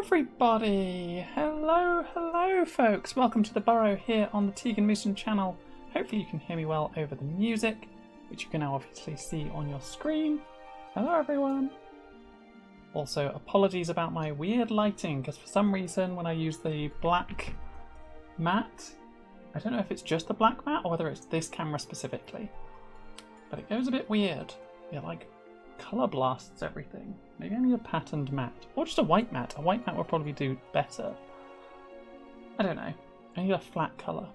everybody! Hello folks! Welcome to the burrow here on the Tegan channel. Hopefully you can hear me well over the music, which you can now obviously see on your screen. Hello everyone! Also, apologies about my weird lighting, because for some reason when I use the black matte, I don't know if it's just the black matte or whether it's this camera specifically, but it goes a bit weird. It like colour blasts everything. Maybe I need a patterned matte. Or just a white matte. A white matte will probably do better. I don't know. I need a flat colour.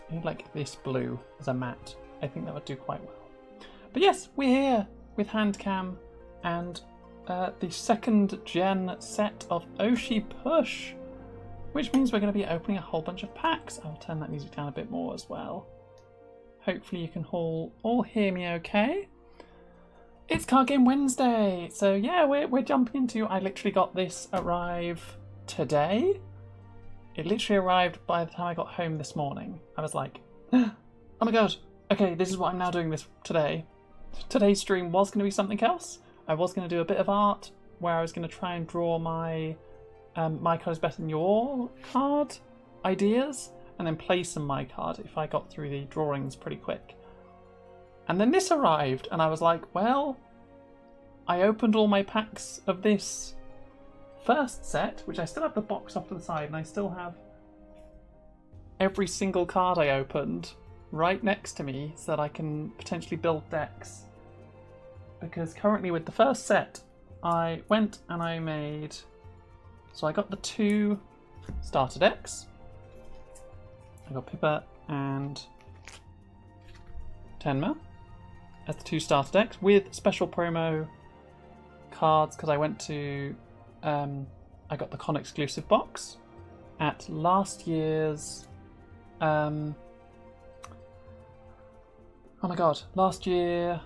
I need like this blue as a matte. I think that would do quite well. But yes, we're here with Handcam and the second gen set of Oshi Push, which means we're going to be opening a whole bunch of packs. I'll turn that music down a bit more as well. Hopefully you can all hear me okay. It's Card Game Wednesday, so yeah, we're jumping into. I literally got this arrive today. It literally arrived by the time I got home this morning. I was like, oh my god, okay, this is what I'm now doing this today. Today's stream was going to be something else. I was going to do a bit of art where I was going to try and draw my my card is better than your card ideas, and then play some my card if I got through the drawings pretty quick. And then this arrived, and I was like, well, I opened all my packs of this first set, which I still have the box off to the side, and I still have every single card I opened right next to me so that I can potentially build decks. Because currently with the first set, I went and I made... So I got the 2 starter decks. I got Pippa and Tenma as the 2 starter decks with special promo cards because I went to I got the con exclusive box at last year's oh my god, last year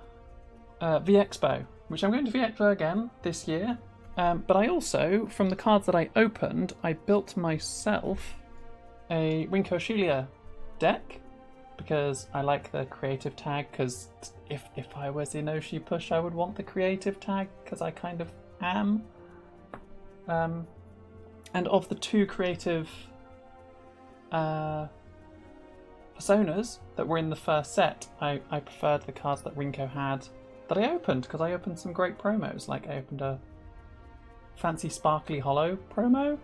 VExpo, which I'm going to VExpo again this year, but I also, from the cards that I opened, I built myself a Rinko Shilia deck because I like the creative tag, because if I was in Oshi Push I would want the creative tag because I kind of am. And of the 2 creative personas that were in the first set, I preferred the cards that Rinko had that I opened, because I opened some great promos. Like I opened a fancy sparkly hollow promo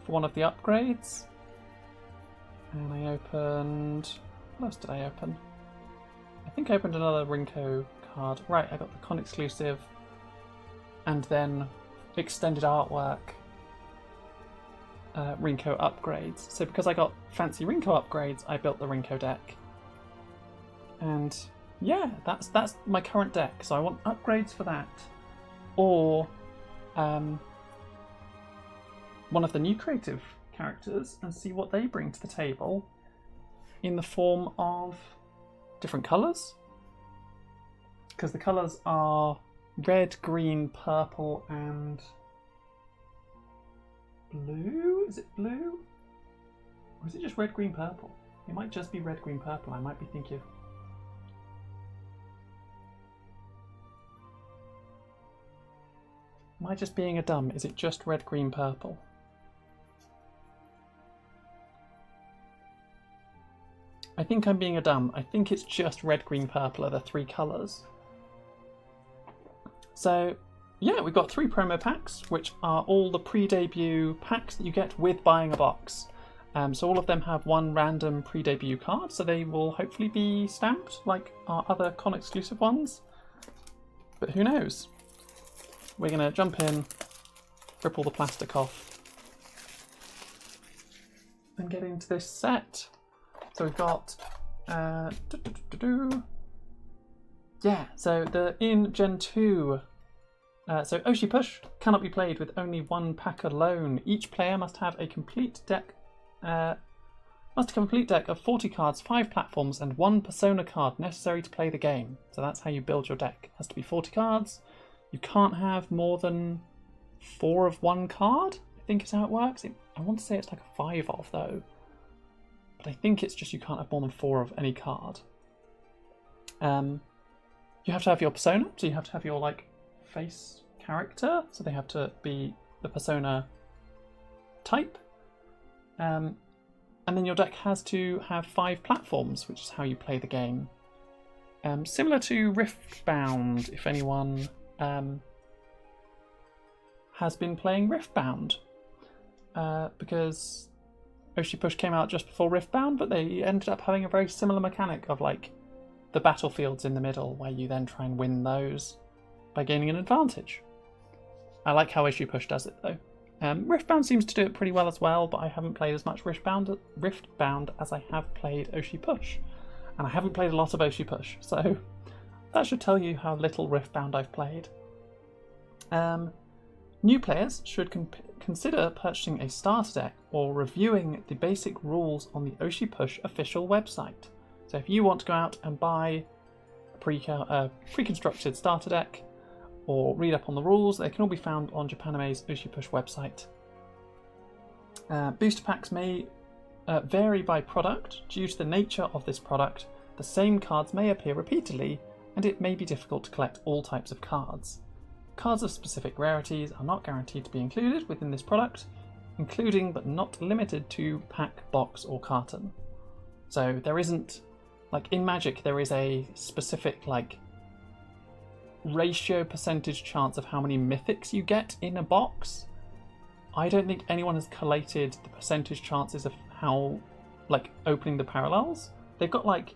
for one of the upgrades. And I opened... What else did I open? I think I opened another Rinko card. Right, I got the con exclusive and then extended artwork Rinko upgrades. So because I got fancy Rinko upgrades, I built the Rinko deck. And yeah, that's my current deck. So I want upgrades for that. Or one of the new creative characters and see what they bring to the table in the form of different colours, because the colours are red, green, purple and blue. Is it blue or is it just red, green, purple? It might just be red, green, purple. I might be thinking am I just being a dumb? Is it just red, green, purple? I think I'm being a dumb. I think it's just red, green, purple are the 3 colours. So, yeah, we've got 3 promo packs, which are all the pre-debut packs that you get with buying a box. So all of them have 1 random pre-debut card, so they will hopefully be stamped like our other con exclusive ones. But who knows? We're going to jump in, rip all the plastic off, and get into this set. So we've got, yeah, so in Gen 2, so Oshi Push cannot be played with only 1 pack alone. Each player must have a complete deck, of 40 cards, 5 platforms, and 1 persona card necessary to play the game. So that's how you build your deck. It has to be 40 cards. You can't have more than 4 of 1 card, I think is how it works. I want to say it's like a 5 of though. But I think it's just you can't have more than 4 of any card. You have to have your persona, so you have to have your like face character, so they have to be the persona type. And then your deck has to have 5 platforms, which is how you play the game. Similar to Riftbound, if anyone has been playing Riftbound. Because Oshi Push came out just before Riftbound, but they ended up having a very similar mechanic of like the battlefields in the middle, where you then try and win those by gaining an advantage. I like how Oshi Push does it though. Riftbound seems to do it pretty well as well, but I haven't played as much Riftbound as I have played Oshi Push. And I haven't played a lot of Oshi Push, so that should tell you how little Riftbound I've played. New players should consider purchasing a starter deck or reviewing the basic rules on the Oshi Push official website. So if you want to go out and buy a pre-constructed starter deck or read up on the rules, they can all be found on Japanime's Oshi Push website. Booster packs may vary by product. Due to the nature of this product, the same cards may appear repeatedly, and it may be difficult to collect all types of cards. Cards of specific rarities are not guaranteed to be included within this product, including but not limited to pack, box, or carton. So there isn't, like in Magic, there is a specific like ratio percentage chance of how many mythics you get in a box. I don't think anyone has collated the percentage chances of how, like, opening the parallels. They've got like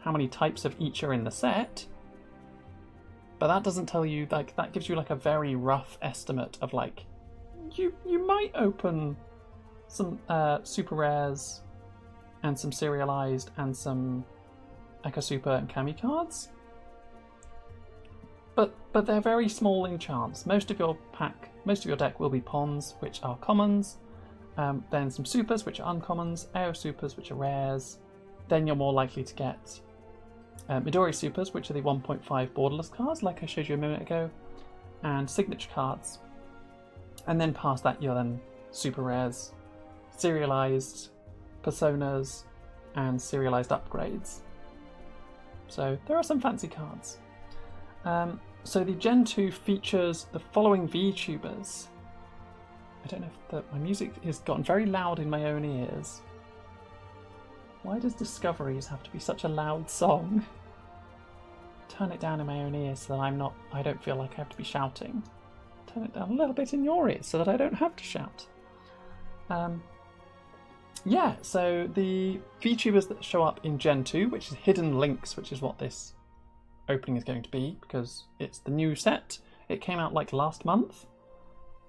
how many types of each are in the set, but that doesn't tell you, like, that gives you like a very rough estimate of like you might open some super rares and some serialized and some Echo Super and Kami cards. But they're very small in chance. Most of your deck will be Pons, which are commons, then some supers, which are uncommons, AO supers, which are rares. Then you're more likely to get Midori supers, which are the 1.5 borderless cards, like I showed you a minute ago, and signature cards. And then past that, you're then super rares, serialized personas, and serialized upgrades. So there are some fancy cards. So the Gen 2 features the following vTubers. I don't know if my music has gotten very loud in my own ears. Why does Discoveries have to be such a loud song? Turn it down in my own ears so that I don't feel like I have to be shouting. Turn it down a little bit in your ears so that I don't have to shout. Yeah, so the vTubers that show up in Gen 2, which is Hidden Links, which is what this opening is going to be, because it's the new set. It came out like last month.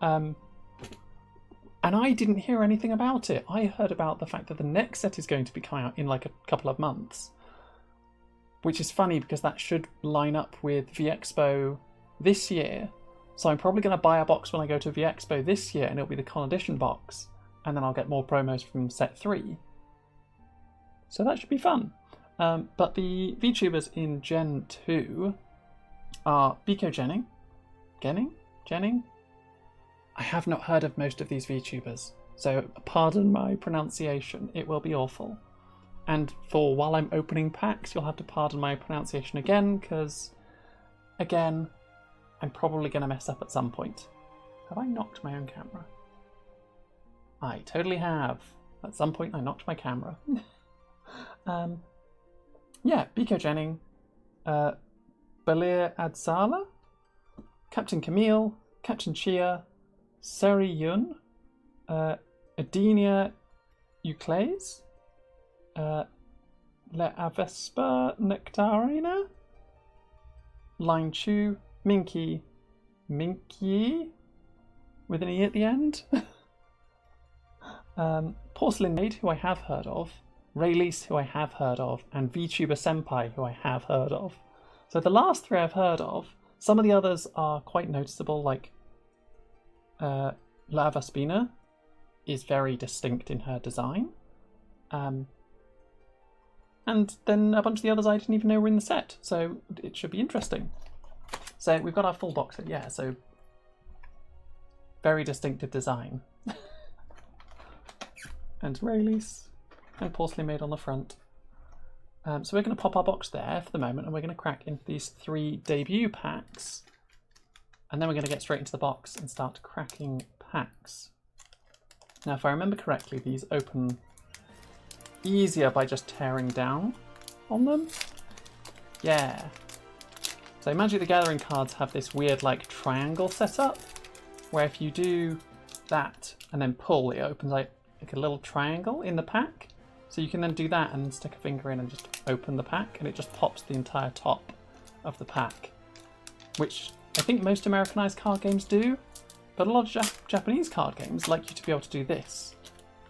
And I didn't hear anything about it. I heard about the fact that the next set is going to be coming out in like a couple of months. Which is funny because that should line up with VExpo this year. So I'm probably going to buy a box when I go to VExpo this year, and it'll be the Con Edition box. And then I'll get more promos from set 3. So that should be fun. But the VTubers in Gen 2 are Biko Jenning? I have not heard of most of these VTubers, so pardon my pronunciation, it will be awful. And for while I'm opening packs, you'll have to pardon my pronunciation again, because, again, I'm probably going to mess up at some point. Have I knocked my own camera? I totally have. At some point I knocked my camera. Yeah, Biko Jenning, Balir Adsala, Captain Camille, Captain Chia, Seri Yun, Adenia Euclase, Le Avespa Nectarina, Line Chu, Minky, with an E at the end, Porcelain Maid, who I have heard of, Raylease, who I have heard of, and VTuber Senpai, who I have heard of. So the last 3 I've heard of. Some of the others are quite noticeable, like Lava Spina is very distinct in her design. And then a bunch of the others I didn't even know were in the set, so it should be interesting. So we've got our full box set, yeah, so very distinctive design. And Raylease and Porcelain Maid on the front. So we're going to pop our box there for the moment, and we're going to crack into these 3 debut packs. And then we're going to get straight into the box and start cracking packs. Now, if I remember correctly, these open easier by just tearing down on them. Yeah. So Magic the Gathering cards have this weird like triangle setup, where if you do that and then pull, it opens like a little triangle in the pack. So you can then do that and stick a finger in and just open the pack, and it just pops the entire top of the pack, which I think most Americanized card games do, but a lot of Japanese card games like you to be able to do this,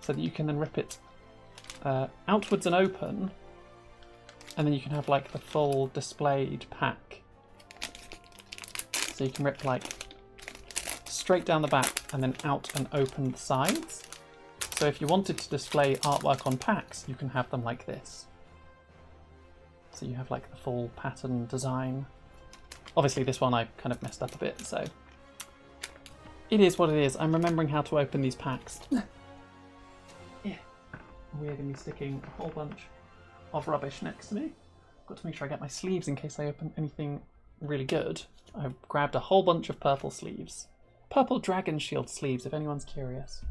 so that you can then rip it outwards and open, and then you can have like the full displayed pack. So you can rip like straight down the back and then out and open the sides. So if you wanted to display artwork on packs, you can have them like this. So you have like the full pattern design. Obviously this one I kind of messed up a bit, so it is what it is. I'm remembering how to open these packs. Yeah. We're going to be sticking a whole bunch of rubbish next to me. Got to make sure I get my sleeves in case I open anything really good. I've grabbed a whole bunch of purple sleeves. Purple Dragon Shield sleeves, if anyone's curious.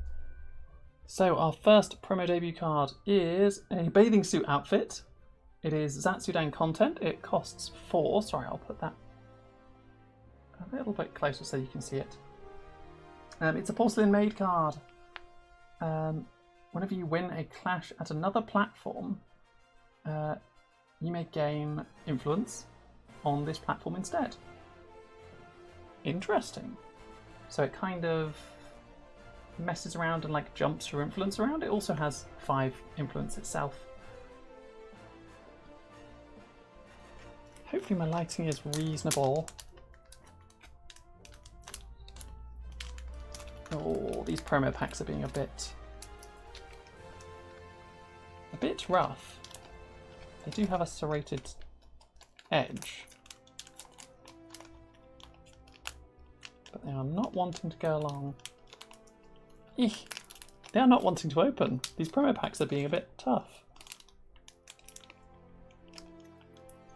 So our first promo debut card is a bathing suit outfit. It is Zatsudan content. It costs 4. Sorry, I'll put that a little bit closer so you can see it. It's a porcelain maid card. Whenever you win a clash at another platform, you may gain influence on this platform instead. Interesting. So it kind of messes around and like jumps your influence around. It also has 5 influence itself. Hopefully my lighting is reasonable. Oh, these promo packs are being a bit rough. They do have a serrated edge, but they are not wanting to go along. Eek. They are not wanting to open. These promo packs are being a bit tough.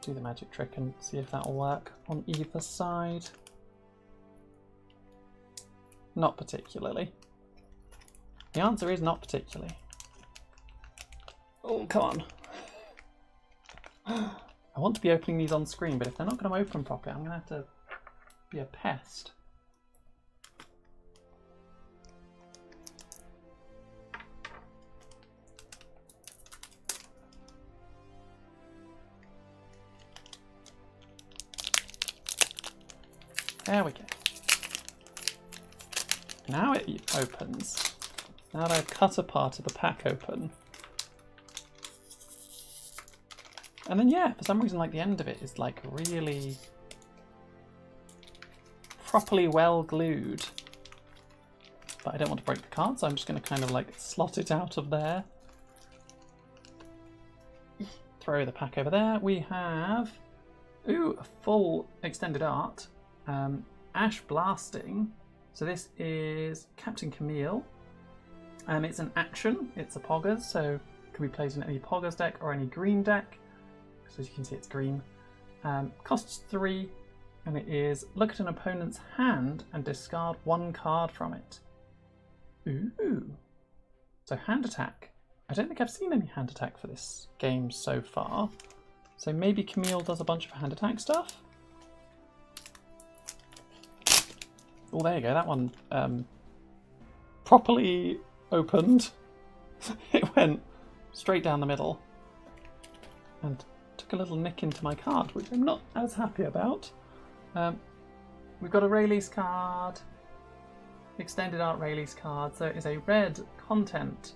Do the magic trick and see if that will work on either side. Not particularly. The answer is not particularly. Oh, come on. I want to be opening these on screen, but if they're not going to open properly, I'm going to have to be a pest. There we go. Now it opens. Now that I've cut a part of the pack open. And then yeah, for some reason like the end of it is like really properly well glued. But I don't want to break the card, so I'm just going to kind of like slot it out of there. Throw the pack over there. We have, ooh, a full extended art. Ash Blasting. So this is Captain Cameo. It's an action. It's a Poggers, so it can be played in any Poggers deck or any green deck. So as you can see, it's green. Costs 3, and it is look at an opponent's hand and discard 1 card from it. Ooh. So hand attack. I don't think I've seen any hand attack for this game so far. So maybe Camille does a bunch of hand attack stuff. Oh, there you go. That one properly opened. It went straight down the middle and took a little nick into my card, which I'm not as happy about. We've got a Rayleigh's card, extended art Rayleigh's card. So it is a red content.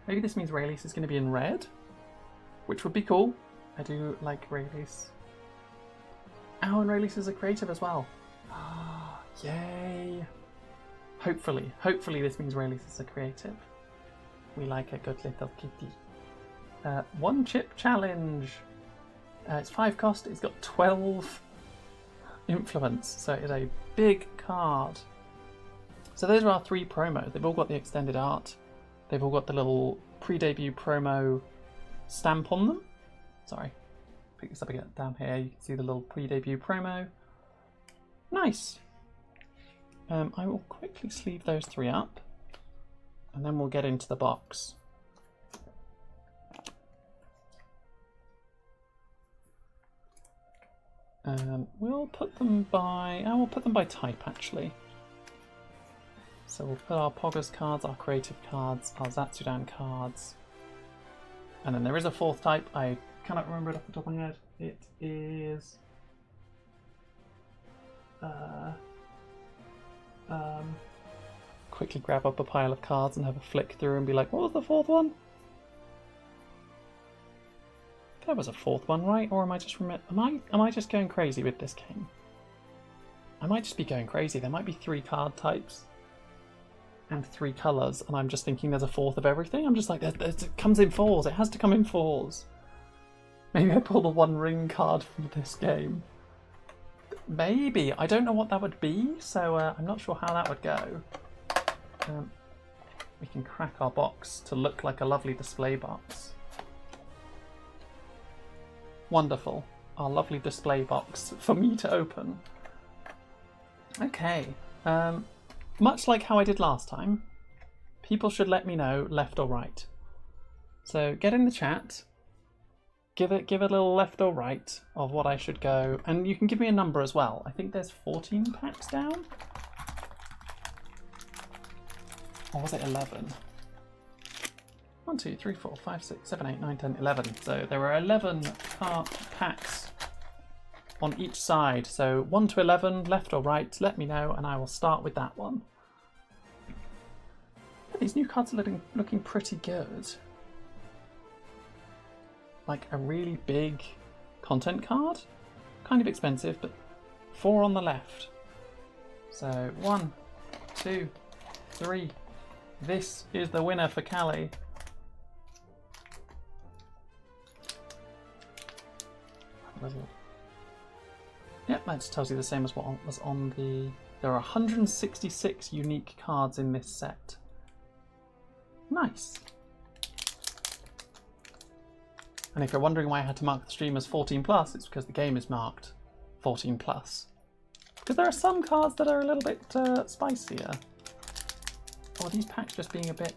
Maybe this means Rayleigh's is going to be in red, which would be cool. I do like Rayleigh's. Oh, and Rayleigh's is a creative as well. Ah, yay! Hopefully this means Rayleigh's is a creative. We like a good little kitty. 1 chip challenge. It's 5 cost. It's got 12 influence, so it is a big card. So those are our 3 promos. They've all got the extended art. They've all got the little pre-debut promo stamp on them. Sorry, pick this up again down here. You can see the little pre-debut promo. Nice. I will quickly sleeve those 3 up, and then we'll get into the box. We'll put them by... we'll put them by type, actually. So we'll put our Poggers cards, our Creative cards, our Zatsudan cards. And then there is a 4th type. I cannot remember it off the top of my head. It is... quickly grab up a pile of cards and have a flick through and be like, what was the 4th one? There was a 4th one, right? Or am I just am I just going crazy with this game? I might just be going crazy. There might be 3 card types and 3 colours, and I'm just thinking there's a 4th of everything. I'm just like, it comes in 4s. It has to come in 4s. Maybe I pulled a 1 ring card from this game. Maybe. I don't know what that would be, so I'm not sure how that would go. We can crack our box to look like a lovely display box. Wonderful. Our lovely display box for me to open. Okay. Much like how I did last time, people should let me know left or right. So get in the chat. Give a little left or right of what I should go. And you can give me a number as well. I think there's 14 packs down. Or was it 11? 1, 2, 3, 4, 5, 6, 7, 8, 9, 10, 11. So there were 11 packs on each side. So 1 to 11, left or right, let me know, and I will start with that one. Yeah, these new cards are looking pretty good. Like a really big content card. Kind of expensive, but 4 on the left. So 1, 2, 3. This is the winner for Callie. Yep, that just tells you the same as what was on the... There are 166 unique cards in this set. Nice. And if you're wondering why I had to mark the stream as 14+, it's because the game is marked 14+. Because there are some cards that are a little bit spicier. Or these packs just being a bit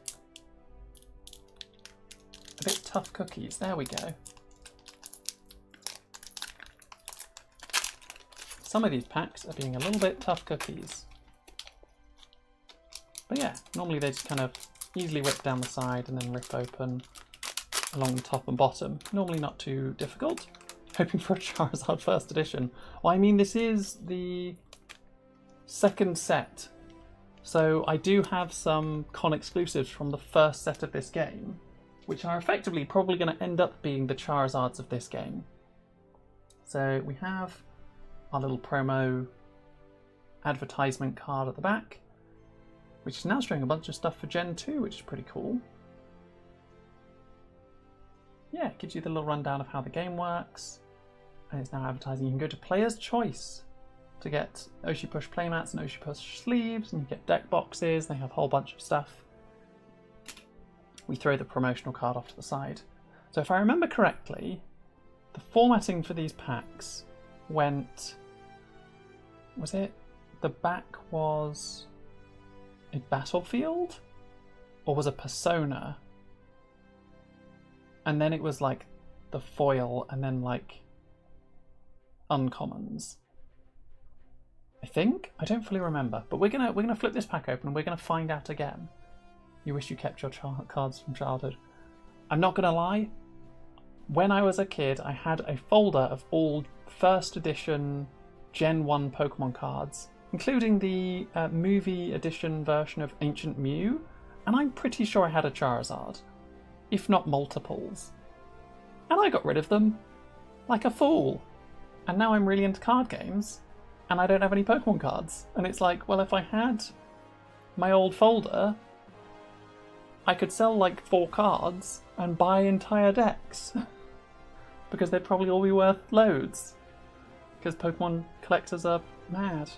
tough cookies. There we go. Some of these packs are being a little bit tough cookies. But yeah, normally they just kind of easily rip down the side and then rip open along the top and bottom. Normally not too difficult. Hoping for a Charizard first edition. Well, I mean, this is the 2nd set. So I do have some con exclusives from the first set of this game, which are effectively probably going to end up being the Charizards of this game. So we have our little promo advertisement card at the back, which is now showing a bunch of stuff for Gen 2, which is pretty cool. Yeah, it gives you the little rundown of how the game works, and it's now advertising. You can go to Player's Choice to get Oshi Push playmats and Oshi Push sleeves, and you get deck boxes. They have a whole bunch of stuff. We throw the promotional card off to the side. So if I remember correctly, the formatting for these packs went... Was it? The back was a battlefield? Or was a persona? And then it was like the foil and then like uncommons. I think? I don't fully remember. But we're gonna flip this pack open and we're gonna find out again. You wish you kept your cards from childhood. I'm not gonna lie. When I was a kid, I had a folder of all first edition Gen 1 Pokemon cards, including the movie edition version of Ancient Mew, and I'm pretty sure I had a Charizard, if not multiples. And I got rid of them like a fool. And now I'm really into card games, and I don't have any Pokemon cards. And it's like, well, if I had my old folder, I could sell like 4 cards and buy entire decks. Because they'd probably all be worth loads. Because Pokemon collectors are mad.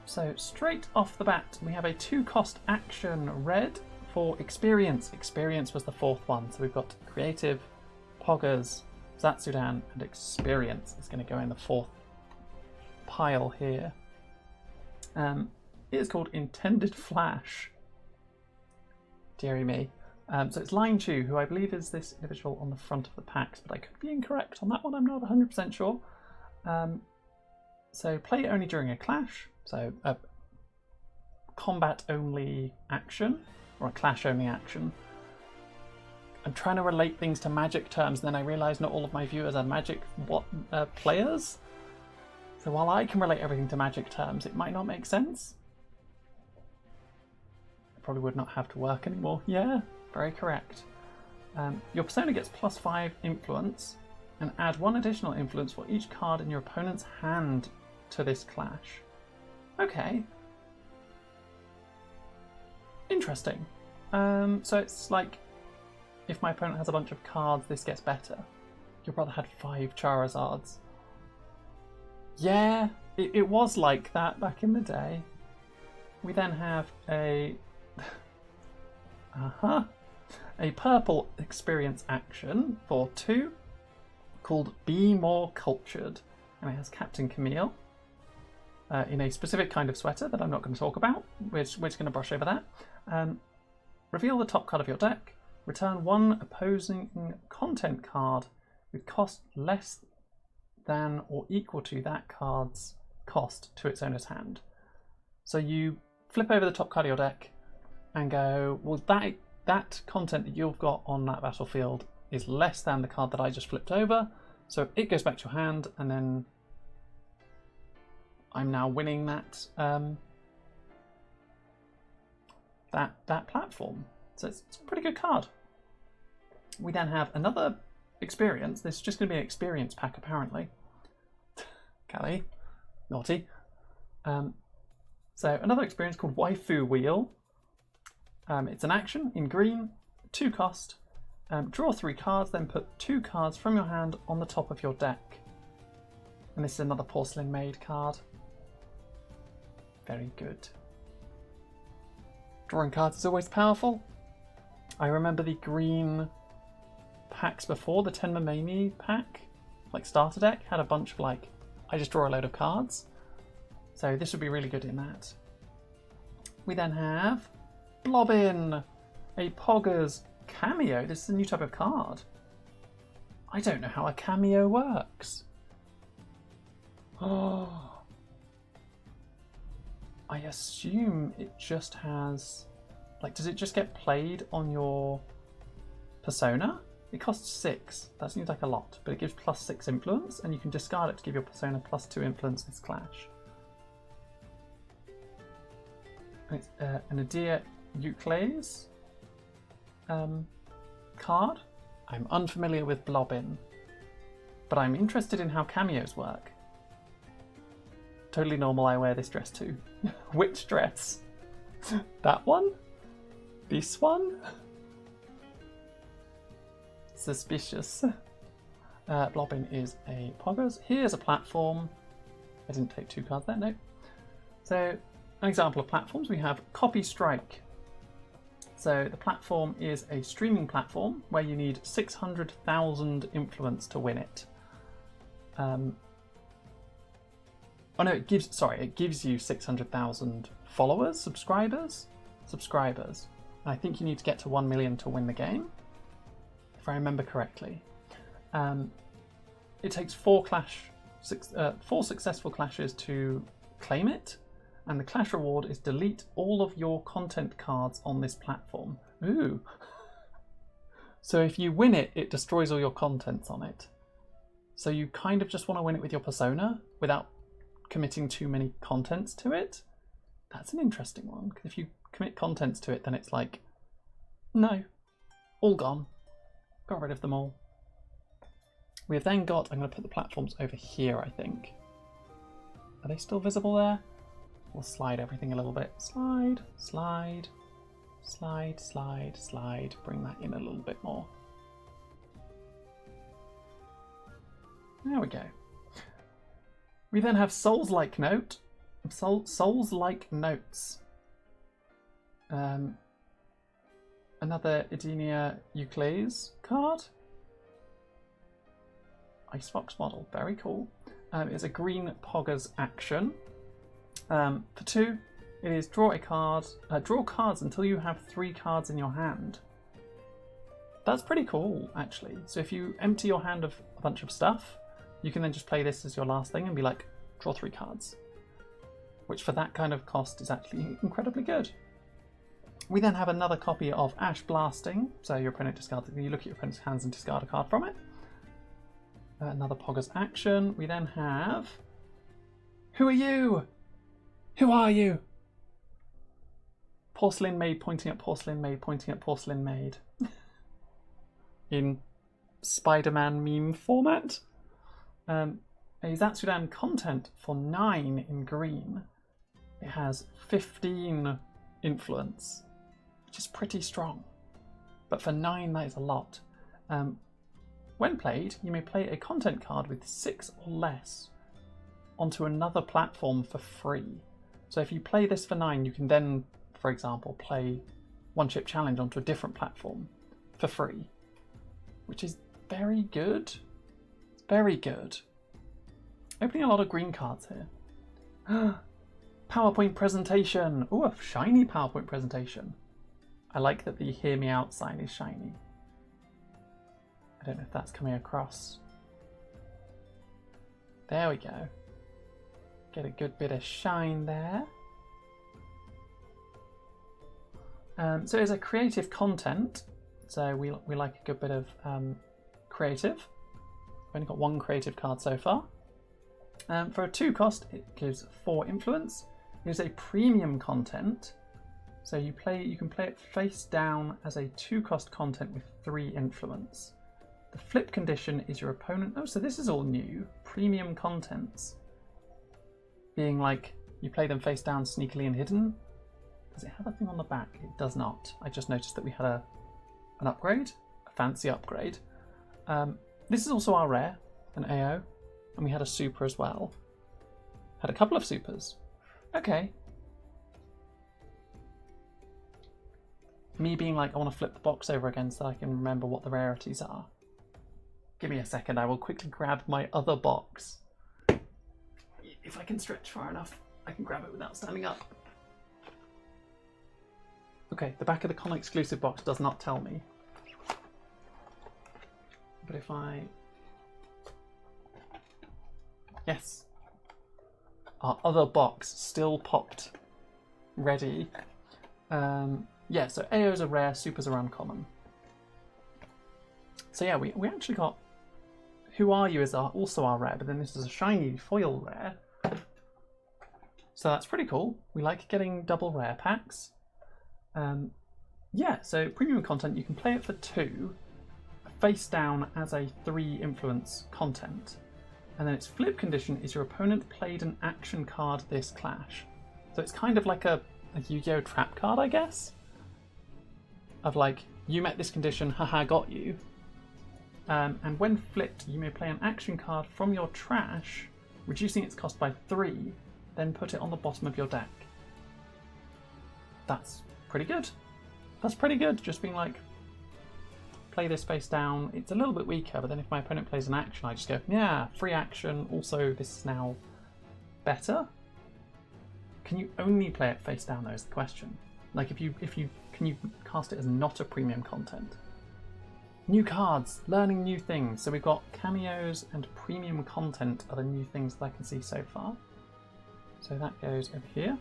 So straight off the bat, we have a 2-cost action red for Experience. Experience was the 4th one. So we've got Creative, Poggers, Zatsudan, and Experience is going to go in the 4th pile here. It is called Intended Flash. Deary me. So it's Line Chew, who I believe is this individual on the front of the packs, but I could be incorrect on that one. I'm not 100% sure. So play only during a clash. So a combat only action or a clash only action. I'm trying to relate things to Magic terms, and then I realise not all of my viewers are Magic players. So while I can relate everything to Magic terms, it might not make sense. It probably would not have to work anymore. Yeah, very correct. Your persona gets +5 influence, and add 1 additional influence for each card in your opponent's hand to this clash. Okay. Interesting. So it's like, if my opponent has a bunch of cards, this gets better. Your brother had 5 Charizards. Yeah, it was like that back in the day. We then have a a purple experience action for 2 called Be More Cultured, and it has Captain Cameo in a specific kind of sweater that I'm not going to talk about. We're just going to brush over that. Reveal the top card of your deck. Return 1 opposing content card with cost less than or equal to that card's cost to its owner's hand. So you flip over the top card of your deck and go, well, that content that you've got on that battlefield is less than the card that I just flipped over, so it goes back to your hand, and then I'm now winning that that platform. So it's a pretty good card. We then have another experience. This is just going to be an experience pack, apparently. Callie, naughty. So another experience called Waifu Wheel. It's an action in green, 2 cost. Draw 3 cards, then put 2 cards from your hand on the top of your deck. And this is another Porcelain Maid card. Very good. Drawing cards is always powerful. I remember the green packs before, the Tenma Mamie pack, like starter deck, had a bunch of like, I just draw a load of cards. So this would be really good in that. We then have Blobbin, a Poggers Cameo. This is a new type of card. I don't know how a cameo works. Oh. I assume it just has, like, does it just get played on your persona? It costs 6. That seems like a lot, but it gives +6 influence, and you can discard it to give your persona +2 influence this clash. And it's an Adia Euclase card. I'm unfamiliar with Blobbin, but I'm interested in how cameos work. Totally normal, I wear this dress too. Which dress? That one? This one? Suspicious. Blobbin is a Poggers. Here's a platform. I didn't take 2 cards there, no. So, an example of platforms, we have Copy Strike. So the platform is a streaming platform where you need 600,000 influence to win it. Oh no, it gives you 600,000 followers, subscribers. And I think you need to get to 1 million to win the game, if I remember correctly. It takes 4 successful clashes to claim it, and the clash reward is delete all of your content cards on this platform. Ooh. So if you win it, it destroys all your contents on it. So you kind of just want to win it with your persona without committing too many contents to it. That's an interesting one, because if you commit contents to it, then it's like, no, all gone. Got rid of them all. We have then got, I'm going to put the platforms over here, I think. Are they still visible there? We'll slide everything a little bit. Slide, slide, slide, slide, slide. Bring that in a little bit more. There we go. We then have Souls-like Note. Souls-like Notes. Another Edenia Euclase card. Ice Fox model, very cool. It's a green Poggers action. For 2, it is draw a card. Draw cards until you have 3 cards in your hand. That's pretty cool, actually. So if you empty your hand of a bunch of stuff, you can then just play this as your last thing and be like, draw 3 cards. Which for that kind of cost is actually incredibly good. We then have another copy of Ash Blasting. So your opponent discards it. You look at your opponent's hands and discard a card from it. Another Pogger's action. We then have... Who are you? Who are you? Porcelain Maid pointing at Porcelain Maid pointing at Porcelain Maid. In Spider-Man meme format. A Zatsudan content for 9 in green. It has 15 influence, which is pretty strong. But for 9, that is a lot. When played, you may play a content card with 6 or less onto another platform for free. So if you play this for 9, you can then, for example, play One Chip Challenge onto a different platform for free, which is very good. It's very good. Opening a lot of green cards here. PowerPoint presentation. Ooh, a shiny PowerPoint presentation. I like that the Hear Me Out sign is shiny. I don't know if that's coming across. There we go. Get a good bit of shine there. So it's a creative content. So we like a good bit of creative. We've only got 1 creative card so far. For a 2 cost, it gives 4 influence. It is a premium content. So you can play it face down as a 2 cost content with 3 influence. The flip condition is your opponent. Oh, so this is all new. Premium contents. Being like, you play them face down, sneakily and hidden. Does it have a thing on the back? It does not. I just noticed that we had an upgrade, a fancy upgrade. This is also our rare, an AO, and we had a super as well. Had a couple of supers. Okay. Me being like, I want to flip the box over again so that I can remember what the rarities are. Give me a second, I will quickly grab my other box. If I can stretch far enough, I can grab it without standing up. Okay, the back of the con exclusive box does not tell me. But if I... Yes. Our other box still popped ready. Yeah, so AOs are rare, supers are uncommon. So yeah, we actually got Who Are You is also our rare, but then this is a shiny foil rare. So that's pretty cool. We like getting double rare packs. Yeah, so premium content, you can play it for 2, face down as a 3 influence content. And then its flip condition is your opponent played an action card this clash. So it's kind of like a Yu-Gi-Oh! Trap card, I guess? Of like, you met this condition, haha, got you. And when flipped, you may play an action card from your trash, reducing its cost by 3, then put it on the bottom of your deck. That's pretty good. That's pretty good, just being like, play this face down. It's a little bit weaker, but then if my opponent plays an action, I just go, yeah, free action. Also, this is now better. Can you only play it face down, though, is the question. Like, can you cast it as not a premium content? New cards, learning new things. So we've got cameos and premium content are the new things that I can see so far. So that goes over here.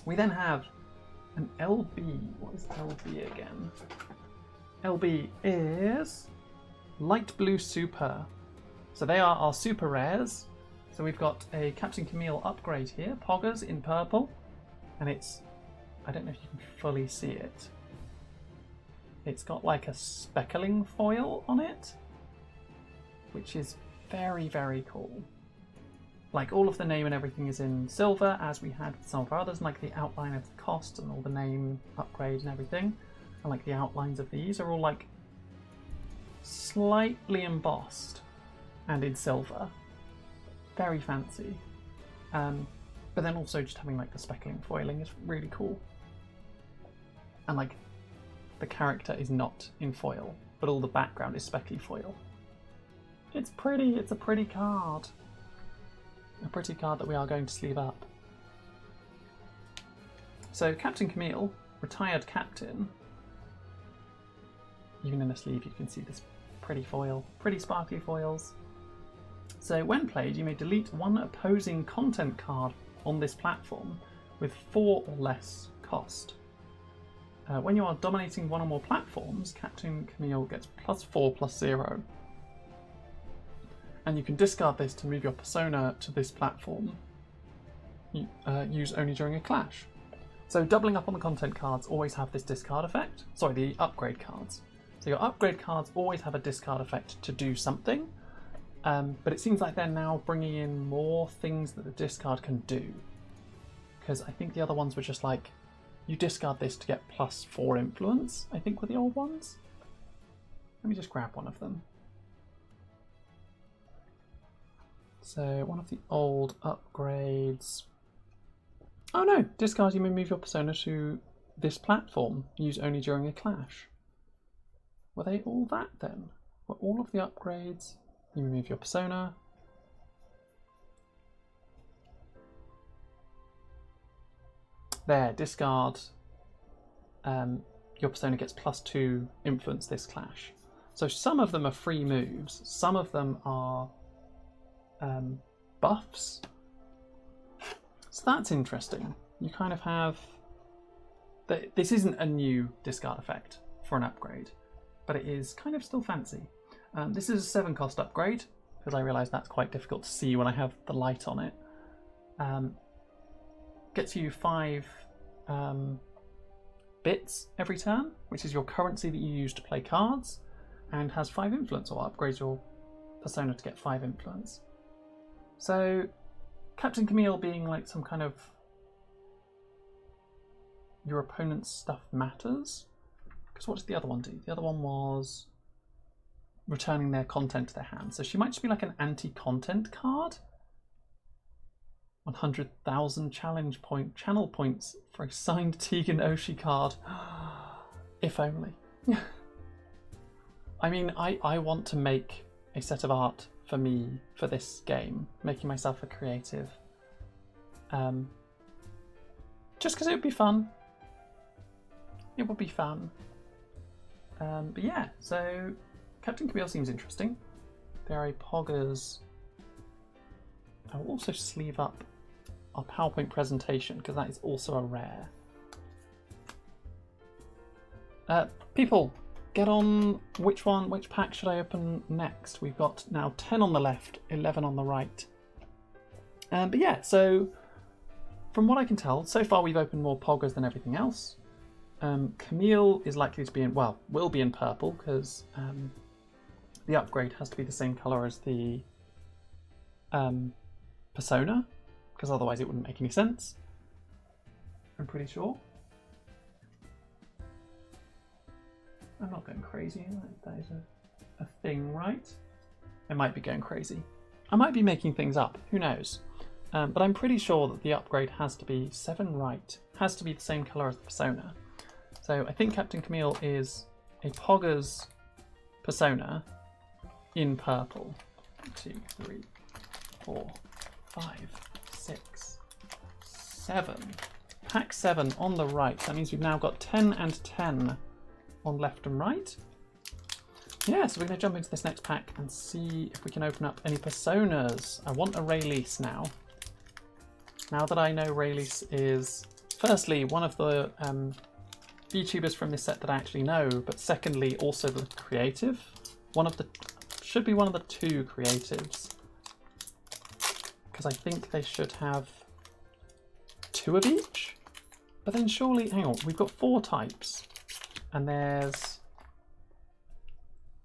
We then have an LB. What is LB again? LB is Light Blue Super. So they are our super rares. So we've got a Captain Cameo upgrade here, Poggers in purple. And it's, I don't know if you can fully see it. It's got like a speckling foil on it, which is very, very cool. Like all of the name and everything is in silver, as we had with some of our others, and like the outline of the cost and all the name upgrade and everything. And like the outlines of these are all like slightly embossed and in silver. Very fancy. But then also just having like the speckling foiling is really cool. And like the character is not in foil, but all the background is speckly foil. It's pretty, it's a pretty card. A pretty card that we are going to sleeve up. So Captain Cameo, retired captain. Even in the sleeve you can see this pretty foil, pretty sparkly foils. So when played, you may delete one opposing content card on this platform with 4 or less cost. When you are dominating one or more platforms, Captain Cameo gets +4/+0. And you can discard this to move your persona to this platform. Use only during a clash. So doubling up on the content cards always have this discard effect. Sorry, the upgrade cards. So your upgrade cards always have a discard effect to do something. But it seems like they're now bringing in more things that the discard can do. Because I think the other ones were just like, you discard this to get +4 influence, I think were the old ones. Let me just grab one of them. So one of the old upgrades. Oh no, discard, you may move your persona to this platform. Use only during a clash. Were they all that then? Were all of the upgrades? You remove your persona. There, discard. Your persona gets +2 influence this clash. So some of them are free moves, some of them are buffs. So that's interesting. You kind of have... This isn't a new discard effect for an upgrade, but it is kind of still fancy. This is a 7 cost upgrade, because I realise that's quite difficult to see when I have the light on it. Gets you 5 bits every turn, which is your currency that you use to play cards, and has 5 influence, or upgrades your persona to get 5 influence. So Captain Cameo being like some kind of your opponent's stuff matters. Because what did the other one do? The other one was returning their content to their hand. So she might just be like an anti-content card. 100,000 channel points for a signed Tegan Oshi card. If only. I mean, I want to make a set of art for me for this game, making myself a creative. Just because it would be fun. It would be fun. But yeah, so Captain Cameo seems interesting. There are poggers. I will also sleeve up our PowerPoint presentation because that is also a rare. People, get on which pack should I open next? We've got now 10 on the left, 11 on the right. But yeah, so from what I can tell, so far we've opened more poggers than everything else. Camille is likely to be in, well, will be in purple because the upgrade has to be the same colour as the persona, because otherwise it wouldn't make any sense. I'm pretty sure. I'm not going crazy. That is a thing, right? I might be going crazy. I might be making things up. Who knows? But I'm pretty sure that the upgrade has to be 7 right. Has to be the same colour as the persona. So I think Captain Cameo is a Pogger's persona in purple. 2, 3, 4, 5, 6, 7. Pack 7 on the right. That means we've now got 10 and 10 on left and right. Yeah, so we're going to jump into this next pack and see if we can open up any personas. I want a Rayleigh now. Now that I know Rayleigh is, firstly, one of the VTubers from this set that I actually know, but secondly, also the creative. Should be one of the 2 creatives. Because I think they should have 2 of each. But then surely, hang on, we've got 4 types. And there's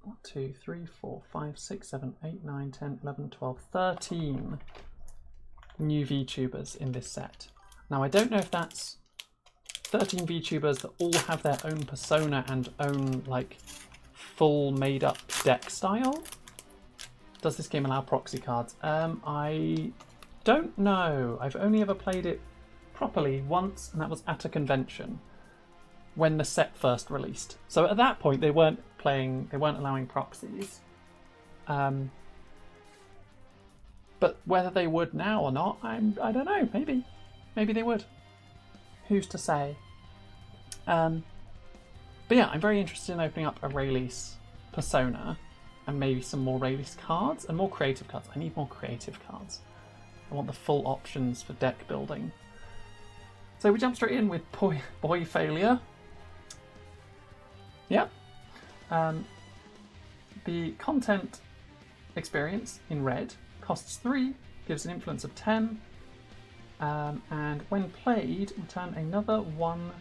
1, 2, 3, 4, 5, 6, 7, 8, 9, 10, 11, 12, 13 new VTubers in this set. Now I don't know if that's 13 VTubers that all have their own persona and own like full made up deck style. Does this game allow proxy cards? I don't know. I've only ever played it properly once, and that was at a convention when the set first released. So at that point they weren't allowing proxies. But whether they would now or not, I don't know. Maybe they would. who's to say? But yeah, I'm very interested in opening up a release persona and maybe some more release cards and more creative cards. I need more creative cards. I want the full options for deck building. So we jump straight in with Boy Failure. Yep. The content experience in red costs 3, gives an influence of 10, and when played, return another one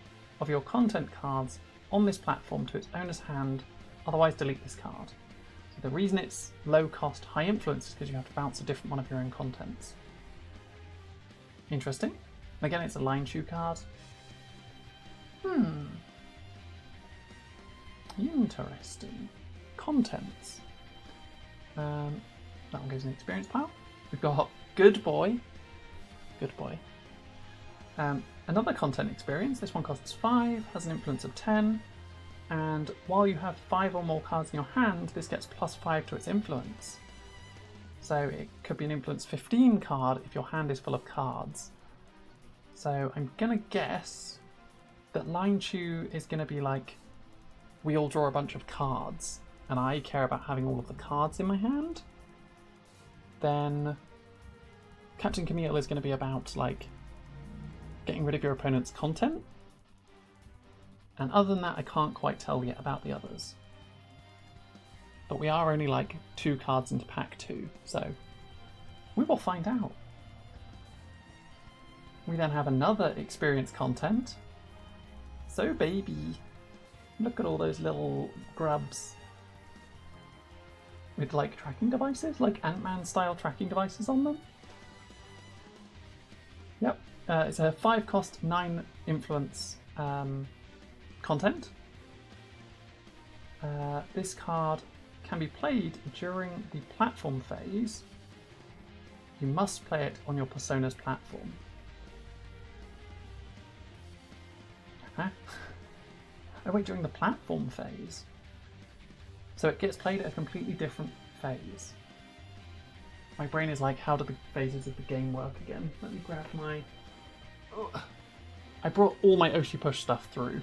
of your content cards on this platform to its owner's hand, otherwise delete this card. So the reason it's low cost, high influence is because you have to bounce a different one of your own contents. Interesting. Again, it's a line chew card. Interesting. Contents. That one goes in the experience pile. We've got Good Boy. Good Boy. Another content experience. This one costs 5, has an influence of 10, and while you have 5 or more cards in your hand, this gets +5 to its influence. So it could be an influence 15 card if your hand is full of cards. So I'm gonna guess that Line Chew is gonna be like, we all draw a bunch of cards, and I care about having all of the cards in my hand. Then Captain Cameo is going to be about like getting rid of your opponent's content. And other than that, I can't quite tell yet about the others. But we are only like 2 cards into pack 2, so we will find out. We then have another experience content. So baby, look at all those little grubs with like tracking devices, like Ant-Man style tracking devices on them. Yep, it's a 5 cost, 9 influence content. This card can be played during the platform phase. You must play it on your Persona's platform. Huh? Oh wait, during the platform phase. So it gets played at a completely different phase. My brain is like, how do the phases of the game work again? Let me grab my... Ugh. I brought all my Oshi Push stuff through.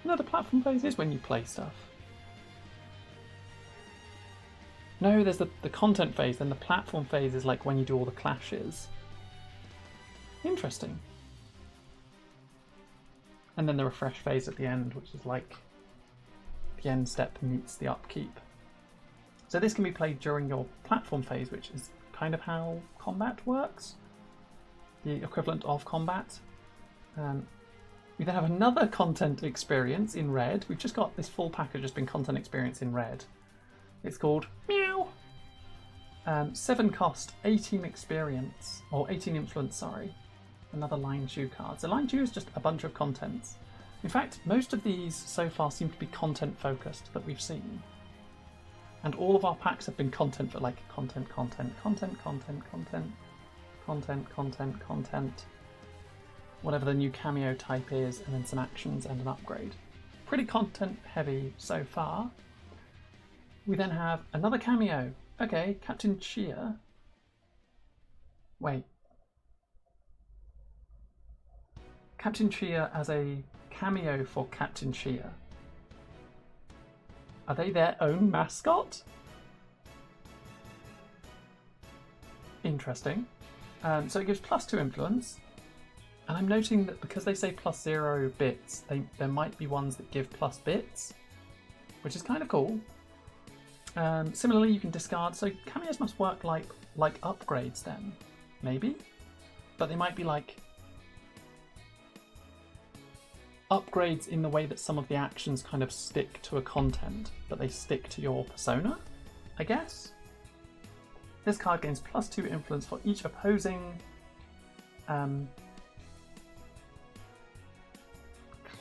No, the platform phase is when you play stuff. No, there's the content phase, then the platform phase is like when you do all the clashes. Interesting. And then the refresh phase at the end, which is like the end step meets the upkeep. So this can be played during your platform phase, which is kind of how combat works. The equivalent of combat. We then have another content experience in red. We've just got this full package has been content experience in red. It's called Meow. 7 cost, 18 experience, or 18 influence, sorry. Another Line Chew card. So Line Chew is just a bunch of contents. In fact, most of these so far seem to be content focused that we've seen. And all of our packs have been content for like content, whatever the new Cameo type is, and then some actions and an upgrade. Pretty content heavy so far. We then have another Cameo. Okay, Captain Chia. Wait. Captain Chia as a cameo for Captain Chia. Are they their own mascot? Interesting. So it gives +2 influence. And I'm noting that because they say +0 bits, there might be ones that give plus bits, which is kind of cool. Similarly, you can discard. So cameos must work like upgrades then, maybe? But they might be like upgrades in the way that some of the actions kind of stick to a content, but they stick to your persona, I guess. This card gains +2 influence for each opposing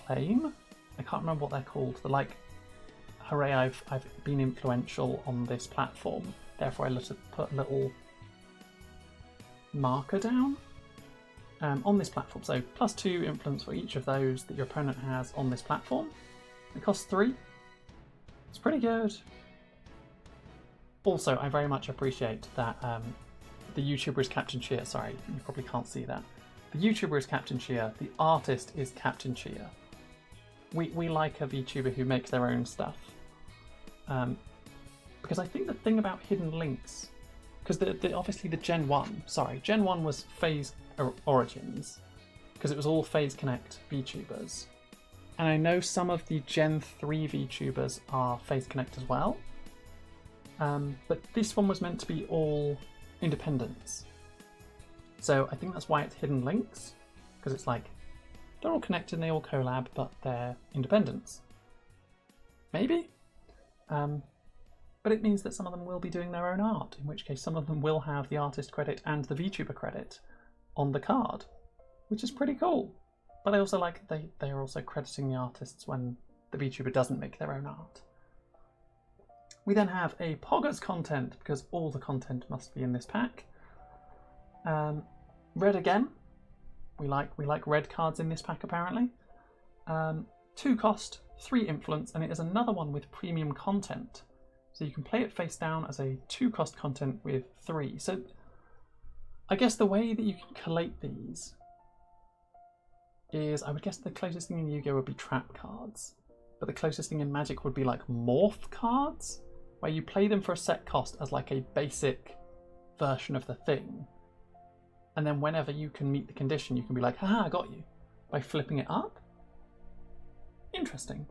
claim? I can't remember what they're called. They're like, hooray, I've been influential on this platform, therefore I put a little marker down on this platform. So +2 influence for each of those that your opponent has on this platform. It costs 3. It's pretty good. Also, I very much appreciate that the YouTuber is Captain Cheer. Sorry, you probably can't see that. The YouTuber is Captain Chia, the artist is Captain Chia. We like a VTuber who makes their own stuff. Because I think the thing about hidden links, because obviously the Gen 1 was Phase Origins, because it was all Phase Connect VTubers. And I know some of the Gen 3 VTubers are Phase Connect as well. But this one was meant to be all independents. So I think that's why it's hidden links, because it's like, they're all connected and they all collab, but they're independents. Maybe? But it means that some of them will be doing their own art, in which case some of them will have the artist credit and the VTuber credit on the card, which is pretty cool. But I also like that they are also crediting the artists when the VTuber doesn't make their own art. We then have a Poggers content, because all the content must be in this pack. Red again. We like red cards in this pack apparently. 2 cost, 3 influence, and it is another one with premium content. So you can play it face down as a 2 cost content with 3. So I guess the way that you can collate these is, I would guess the closest thing in Yu-Gi-Oh would be trap cards, but the closest thing in Magic would be like morph cards, where you play them for a set cost as like a basic version of the thing, and then whenever you can meet the condition, you can be like, haha, I got you, by flipping it up. Interesting.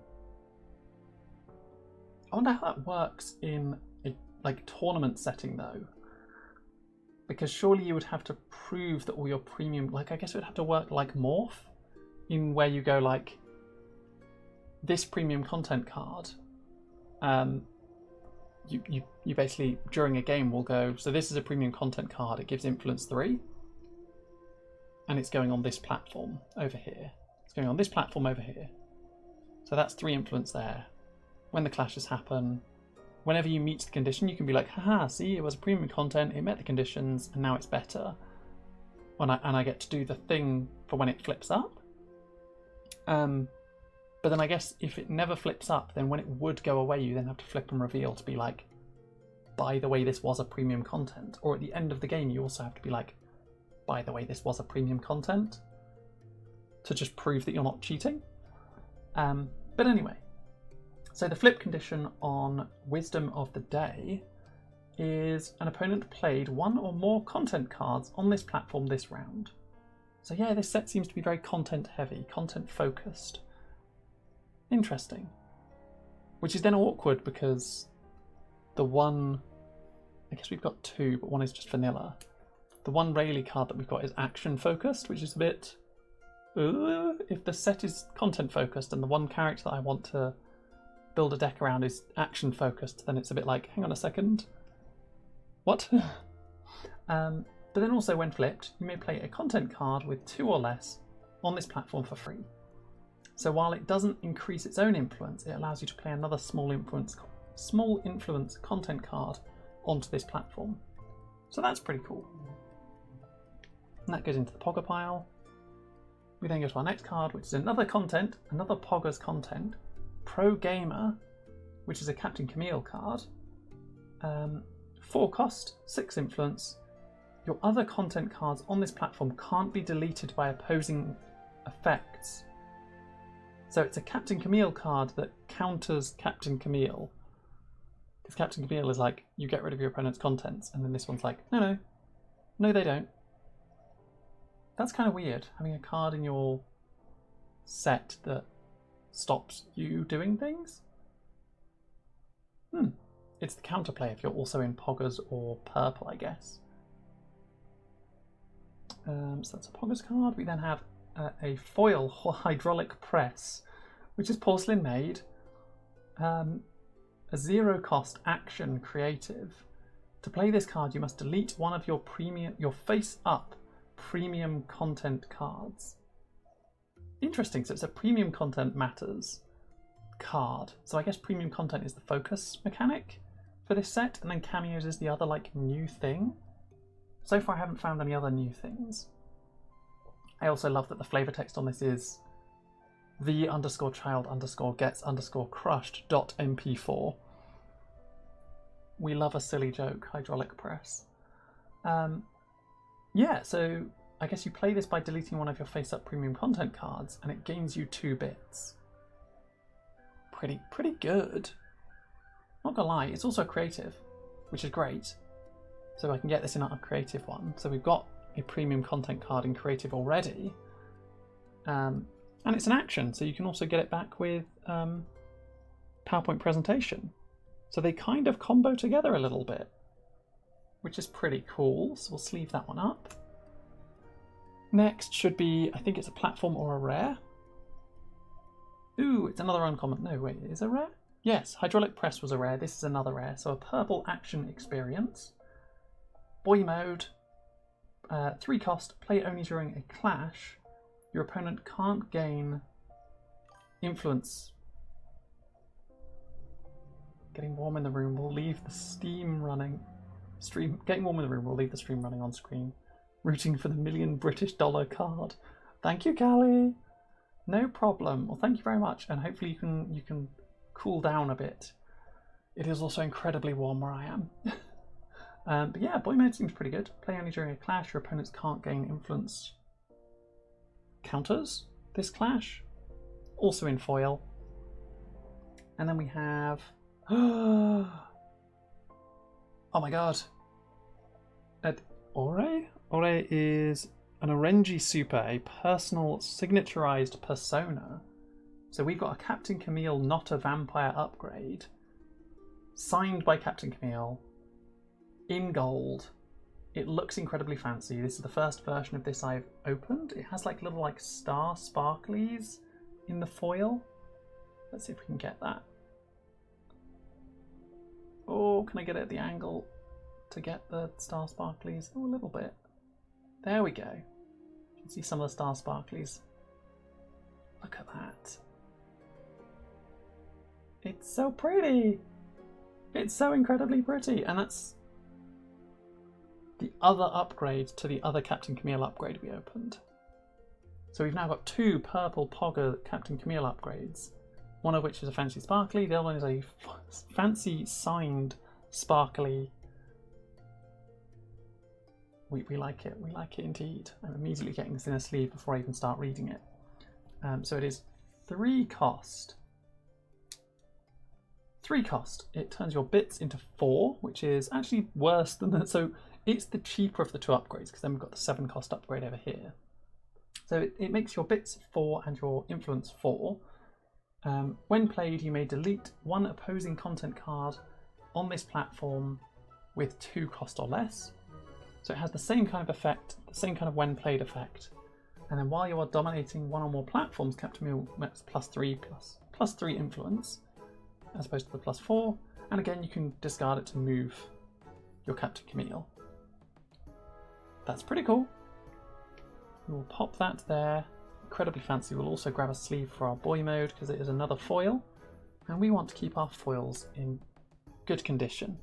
I wonder how that works in a like tournament setting though, because surely you would have to prove that all your premium, like I guess it would have to work like morph, in where you go like, this premium content card, you basically during a game will go, so this is a premium content card, it gives influence 3, and it's going on this platform over here. It's going on this platform over here. So that's 3 influence there. When the clashes happen, whenever you meet the condition, you can be like, haha, see, it was a premium content, it met the conditions, and now it's better. And I get to do the thing for when it flips up. But then I guess if it never flips up, then when it would go away, you then have to flip and reveal to be like, by the way, this was a premium content. Or at the end of the game, you also have to be like, by the way, this was a premium content, to just prove that you're not cheating. But anyway, so the flip condition on Wisdom of the Day is an opponent played 1 or more content cards on this platform this round. So yeah, this set seems to be very content heavy, content focused. Interesting. Which is then awkward because the one, I guess we've got 2, but one is just vanilla. The one Rayleigh card that we've got is action focused, which is a bit, if the set is content focused and the one character that I want to build a deck around is action focused, then it's a bit like, hang on a second, what? But then also when flipped, you may play a content card with 2 or less on this platform for free. So while it doesn't increase its own influence, it allows you to play another small influence content card onto this platform. So that's pretty cool. And that goes into the Pogger pile. We then go to our next card, which is another Poggers content, Pro Gamer, which is a Captain Cameo card. 4 cost, 6 influence. Your other content cards on this platform can't be deleted by opposing effects. So it's a Captain Cameo card that counters Captain Cameo. Because Captain Cameo is like, you get rid of your opponent's contents, and then this one's like, no, they don't. That's kind of weird, having a card in your set that stops you doing things. It's the counterplay if you're also in Poggers or purple, I guess. So that's a Poggers card. We then have a foil hydraulic press, which is porcelain made. A 0 cost action creative. To play this card, you must delete one of your face up premium content cards. Interesting, so it's a premium content matters card. So I guess premium content is the focus mechanic for this set, and then cameos is the other like new thing. So far I haven't found any other new things. I also love that the flavor text on this is the_child_gets_crushed.mp4. We love a silly joke, hydraulic press. Yeah, so I guess you play this by deleting one of your face-up premium content cards, and it gains you 2 bits. Pretty good. Not gonna lie, it's also creative, which is great. So I can get this in our creative one. So we've got a premium content card in creative already. And it's an action, so you can also get it back with PowerPoint presentation. So they kind of combo together a little bit, which is pretty cool. So we'll sleeve that one up. Next should be, I think it's a platform or a rare. Ooh, it's another uncommon. No, wait, is it a rare? Yes, hydraulic press was a rare. This is another rare. So a purple action experience. Boy mode. 3 cost, play only during a clash. Your opponent can't gain influence. Getting warm in the room will leave the steam running. Getting warm in the room will leave the stream running on screen. Rooting for the $1 million British card. Thank you, Callie. No problem. Well, thank you very much, and hopefully you can cool down a bit. It is also incredibly warm where I am. But yeah, boy mode seems pretty good. Play only during a clash. Your opponents can't gain influence counters this clash. Also in foil. And then we have oh my god. Ore? Ore is an Orenji Super, a personal signaturized persona. So we've got a Captain Camille, not a vampire upgrade. Signed by Captain Camille. In gold. It looks incredibly fancy. This is the first version of this I've opened. It has like little star sparklies in the foil. Let's see if we can get that. Oh, can I get it at the angle to get the star sparklies? Oh, a little bit. There we go. You can see some of the star sparklies. Look at that. It's so pretty. It's so incredibly pretty. And that's the other upgrade to the other Captain Camille upgrade we opened. So we've now got 2 purple Pogger Captain Camille upgrades. One of which is a fancy sparkly, the other one is a fancy signed sparkly. We like it indeed. I'm immediately getting this in a sleeve before I even start reading it. So it is 3 cost. 3 cost. It turns your bits into 4, which is actually worse than that. So it's the cheaper of the 2 upgrades, because then we've got the 7 cost upgrade over here. So it makes your bits 4 and your influence 4. When played, you may delete 1 opposing content card on this platform with 2 cost or less. So it has the same kind of effect, the same kind of when played effect. And then while you are dominating 1 or more platforms, Captain Camille makes plus 3 influence, as opposed to the +4. And again, you can discard it to move your Captain Camille. That's pretty cool. We will pop that there. Incredibly fancy. We'll also grab a sleeve for our boy mode because it is another foil. And we want to keep our foils in good condition.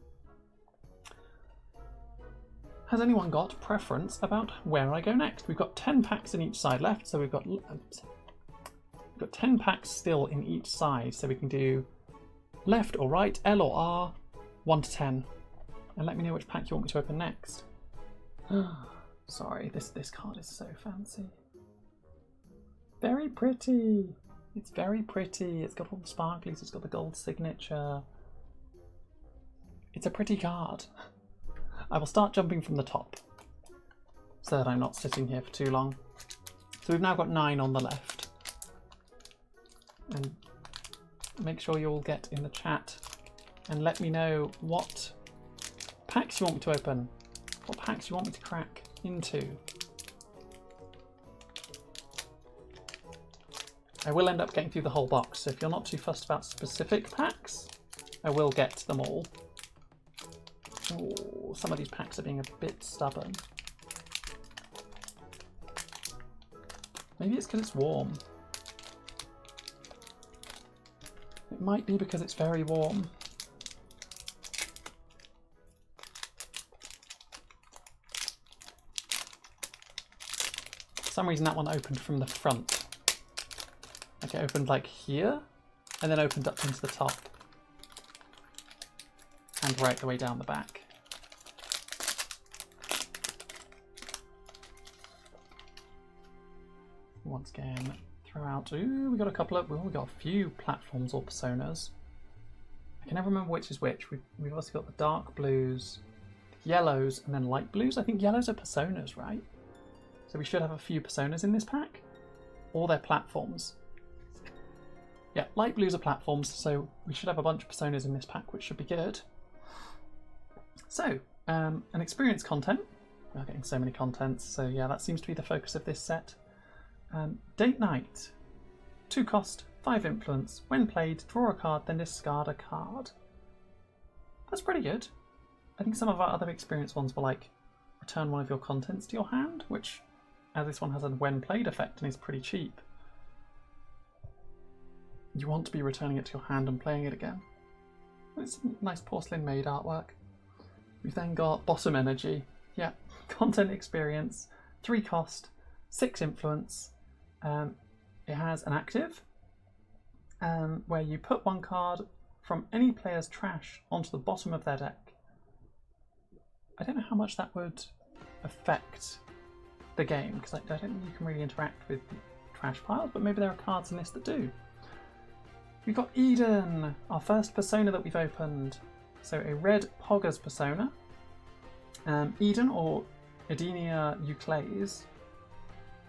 Has anyone got preference about where I go next? We've got 10 packs in each side left, so we've got 10 packs still in each side, so we can do left or right, L or R, 1 to 10. And let me know which pack you want me to open next. Sorry, this card is so fancy. Very pretty. It's very pretty. It's got all the sparklies, it's got the gold signature. It's a pretty card. I will start jumping from the top so that I'm not sitting here for too long. So we've now got 9 on the left. And make sure you all get in the chat and let me know what packs you want me to open, what packs you want me to crack into. I will end up getting through the whole box, so if you're not too fussed about specific packs, I will get them all. Ooh, some of these packs are being a bit stubborn. Maybe it's because it's warm. It might be because it's very warm. For some reason that one opened from the front. Like it opened like here, and then opened up into the top. And right the way down the back. once again throw out. Ooh, we got a couple of. We got a few platforms or personas. I can never remember which is which. We've also got the dark blues, yellows, and then light blues. I think yellows are personas, right? So we should have a few personas in this pack, or they're platforms. Yeah, light blues are platforms, so we should have a bunch of personas in this pack, which should be good. So, an experience content. We're getting so many contents, so yeah, that seems to be the focus of this set. Date night. 2 cost, 5 influence. When played, draw a card, then discard a card. That's pretty good. I think some of our other experience ones were like, return one of your contents to your hand, which, as this one has a when played effect and is pretty cheap, you want to be returning it to your hand and playing it again. It's nice porcelain made artwork. We've then got bottom energy. Yeah, content experience, 3 cost, 6 influence. It has an active where you put 1 card from any player's trash onto the bottom of their deck. I don't know how much that would affect the game, because I don't think you can really interact with the trash piles, but maybe there are cards in this that do. We've got Eden, our first persona that we've opened. So a red Poggers persona. Eden, or Edenia Euclase,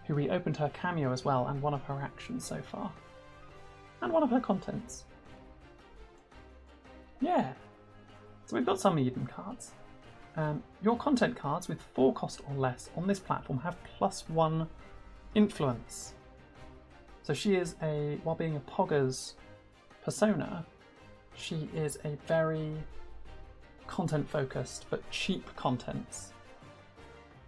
who we opened her cameo as well, and one of her actions so far. And one of her contents. Yeah. So we've got some Eden cards. Your content cards with 4 cost or less on this platform have +1 influence. So she is while being a Poggers persona, she is a very content focused but cheap contents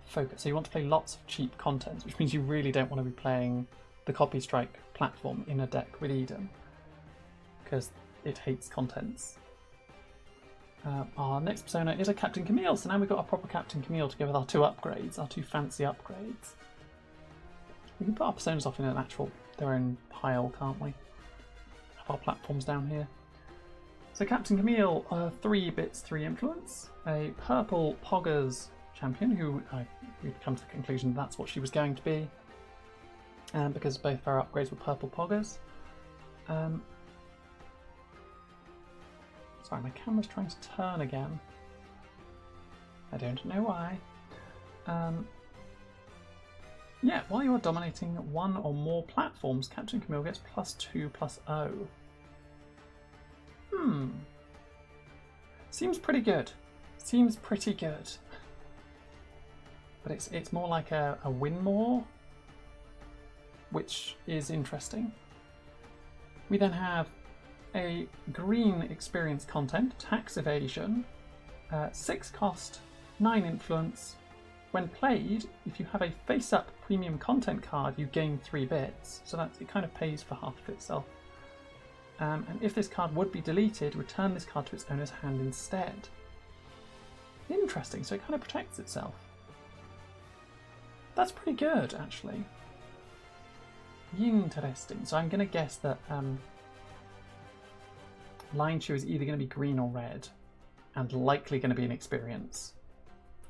focus. So you want to play lots of cheap contents, which means you really don't want to be playing the Copy Strike platform in a deck with Eden, because it hates contents. Our next persona is a Captain Camille, so now we've got a proper Captain Camille to go with our 2 upgrades, our 2 fancy upgrades. We can put our personas off in their own pile, can't we? Have our platforms down here. So Captain Camille, 3 bits, 3 influence, a purple Poggers champion, who we've come to the conclusion that's what she was going to be, because both of our upgrades were purple Poggers. Sorry, my camera's trying to turn again. I don't know why. Yeah, while you are dominating 1 or more platforms, Captain Camille gets +2/+0. Seems pretty good. Seems pretty good. But it's more like a win more, which is interesting. We then have a green experience content, tax evasion, 6 cost, 9 influence. When played, if you have a face-up premium content card, you gain 3 bits, so it kind of pays for half of itself. And if this card would be deleted, return this card to its owner's hand instead. Interesting, so it kind of protects itself. That's pretty good, actually. Interesting. So I'm going to guess that Line Chew is either going to be green or red, and likely going to be an experience,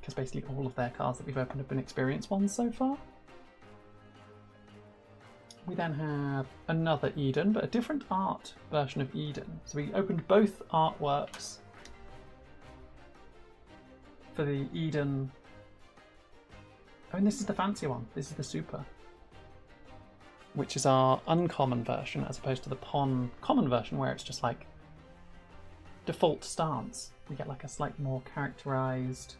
because basically all of their cards that we've opened have been experience ones so far. We then have another Eden, but a different art version of Eden. So we opened both artworks for the Eden. Oh, and this is the fancy one. This is the super, which is our uncommon version, as opposed to the common version, where it's just like default stance. We get like a slightly more characterized,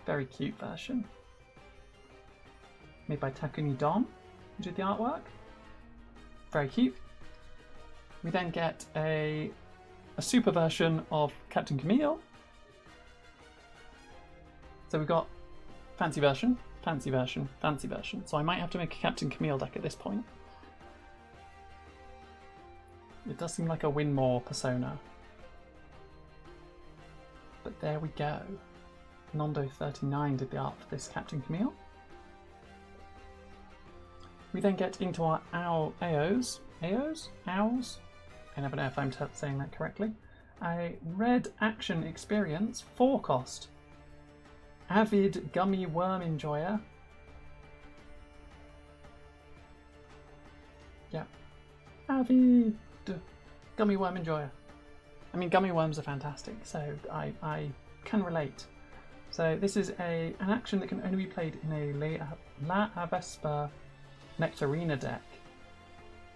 very cute version. Made by Takumi Don, who did the artwork. Very cute. We then get a super version of Captain Camille. So we've got fancy version, fancy version, fancy version. So I might have to make a Captain Camille deck at this point. It does seem like a win more persona. But there we go. Nondo39 did the art for this Captain Camille. We then get into our Owls? I never know if I'm saying that correctly. A red action experience, 4 cost. Avid Gummy Worm Enjoyer. Yeah. Avid gummy worm enjoyer. I mean, gummy worms are fantastic, so I can relate. So this is an action that can only be played in a La Avespa Nectarina deck.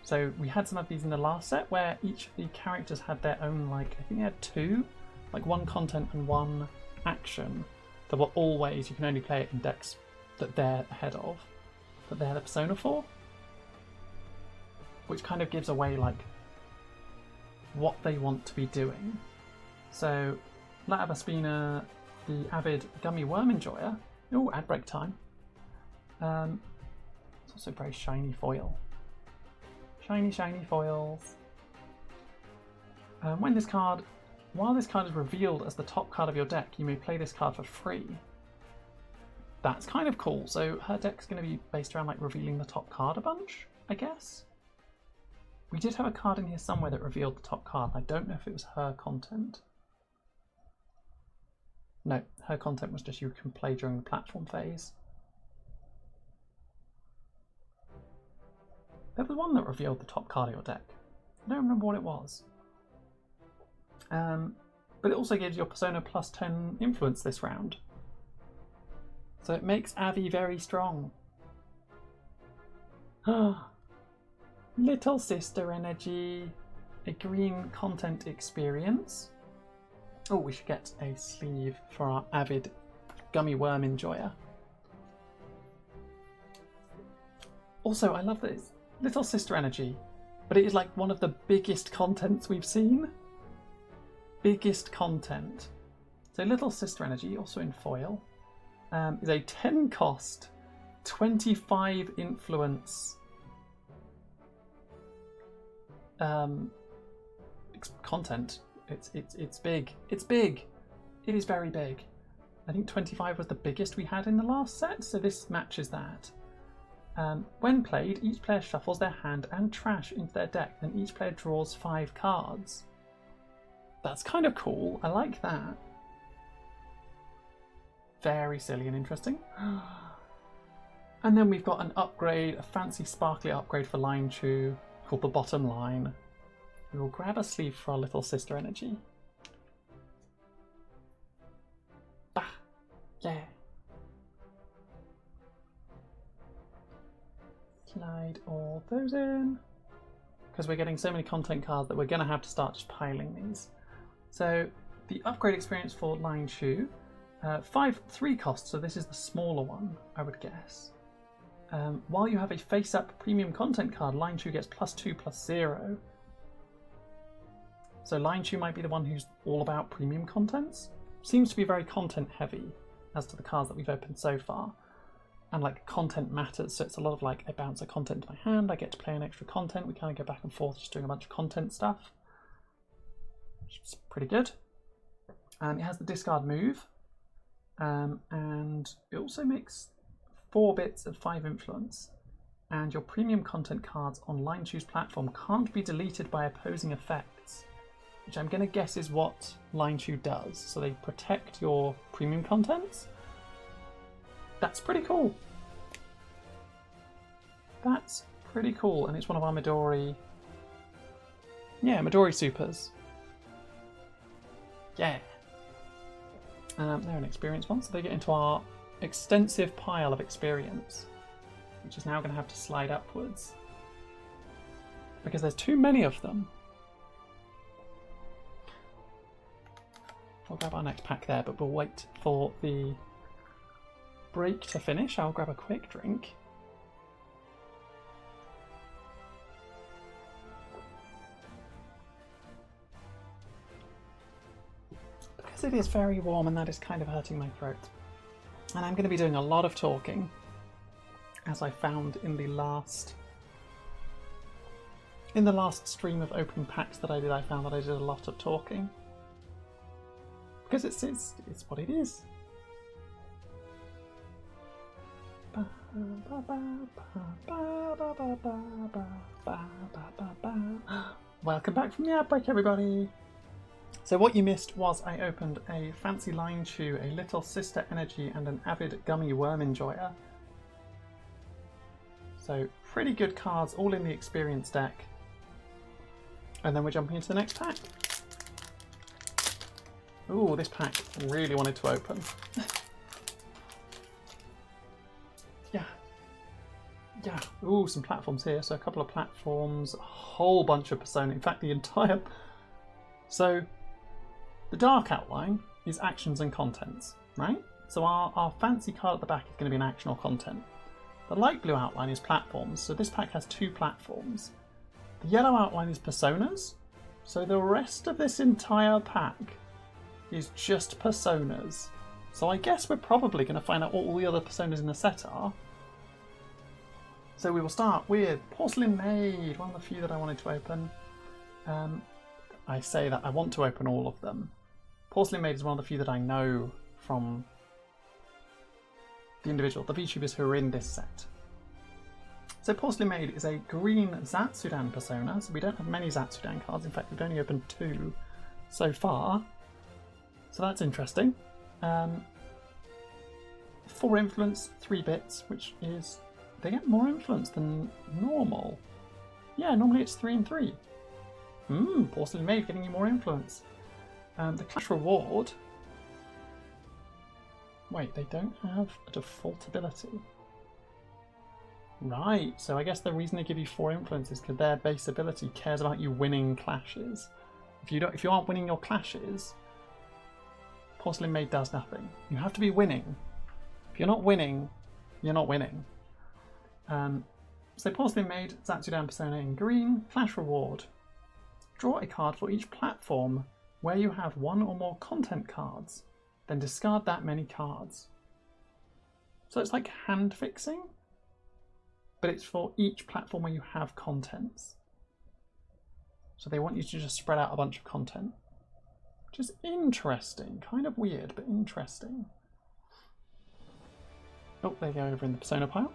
So we had some of these in the last set where each of the characters had their own, like, I think they had two, like one content and one action that were always, you can only play it in decks that they're ahead of, that they're the Persona for, which kind of gives away, like, what they want to be doing. So La Avespina, the avid gummy worm enjoyer. Oh, ad break time. It's also very shiny foil. Shiny, shiny foils. While this card is revealed as the top card of your deck, you may play this card for free. That's kind of cool. So her deck's going to be based around like revealing the top card a bunch, I guess. We did have a card in here somewhere that revealed the top card. I don't know if it was her content. No, her content was just you can play during the platform phase. There was one that revealed the top card of your deck. I don't remember what it was. But it also gives your Persona plus 10 influence this round. So it makes Avi very strong. Little sister energy. A green content experience. Oh, we should get a sleeve for our avid gummy worm enjoyer. Also, I love this. Little sister energy. But it is like one of the biggest contents we've seen. Biggest content. So Little Sister Energy, also in foil, is a 10 cost, 25 influence content. It's big. It's big. It is very big. I think 25 was the biggest we had in the last set, so this matches that. When played, each player shuffles their hand and trash into their deck, and each player draws 5 cards. That's kind of cool. I like that. Very silly and interesting. And then we've got an upgrade, a fancy sparkly upgrade for Line Chew called the Bottom Line. We will grab a sleeve for our Little Sister Energy. Bah! Yeah. Slide all those in. Because we're getting so many content cards that we're going to have to start just piling these. So the upgrade experience for Line Chew, 3 costs, so this is the smaller one, I would guess. While you have a face-up premium content card, Line Chew gets +2/+0. So Line Chew might be the one who's all about premium contents. Seems to be very content heavy as to the cards that we've opened so far. And like content matters, so it's a lot of like I bounce a content to my hand, I get to play an extra content, we kind of go back and forth just doing a bunch of content stuff. It's pretty good. It has the discard move, and it also makes 4 bits of 5 influence. And your premium content cards on Line Chew's platform can't be deleted by opposing effects, which I'm going to guess is what Line Chew does. So they protect your premium contents. That's pretty cool. That's pretty cool, and it's one of our Midori. Yeah, Midori supers. Yeah. They're an experience one, so they get into our extensive pile of experience, which is now going to have to slide upwards because there's too many of them. We'll grab our next pack there, but we'll wait for the break to finish. I'll grab a quick drink. Because it is very warm and that is kind of hurting my throat. And I'm going to be doing a lot of talking, as I found in the last stream of opening packs that I did. I found that I did a lot of talking because it's what it is. Welcome back from the outbreak, everybody. So what you missed was I opened a fancy Line Chew, a Little Sister Energy, and an avid gummy worm enjoyer. So pretty good cards, all in the experience deck. And then we're jumping into the next pack. Ooh, this pack really wanted to open. Yeah. Ooh, some platforms here. So a couple of platforms, a whole bunch of Persona. In fact, the entire... So the dark outline is actions and contents, right? So our fancy card at the back is going to be an action or content. The light blue outline is platforms. So this pack has 2 platforms. The yellow outline is personas. So the rest of this entire pack is just personas. So I guess we're probably going to find out what all the other personas in the set are. So we will start with Porcelain Maid, one of the few that I wanted to open. I say that I want to open all of them. Porcelain Maid is one of the few that I know from the vTubers who are in this set. So Porcelain Maid is a green Zatsudan persona, so we don't have many Zatsudan cards. In fact, we've only opened 2 so far. So that's interesting. 4 influence, 3 bits, which is... They get more influence than normal. Yeah, normally it's 3 and 3. Porcelain Maid getting you more influence. The Clash Reward... Wait, they don't have a default ability. Right, so I guess the reason they give you 4 influence is because their base ability cares about you winning clashes. If you aren't winning your clashes, Porcelain Maid does nothing. You have to be winning. If you're not winning, you're not winning. So Porcelain Maid, Zatsudan persona in green, Clash Reward. Draw a card for each platform where you have 1 or more content cards, then discard that many cards. So it's like hand fixing, but it's for each platform where you have contents. So they want you to just spread out a bunch of content, which is interesting, kind of weird, but interesting. Oh, they go over in the persona pile.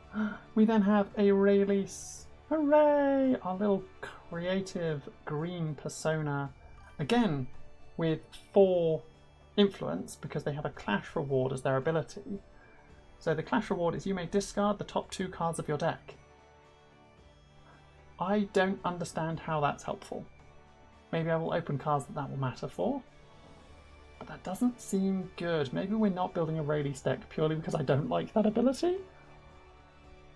We then have a release. Hooray! Our little creative green persona. Again, with 4 influence because they have a Clash Reward as their ability. So the Clash Reward is you may discard the top 2 cards of your deck. I don't understand how that's helpful. Maybe I will open cards that will matter for. But that doesn't seem good. Maybe we're not building a release deck purely because I don't like that ability.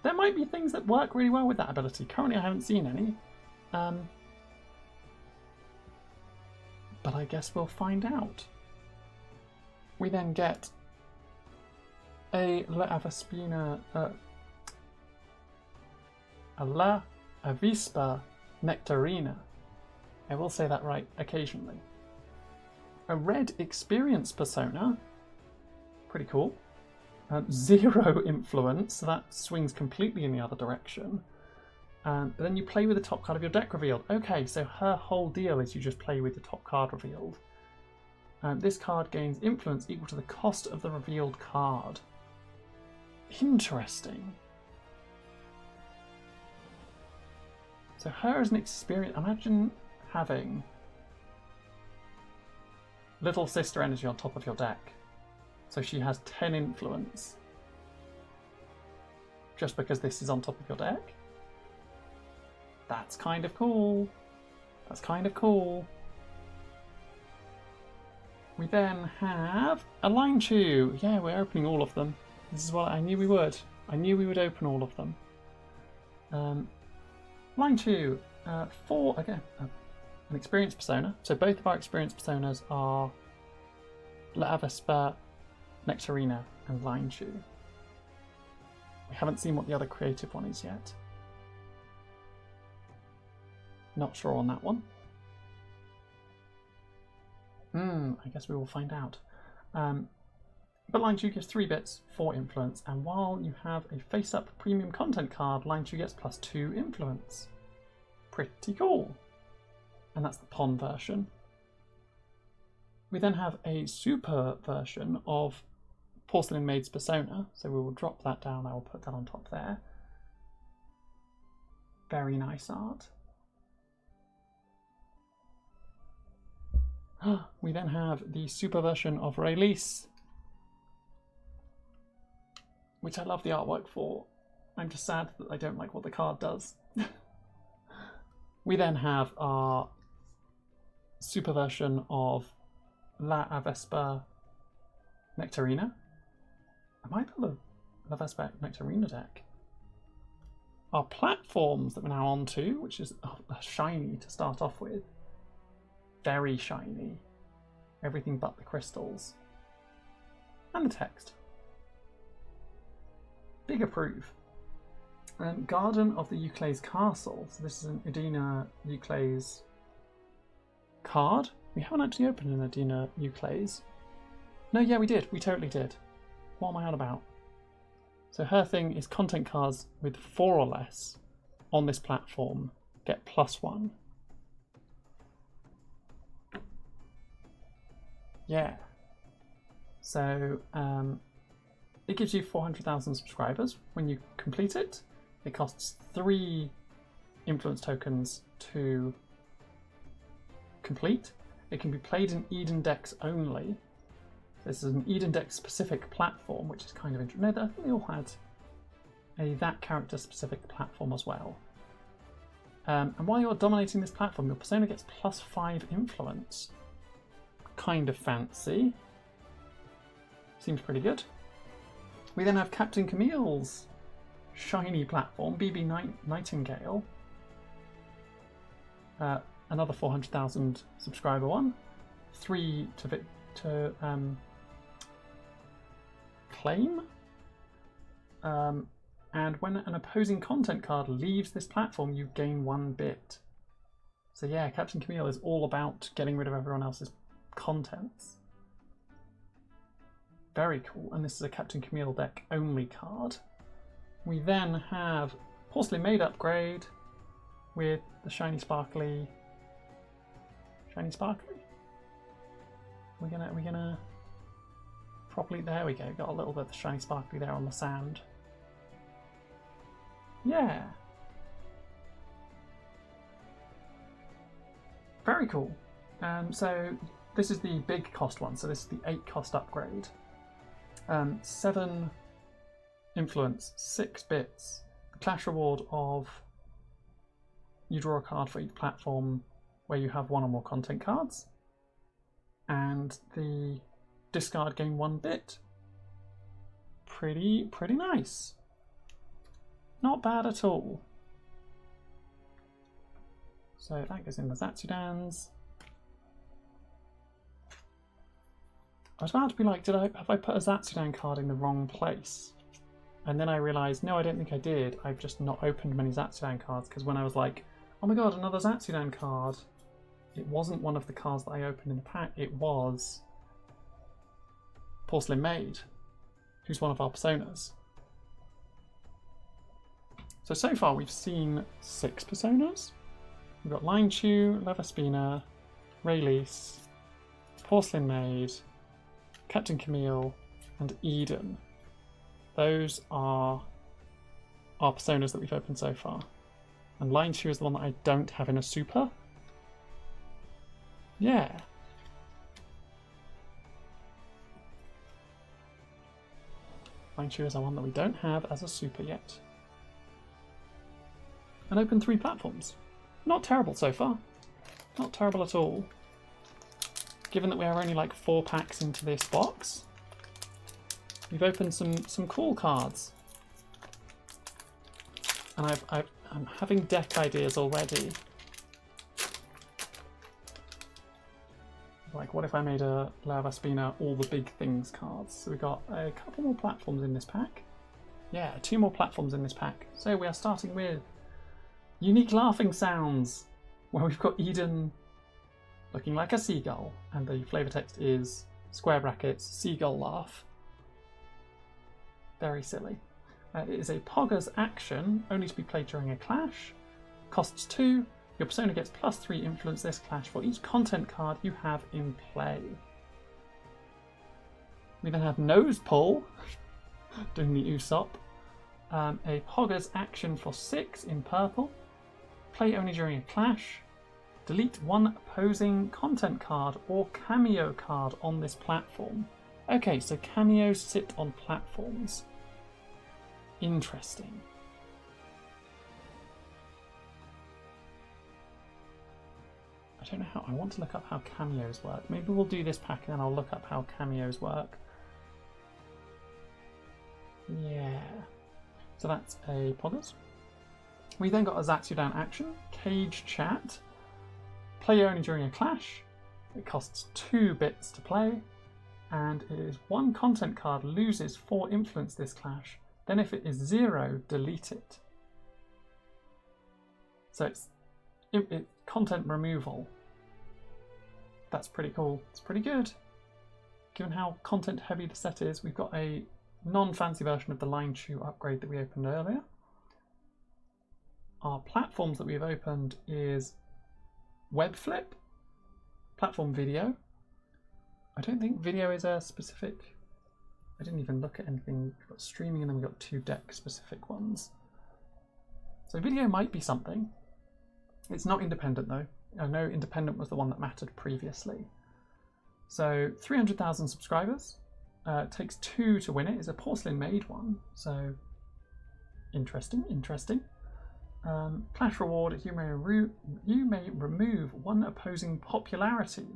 There might be things that work really well with that ability. Currently I haven't seen any. But I guess we'll find out. We then get a La Avispa Nectarina. I will say that right occasionally. A red experience persona. Pretty cool. 0 influence, so that swings completely in the other direction. But then you play with the top card of your deck revealed. Okay, so her whole deal is you just play with the top card revealed. This card gains influence equal to the cost of the revealed card. Interesting. So her as an experience, imagine having little sister energy on top of your deck. So she has 10 influence. Just because this is on top of your deck? That's kind of cool. That's kind of cool. We then have a Line Chew. Yeah, we're opening all of them. This is what I knew we would. I knew we would open all of them. Line Chew, 4, again, an experience persona. So both of our experience personas are La Avispa, Nectarina, and Line Chew. We haven't seen what the other creative one is yet. Not sure on that one. I guess we will find out. But Line Chew gives 3 bits, 4 influence, and while you have a face-up premium content card, Line Chew gets +2 influence. Pretty cool. And that's the PON version. We then have a super version of Porcelain Maid's persona, so we will drop that down, I will put that on top there. Very nice art. We then have the super version of Release, which I love the artwork for. I'm just sad that I don't like what the card does. We then have our super version of La Avespa Nectarina. I might put the La Avespa Nectarina deck. Our platforms that we're now on to, which is shiny to start off with. Very shiny. Everything but the crystals. And the text. Big approve. Garden of the Euclase Castle. So this is an Edina Euclase card. We haven't actually opened an Edina Euclase. No, yeah, we did. We totally did. What am I on about? So her thing is content cards with 4 or less on this platform get +1. Yeah. So it gives you 400,000 subscribers when you complete it. It costs 3 influence tokens to complete. It can be played in Eden decks only. This is an Eden deck specific platform, which is kind of interesting. No, I think they all had that character specific platform as well. And while you're dominating this platform, your persona gets +5 influence. Kind of fancy. Seems pretty good. We then have Captain Camille's shiny platform, BB Nightingale. Another 400,000 subscriber one. 3 to claim. And when an opposing content card leaves this platform, you gain 1 bit. So yeah, Captain Camille is all about getting rid of everyone else's contents. Very cool. And this is a Captain Camille deck only card. We then have Porcelain Maid upgrade with the shiny sparkly. Shiny sparkly? We're gonna properly, there we go, got a little bit of the shiny sparkly there on the sand. Yeah. Very cool. So this is the big cost one, so this is the 8 cost upgrade. 7 influence, 6 bits. The clash reward of you draw a card for each platform where you have 1 or more content cards. And the discard gain 1 bit. Pretty nice. Not bad at all. So that goes in the Zatsudans. I was about to be like, have I put a Zatsudan card in the wrong place? And then I realised, no, I don't think I did. I've just not opened many Zatsudan cards, because when I was like, oh my god, another Zatsudan card, it wasn't one of the cards that I opened in the pack, it was Porcelain Maid, who's one of our personas. So far we've seen 6 personas. We've got Line Chew, Leverspina, Rayleigh, Porcelain Maid, Captain Camille, and Eden. Those are our personas that we've opened so far. And Line Chew is the one that I don't have in a super. Yeah. Line Chew is the one that we don't have as a super yet. And open 3 platforms. Not terrible so far. Not terrible at all. Given that we are only like 4 packs into this box, we've opened some cool cards. And I'm having deck ideas already. Like, what if I made a Lava Spina all the big things cards? So we've got a couple more platforms in this pack. Yeah, 2 more platforms in this pack. So we are starting with Unique Laughing Sounds, where we've got Eden looking like a seagull, and the flavor text is square brackets, seagull laugh. Very silly. It is a Pogger's action, only to be played during a clash. Costs 2. Your persona gets +3 influence this clash for each content card you have in play. We then have Nose Pull, doing the Usopp. A Pogger's action for 6 in purple. Play only during a clash. Delete 1 opposing content card or cameo card on this platform. Okay, so cameos sit on platforms. Interesting. don't know how. I want to look up how cameos work. Maybe we'll do this pack and then I'll look up how cameos work. Yeah. So that's a Poggers. We then got a Zatsudan action, Cage Chat. Play only during a clash. It costs 2 bits to play. And it is 1 content card loses 4 influence this clash. Then if it is 0, delete it. So it's content removal. That's pretty cool. It's pretty good. Given how content heavy the set is, we've got a non-fancy version of the Line Chew upgrade that we opened earlier. Our platforms that we've opened is Web Flip, Platform Video. I don't think video is a specific... I didn't even look at anything. We've got streaming and then we've got 2 deck specific ones. So video might be something. It's not independent though. I know independent was the one that mattered previously. So 300,000 subscribers. Takes 2 to win it. It's a porcelain made one. So interesting, interesting. Clash reward, you may remove 1 opposing popularity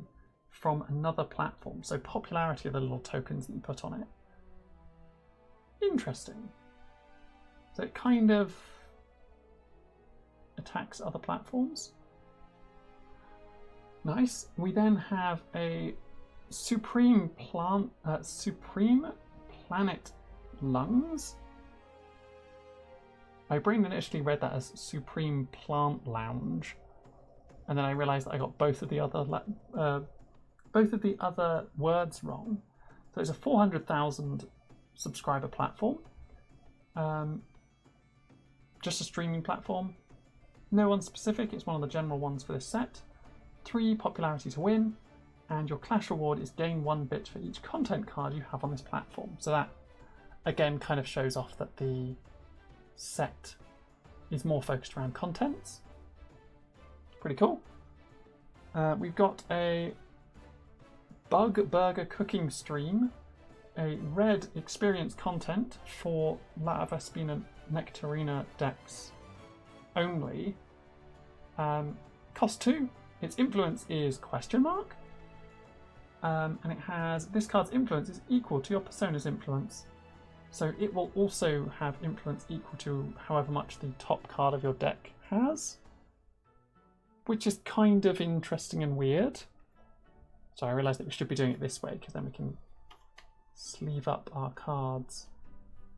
from another platform. So popularity are the little tokens that you put on it. Interesting. So it kind of attacks other platforms. Nice. We then have a Supreme Planet Lungs. My brain initially read that as Supreme Plant Lounge, and then I realised that I got both of the other words wrong. So it's a 400,000 subscriber platform, just a streaming platform. No one specific. It's one of the general ones for this set. 3 popularity to win, and your clash reward is gain 1 bit for each content card you have on this platform. So that again kind of shows off that the set is more focused around contents. Pretty cool. We've got a Bug Burger cooking stream, a red experience content for Lava Spina Nectarina decks only. Cost 2. Its influence is ? And it has this card's influence is equal to your persona's influence. So it will also have influence equal to however much the top card of your deck has, which is kind of interesting and weird. So I realised that we should be doing it this way because then we can sleeve up our cards,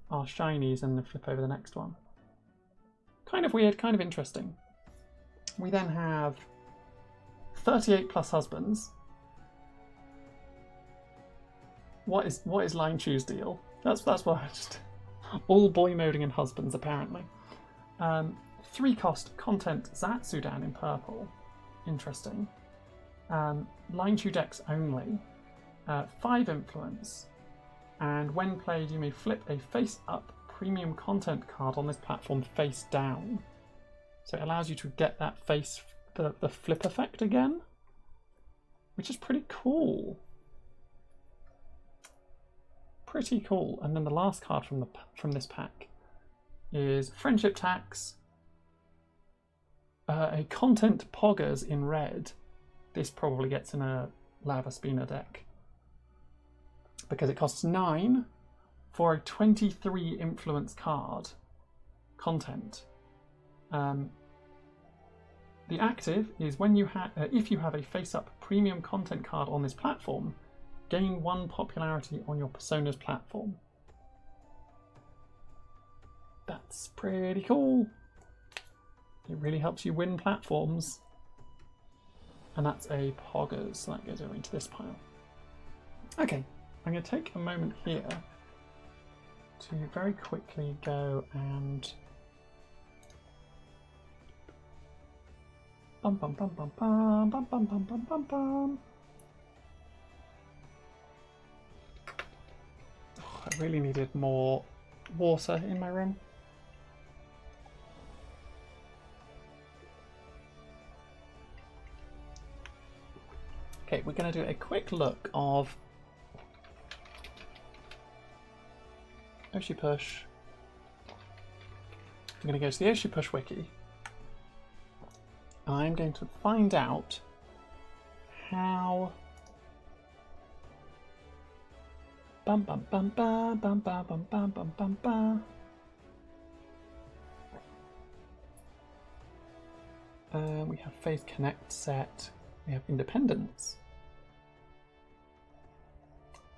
our shinies, and then flip over the next one. Kind of weird, kind of interesting. We then have 38 plus husbands. What is Line Chew's deal? That's what I just... All boy moding and husbands, apparently. 3 cost content Zatsudan in purple. Interesting. Line Chew decks only. 5 influence. And when played, you may flip a face-up premium content card on this platform face down. So it allows you to get that face, the flip effect again, which is pretty cool. Pretty cool. And then the last card from this pack is Friendship Tax, a content Poggers in red. This probably gets in a Lava Spina deck because it costs 9 for a 23 influence card content. The active is when you if you have a face-up premium content card on this platform, gain 1 popularity on your persona's platform. That's pretty cool. It really helps you win platforms. And that's a Poggers, so that goes over into this pile. Okay, I'm going to take a moment here to very quickly go and bum bum bum bum bum bum bum bum bum bum bum. Oh, I really needed more water in my room. Okay, we're going to do a quick look of Oshi Push. I'm going to go to the Oshi Push wiki. I'm going to find out how bum bum bum bum bum bum bum bum bum bum bum. We have phase connect set. We have independence.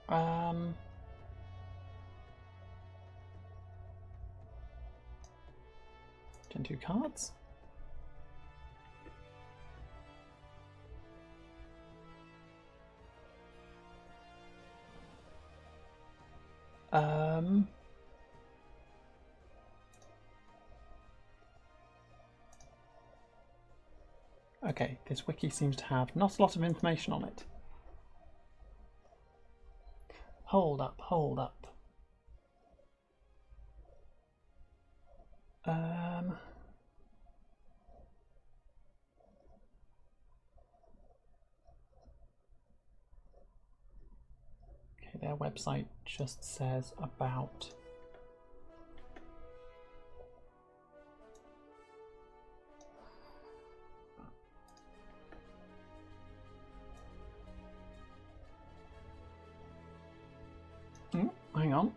Gen 2 cards. Okay, this wiki seems to have not a lot of information on it. Hold up, hold up. Okay, their website just says about hang on,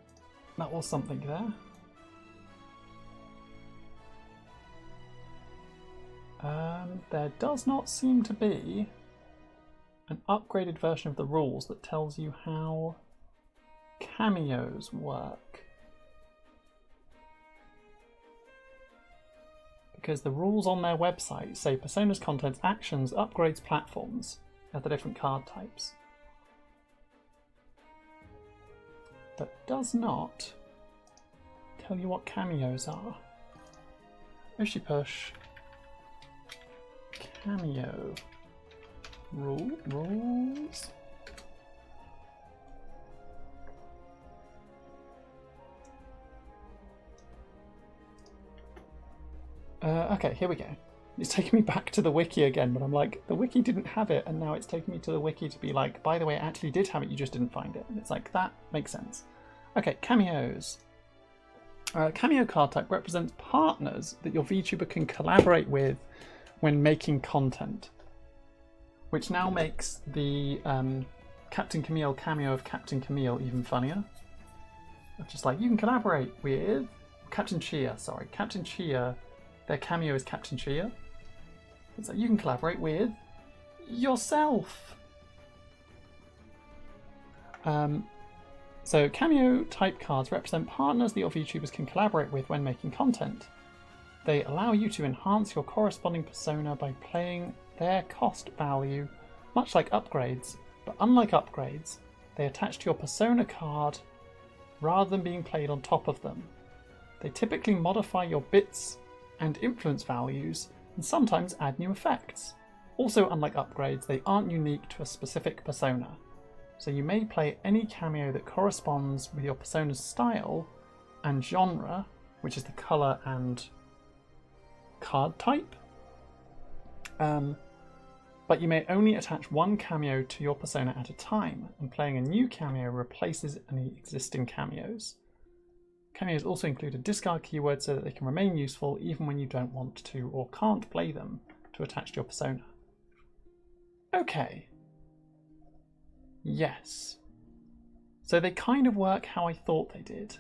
that was something there. There does not seem to be an upgraded version of the rules that tells you how cameos work. Because the rules on their website say Persona's contents, actions, upgrades, platforms as the different card types. That does not tell you what cameos are. Oshi Push. Cameo. Rules. Okay, here we go. It's taking me back to the wiki again, but I'm like, the wiki didn't have it, and now it's taking me to the wiki to be like, by the way, it actually did have it, you just didn't find it. And it's like, that makes sense. Okay, cameos. Cameo card type represents partners that your VTuber can collaborate with when making content, which now makes the Captain Camille cameo of Captain Camille even funnier. Just like, you can collaborate with Captain Chia, sorry. Captain Chia, their cameo is Captain Chia. It's like, you can collaborate with yourself. So cameo type cards represent partners that your VTubers can collaborate with when making content. They allow you to enhance your corresponding persona by playing their cost value, much like upgrades, but unlike upgrades, they attach to your persona card rather than being played on top of them. They typically modify your bits and influence values and sometimes add new effects. Also, unlike upgrades, they aren't unique to a specific persona. So you may play any cameo that corresponds with your persona's style and genre, which is the colour and card type. But you may only attach one cameo to your persona at a time, and playing a new cameo replaces any existing cameos. Cameos also include a discard keyword so that they can remain useful even when you don't want to or can't play them to attach to your persona. Okay. Yes. So they kind of work how I thought they did.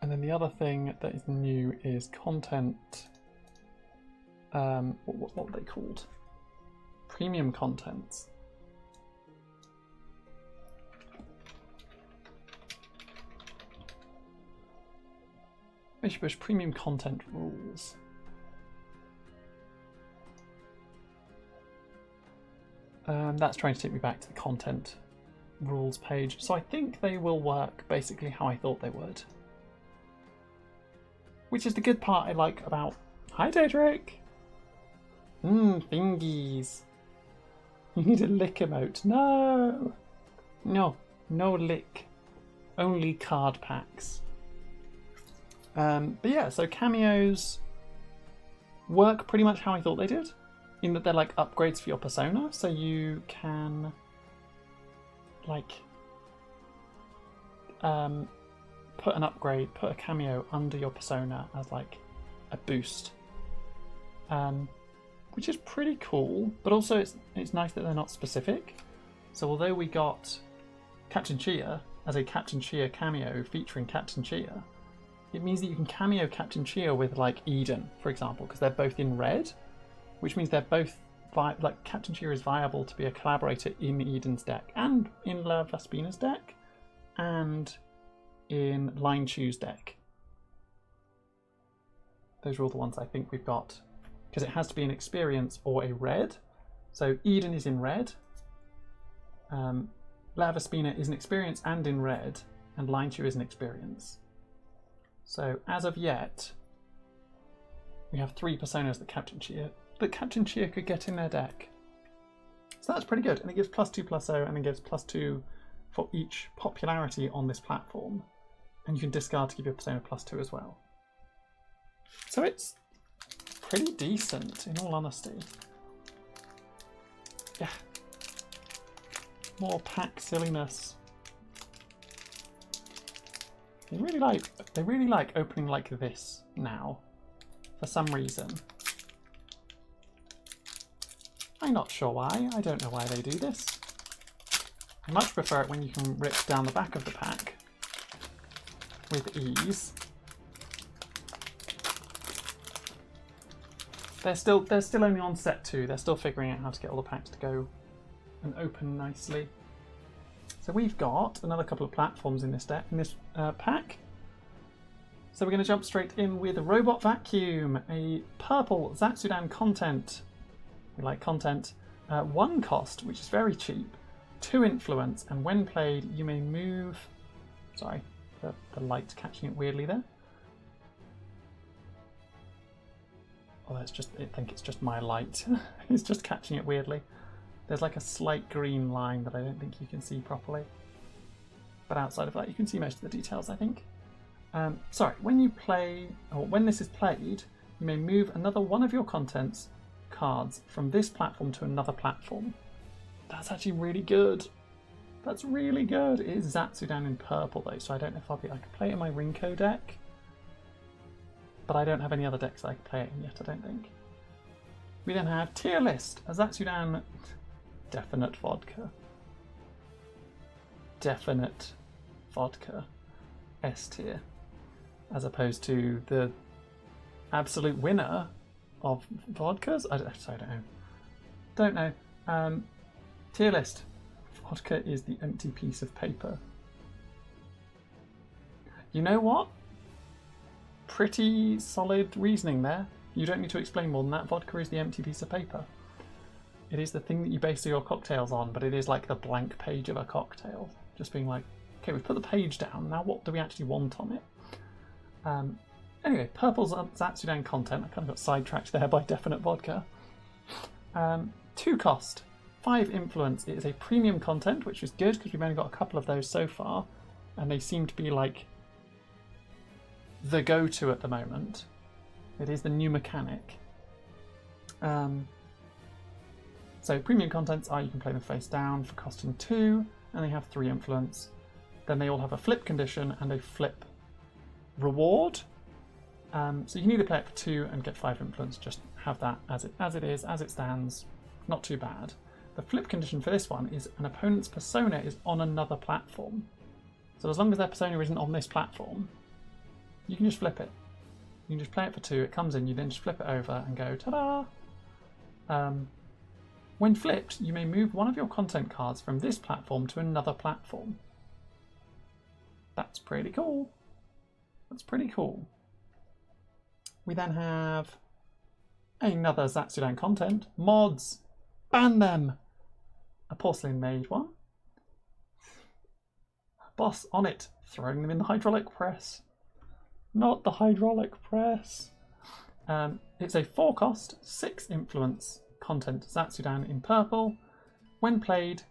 And then the other thing that is new is content. What are they called? Premium contents. Oshi Push premium content rules. That's trying to take me back to the content rules page. So I think they will work basically how I thought they would. Which is the good part I like about... Hi, Daedric! Fingies. You need a lick emote. No! No. No lick. Only card packs. But yeah, so cameos work pretty much how I thought they did. In that they're like upgrades for your persona. So you can... like... put an upgrade, put a cameo under your persona as like a boost, which is pretty cool. But also it's nice that they're not specific. So although we got Captain Chia as a Captain Chia cameo featuring Captain Chia, it means that you can cameo Captain Chia with like Eden, for example, because they're both in red, which means they're both like Captain Chia is viable to be a collaborator in Eden's deck and in La Vespina's deck and in Line Chu's deck. Those are all the ones I think we've got, because it has to be an experience or a red. So Eden is in red, La Vespina is an experience and in red, and Line Chu is an experience. So as of yet, we have 3 personas that Captain Chia could get in their deck. So that's pretty good, and it gives +2/+0, and it gives +2 for each popularity on this platform. And you can discard to give your persona +2 as well. So it's pretty decent, in all honesty. Yeah. More pack silliness. They really like opening like this now, for some reason. I'm not sure why. I don't know why they do this. I much prefer it when you can rip down the back of the pack with ease. They're still only on set 2. They're still figuring out how to get all the packs to go and open nicely. So we've got another couple of platforms in this pack. So we're going to jump straight in with Robot Vacuum, a purple Zatsudan content. We like content. 1 cost, which is very cheap. 2 influence, and when played, you may move. Sorry, the light's catching it weirdly there. Oh, that's just. I think it's just my light. It's just catching it weirdly. There's like a slight green line that I don't think you can see properly. But outside of that, you can see most of the details, I think. Sorry, when you play, or when this is played, you may move another one of your contents cards from this platform to another platform. That's actually really good. That's really good. It is Zatsudan in purple though, so I don't know if I could play it in my Rinko deck. But I don't have any other decks that I can play it in yet, I don't think. We then have Tier List, a Zatsudan Definite Vodka. Definite Vodka. S tier. As opposed to the absolute winner of vodkas? I don't know. Tier List. Vodka is the empty piece of paper. You know what? Pretty solid reasoning there. You don't need to explain more than that. Vodka is the empty piece of paper. It is the thing that you base your cocktails on, but it is like the blank page of a cocktail. Just being like, okay, we've put the page down, now what do we actually want on it? Anyway, purple Zatsudan content. I kind of got sidetracked there by Definite Vodka. 2 cost, 5 influence. It is a premium content, which is good because we've only got a couple of those so far, and they seem to be like the go-to at the moment. It is the new mechanic. So premium contents are you can play them face down for costing 2, and they have 3 influence. Then they all have a flip condition and a flip reward. So you can either play it for 2 and get 5 influence, just have that as it stands. Not too bad. The flip condition for this one is an opponent's persona is on another platform. So as long as their persona isn't on this platform, you can just flip it. You can just play it for 2, it comes in, you then just flip it over and go, ta-da! When flipped, you may move one of your content cards from this platform to another platform. That's pretty cool. That's pretty cool. We then have another Zatsudan content. Mods. Ban them. A porcelain made one. Boss on it. Throwing them in the hydraulic press. Not the hydraulic press. It's a 4 cost, 6 influence content Zatsudan in purple. When played,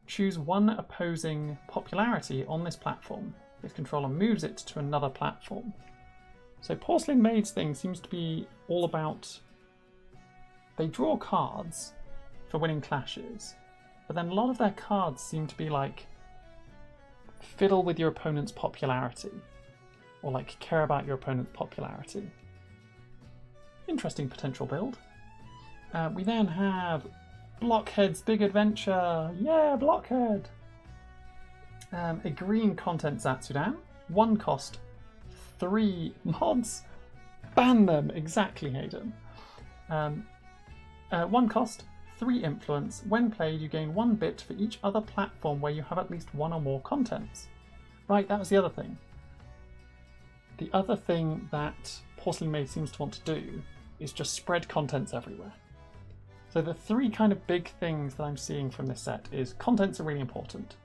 choose one opposing popularity on this platform. Its controller moves it to another platform. So Porcelain Maid's thing seems to be all about, they draw cards for winning clashes, but then a lot of their cards seem to be like fiddle with your opponent's popularity, or like care about your opponent's popularity. Interesting potential build. We then have Blockhead's Big Adventure. Yeah, Blockhead. A green content Zatsudan. 1 cost, 3 mods. Ban them, exactly, Hayden. 1 cost, 3 influence. When played, you gain 1 bit for each other platform where you have at least 1 or more contents. Right, that was the other thing. The other thing that Porcelain Maid seems to want to do is just spread contents everywhere. So the 3 kind of big things that I'm seeing from this set is contents are really important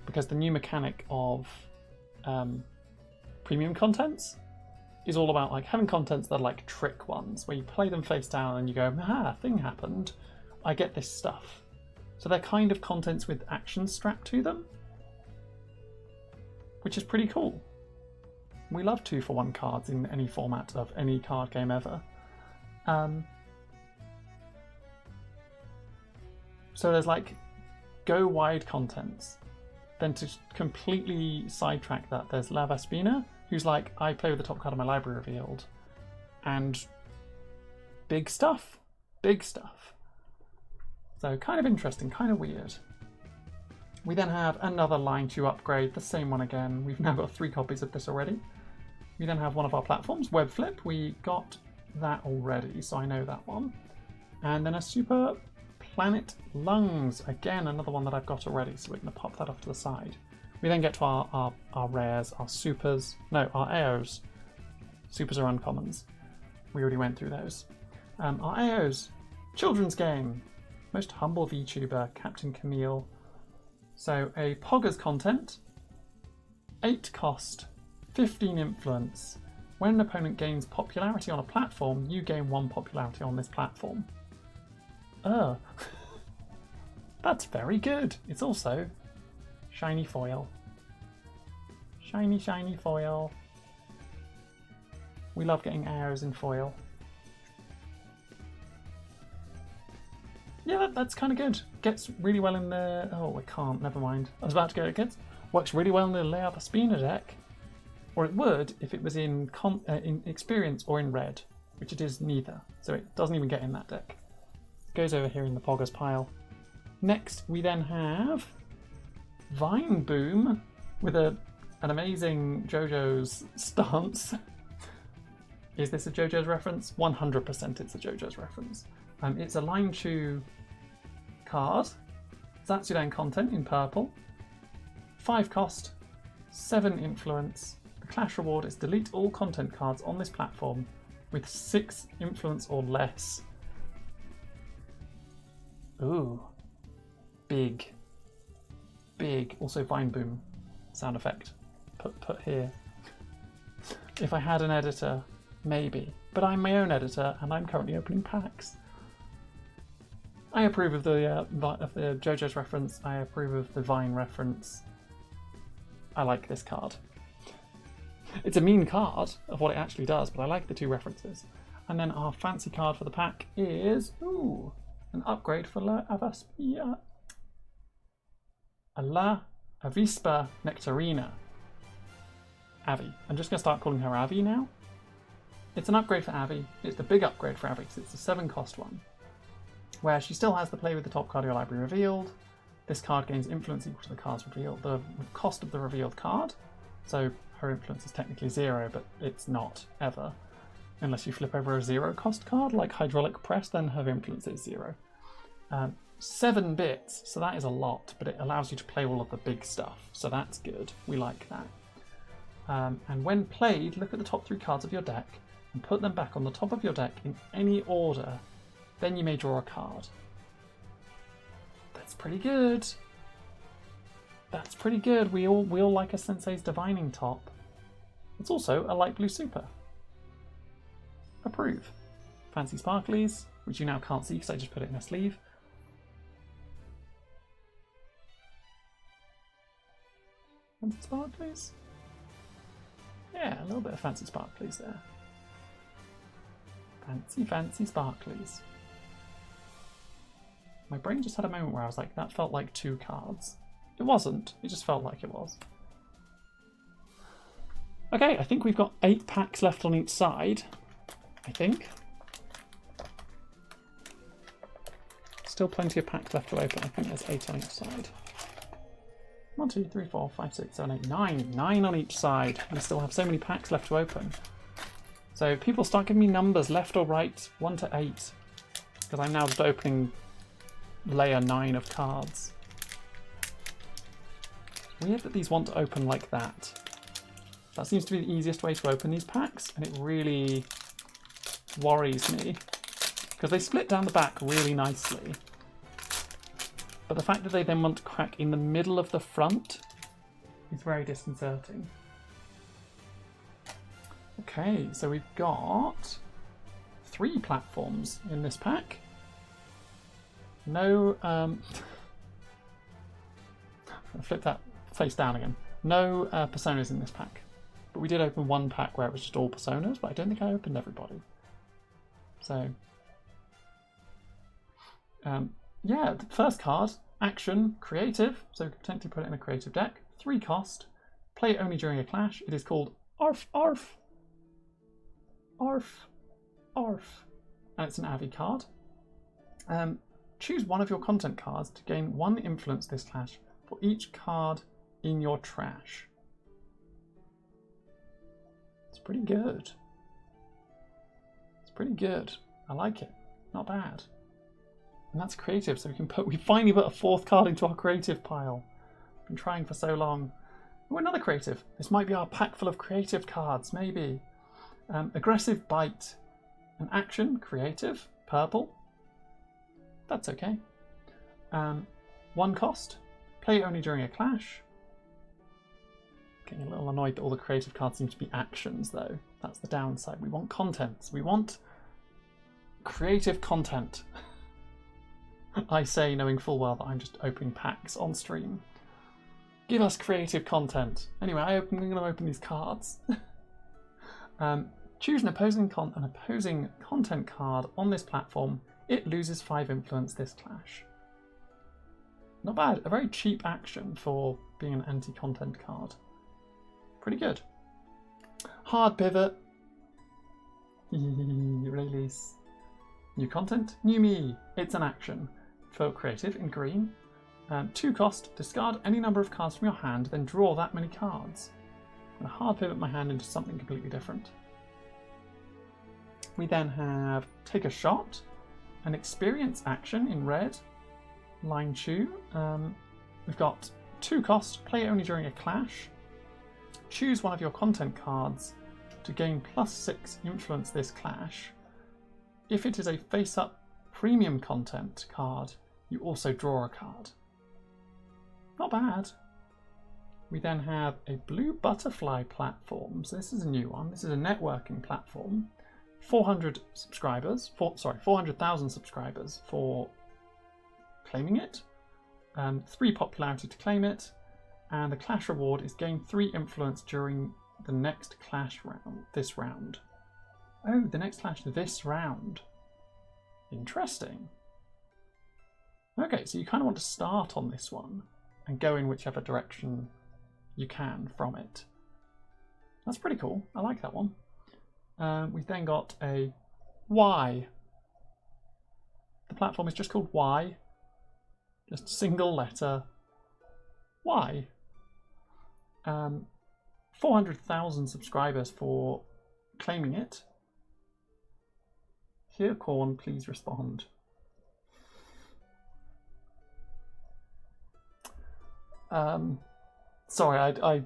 because the new mechanic of premium contents is all about like having contents that are like trick ones where you play them face down and you go, ah, thing happened, I get this stuff. So they're kind of contents with actions strapped to them, which is pretty cool. We love 2-for-1 cards in any format of any card game ever. So there's like go wide contents. Then to completely sidetrack that, there's La Vespina, who's like, I play with the top card of my library revealed. And big stuff. Big stuff. So kind of interesting, kind of weird. We then have another line 2 upgrade, the same one again. We've now got 3 copies of this already. We then have one of our platforms, Webflip. We got that already, so I know that one. And then a Super Planet Lungs. Again, another one that I've got already, so we're going to pop that off to the side. We then get to our rares, our supers. No, our AOs. Supers are uncommons. We already went through those. Our AOs. Children's Game. Most Humble VTuber, Captain Camille. So a Poggers content. 8 cost. 15 influence. When an opponent gains popularity on a platform, you gain 1 popularity on this platform. That's very good. It's also shiny foil. Shiny, shiny foil. We love getting arrows in foil. Yeah, that's kind of good. Gets really well in the... Oh, I can't. Never mind. I was about to go. It works really well in the La Vespina deck. Or it would if it was in experience or in red, which it is neither. So it doesn't even get in that deck. Goes over here in the Poggers pile. Next, we then have Vine Boom with an amazing JoJo's stance. Is this a JoJo's reference? 100% it's a JoJo's reference. It's a line 2 card. Zatsudan content in purple. 5 cost, 7 influence. The clash reward is delete all content cards on this platform with 6 influence or less. Ooh. Big. Big. Also Vine Boom sound effect. Put here. If I had an editor, maybe. But I'm my own editor and I'm currently opening packs. I approve of the JoJo's reference. I approve of the Vine reference. I like this card. It's a mean card of what it actually does, but I like the 2 references. And then our fancy card for the pack is an upgrade for La Avispa Nectarina. Avi. I'm just going to start calling her Avi now. It's an upgrade for Avi. It's the big upgrade for Avi because it's a 7 cost one, where she still has to play with the top card of your library revealed. This card gains influence equal to the card's revealed, the cost of the revealed card. So her influence is technically 0, but it's not ever. Unless you flip over a 0 cost card like Hydraulic Press, then her influence is 0. 7 bits, so that is a lot, but it allows you to play all of the big stuff, so that's good. We like that. And when played, look at the top 3 cards of your deck and put them back on the top of your deck in any order. Then you may draw a card. That's pretty good. That's pretty good. We all like a Sensei's Divining top. It's also a light blue super. Approve. Fancy Sparklies, which you now can't see because I just put it in a sleeve. Fancy Sparklies? Yeah, a little bit of Fancy Sparklies there. Fancy, fancy Sparklies. My brain just had a moment where I was like, that felt like 2 cards. It wasn't, it just felt like it was. Okay, I think we've got 8 packs left on each side. I think. still plenty of packs left to open. I think there's 8 on each side. 1, 2, 3, 4, 5, 6, 7, 8, 9. 9 on each side. We still have so many packs left to open. So people start giving me numbers left or right, 1 to 8. Because I'm now just opening layer 9 of cards. Weird that these want to open like that. That seems to be the easiest way to open these packs, and it really worries me. Because they split down the back really nicely. But the fact that they then want to crack in the middle of the front is very disconcerting. Okay, so we've got 3 platforms in this pack. No, I'll flip that face down again. No personas in this pack. But we did open one pack where it was just all personas, but I don't think I opened everybody. So, yeah, the first card, action, creative, so we could potentially put it in a creative deck. 3 cost, play it only during a clash. It is called Arf, Arf, Arf, Arf, and it's an Avi card. Choose one of your content cards to gain 1 influence this clash for each card in your trash. It's pretty good. It's pretty good. I like it. Not bad. And that's creative, so we finally put a 4th card into our creative pile. Been trying for so long. Oh, another creative. This might be our pack full of creative cards, maybe. Aggressive bite. An action, creative, purple. That's okay. 1 cost. Play only during a clash. Getting a little annoyed that all the creative cards seem to be actions, though. That's the downside. We want contents. We want creative content. I say, knowing full well that I'm just opening packs on stream. Give us creative content. Anyway, I'm going to open these cards. Choose an opposing content card on this platform. It loses 5 influence this clash. Not bad. A very cheap action for being an anti-content card. Pretty good. Hard pivot. Release. New content. New me. It's an action. For creative in green. 2 cost. Discard any number of cards from your hand, then draw that many cards. I'm going to hard pivot my hand into something completely different. We then have take a shot. An experience action in red. Line chew. We've got 2 cost. Play only during a clash. Choose one of your content cards to gain +6 influence this clash. If it is a face-up premium content card, you also draw a card. Not bad. We then have a blue butterfly platform. So this is a new one. This is a networking platform. 400 subscribers. 400,000 subscribers for claiming it. 3 popularity to claim it. And the clash reward is gain 3 influence during the next clash round. This round. Oh, the next clash this round. Interesting. Okay, so you kind of want to start on this one and go in whichever direction you can from it. That's pretty cool. I like that one. We've then got a Y. The platform is just called Y. Just a single letter Y. 400,000 subscribers for claiming it. Here, Corn, please respond. Sorry, I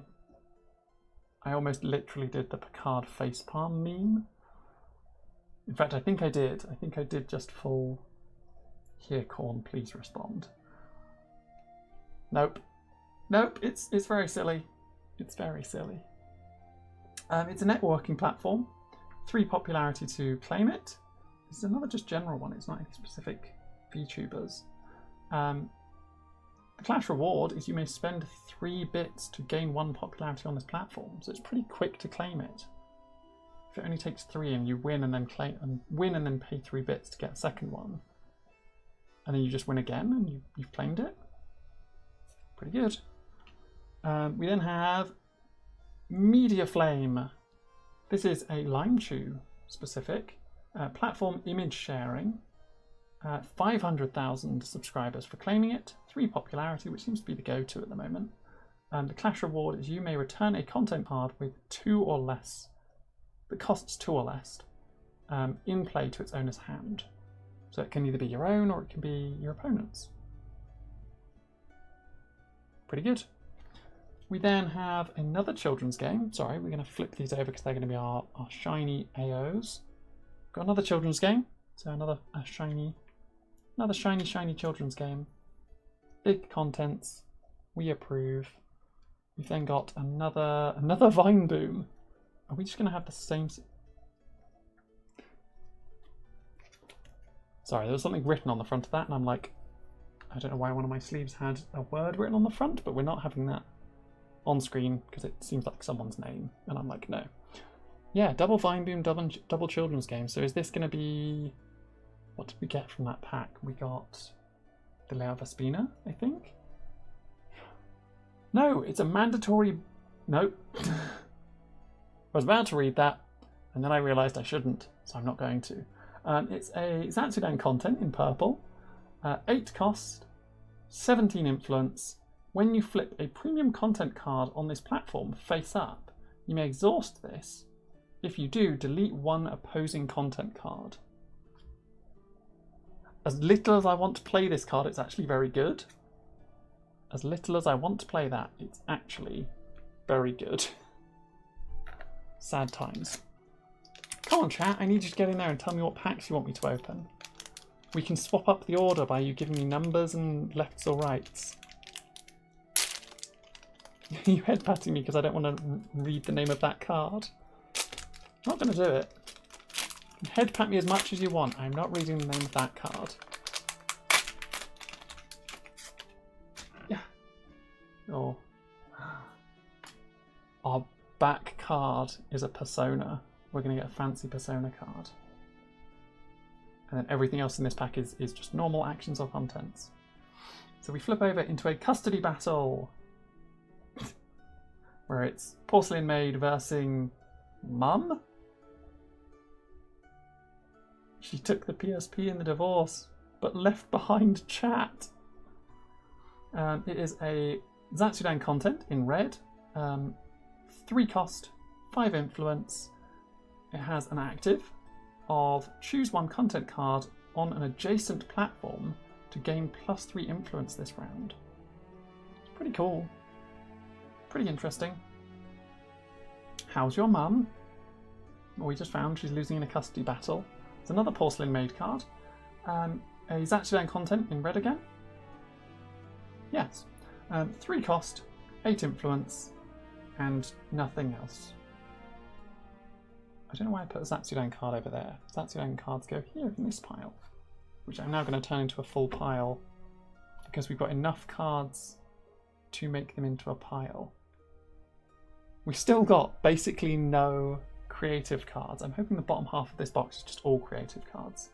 almost literally did the Picard facepalm meme. In fact, I think I did. I think I did just full. Here, Corn, please respond. Nope. Nope, it's very silly. It's very silly. It's a networking platform. 3 popularity to claim it. This is another just general one. It's not any specific VTubers. The clash reward is you may spend 3 bits to gain 1 popularity on this platform. So it's pretty quick to claim it. If it only takes 3 and you win and then win and then pay 3 bits to get a second one, and then you just win again and you've claimed it. Pretty good. We then have Media Flame. This is a Line Chew specific platform image sharing. 500,000 subscribers for claiming it, 3 popularity, which seems to be the go-to at the moment. The Clash reward is you may return a content card with 2 or less, that costs 2 or less, in play to its owner's hand. So it can either be your own or it can be your opponent's. Pretty good. We then have another children's game. Sorry, we're going to flip these over because they're going to be our shiny AOs. Got another children's game. So another shiny children's game. Big contents. We approve. We've then got another Vine Boom. Are we just going to have the same? Sorry, there was something written on the front of that, and I'm like, I don't know why one of my sleeves had a word written on the front, but we're not having that on screen because it seems like someone's name, and I'm like, no. Yeah, double Vine Boom, double children's game. So is this going to be? What did we get from that pack? We got the Lea Vespina, I think. No, it's a mandatory. Nope. I was about to read that, and then I realised I shouldn't, so I'm not going to. It's a Zatsudan content in purple, 8 cost, 17 influence. When you flip a premium content card on this platform face up, you may exhaust this. If you do, delete 1 opposing content card. As little as I want to play this card, it's actually very good. As little as I want to play that, it's actually very good. Sad times. Come on, chat, I need you to get in there and tell me what packs you want me to open. We can swap up the order by you giving me numbers and lefts or rights. You head patting me because I don't want to read the name of that card. I'm not going to do it. You can head pat me as much as you want. I'm not reading the name of that card. Yeah. Oh. Our back card is a persona. We're going to get a fancy persona card. And then everything else in this pack is just normal actions or contents. So we flip over into a custody battle. Where it's Porcelain Maid versus Mum? She took the PSP in the divorce, but left behind chat. It is a Zatsudan content in red. 3 cost, 5 influence. It has an active of choose 1 content card on an adjacent platform to gain +3 influence this round. It's pretty cool. Pretty interesting. How's your mum? Well, we just found she's losing in a custody battle. It's another Porcelain Maid card. A Zatsudan content in red again. Yes. 3 cost, 8 influence, and nothing else. I don't know why I put a Zatsudan card over there. Zatsudan cards go here in this pile, which I'm now going to turn into a full pile because we've got enough cards to make them into a pile. We've still got basically no creative cards. I'm hoping the bottom half of this box is just all creative cards.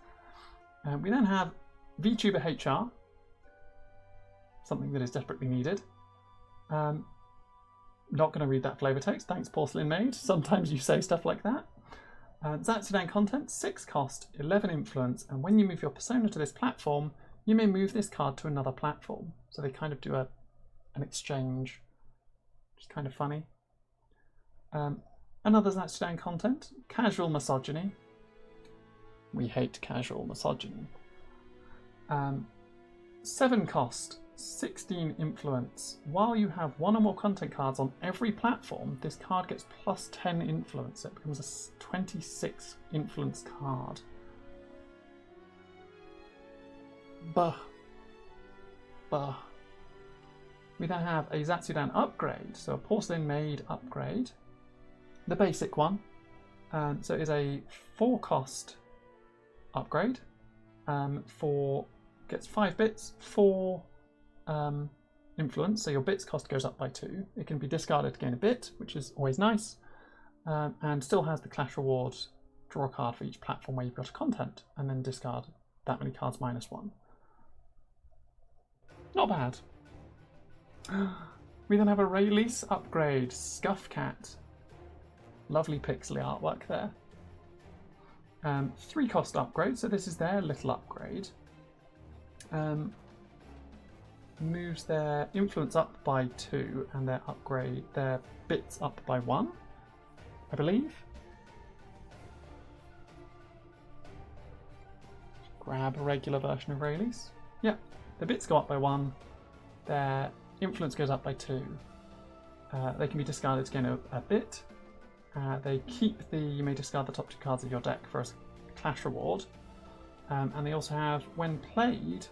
We then have VTuber HR, something that is desperately needed. Not going to read that flavor text. Thanks, Porcelain Maid. Sometimes you say stuff like that. Zatsudan content, 6 cost, 11 influence, and when you move your persona to this platform, you may move this card to another platform. So they kind of do an exchange, which is kind of funny. Another Zatsudan content, casual misogyny. We hate casual misogyny. 7 cost, 16 influence. While you have 1 or more content cards on every platform, this card gets +10 influence. It becomes a 26 influence card. Bah. We then have a Zatsudan upgrade, so a Porcelain Maid upgrade. The basic one. So it is a 4 cost upgrade. Gets 5 bits, 4 influence, so your bits cost goes up by 2. It can be discarded to gain a bit, which is always nice, and still has the Clash reward, draw a card for each platform where you've got a content, and then discard that many cards -1. Not bad. We then have a release upgrade, Scuff Cat. Lovely pixely artwork there. 3 cost upgrade, so this is their little upgrade. moves their influence up by 2 and their bits up by 1, I believe. Grab a regular version of Rayleigh's. Yeah, the bits go up by 1, their influence goes up by 2. They can be discarded to gain a bit. They keep you may discard the top 2 cards of your deck for a clash reward. And they also have, when played,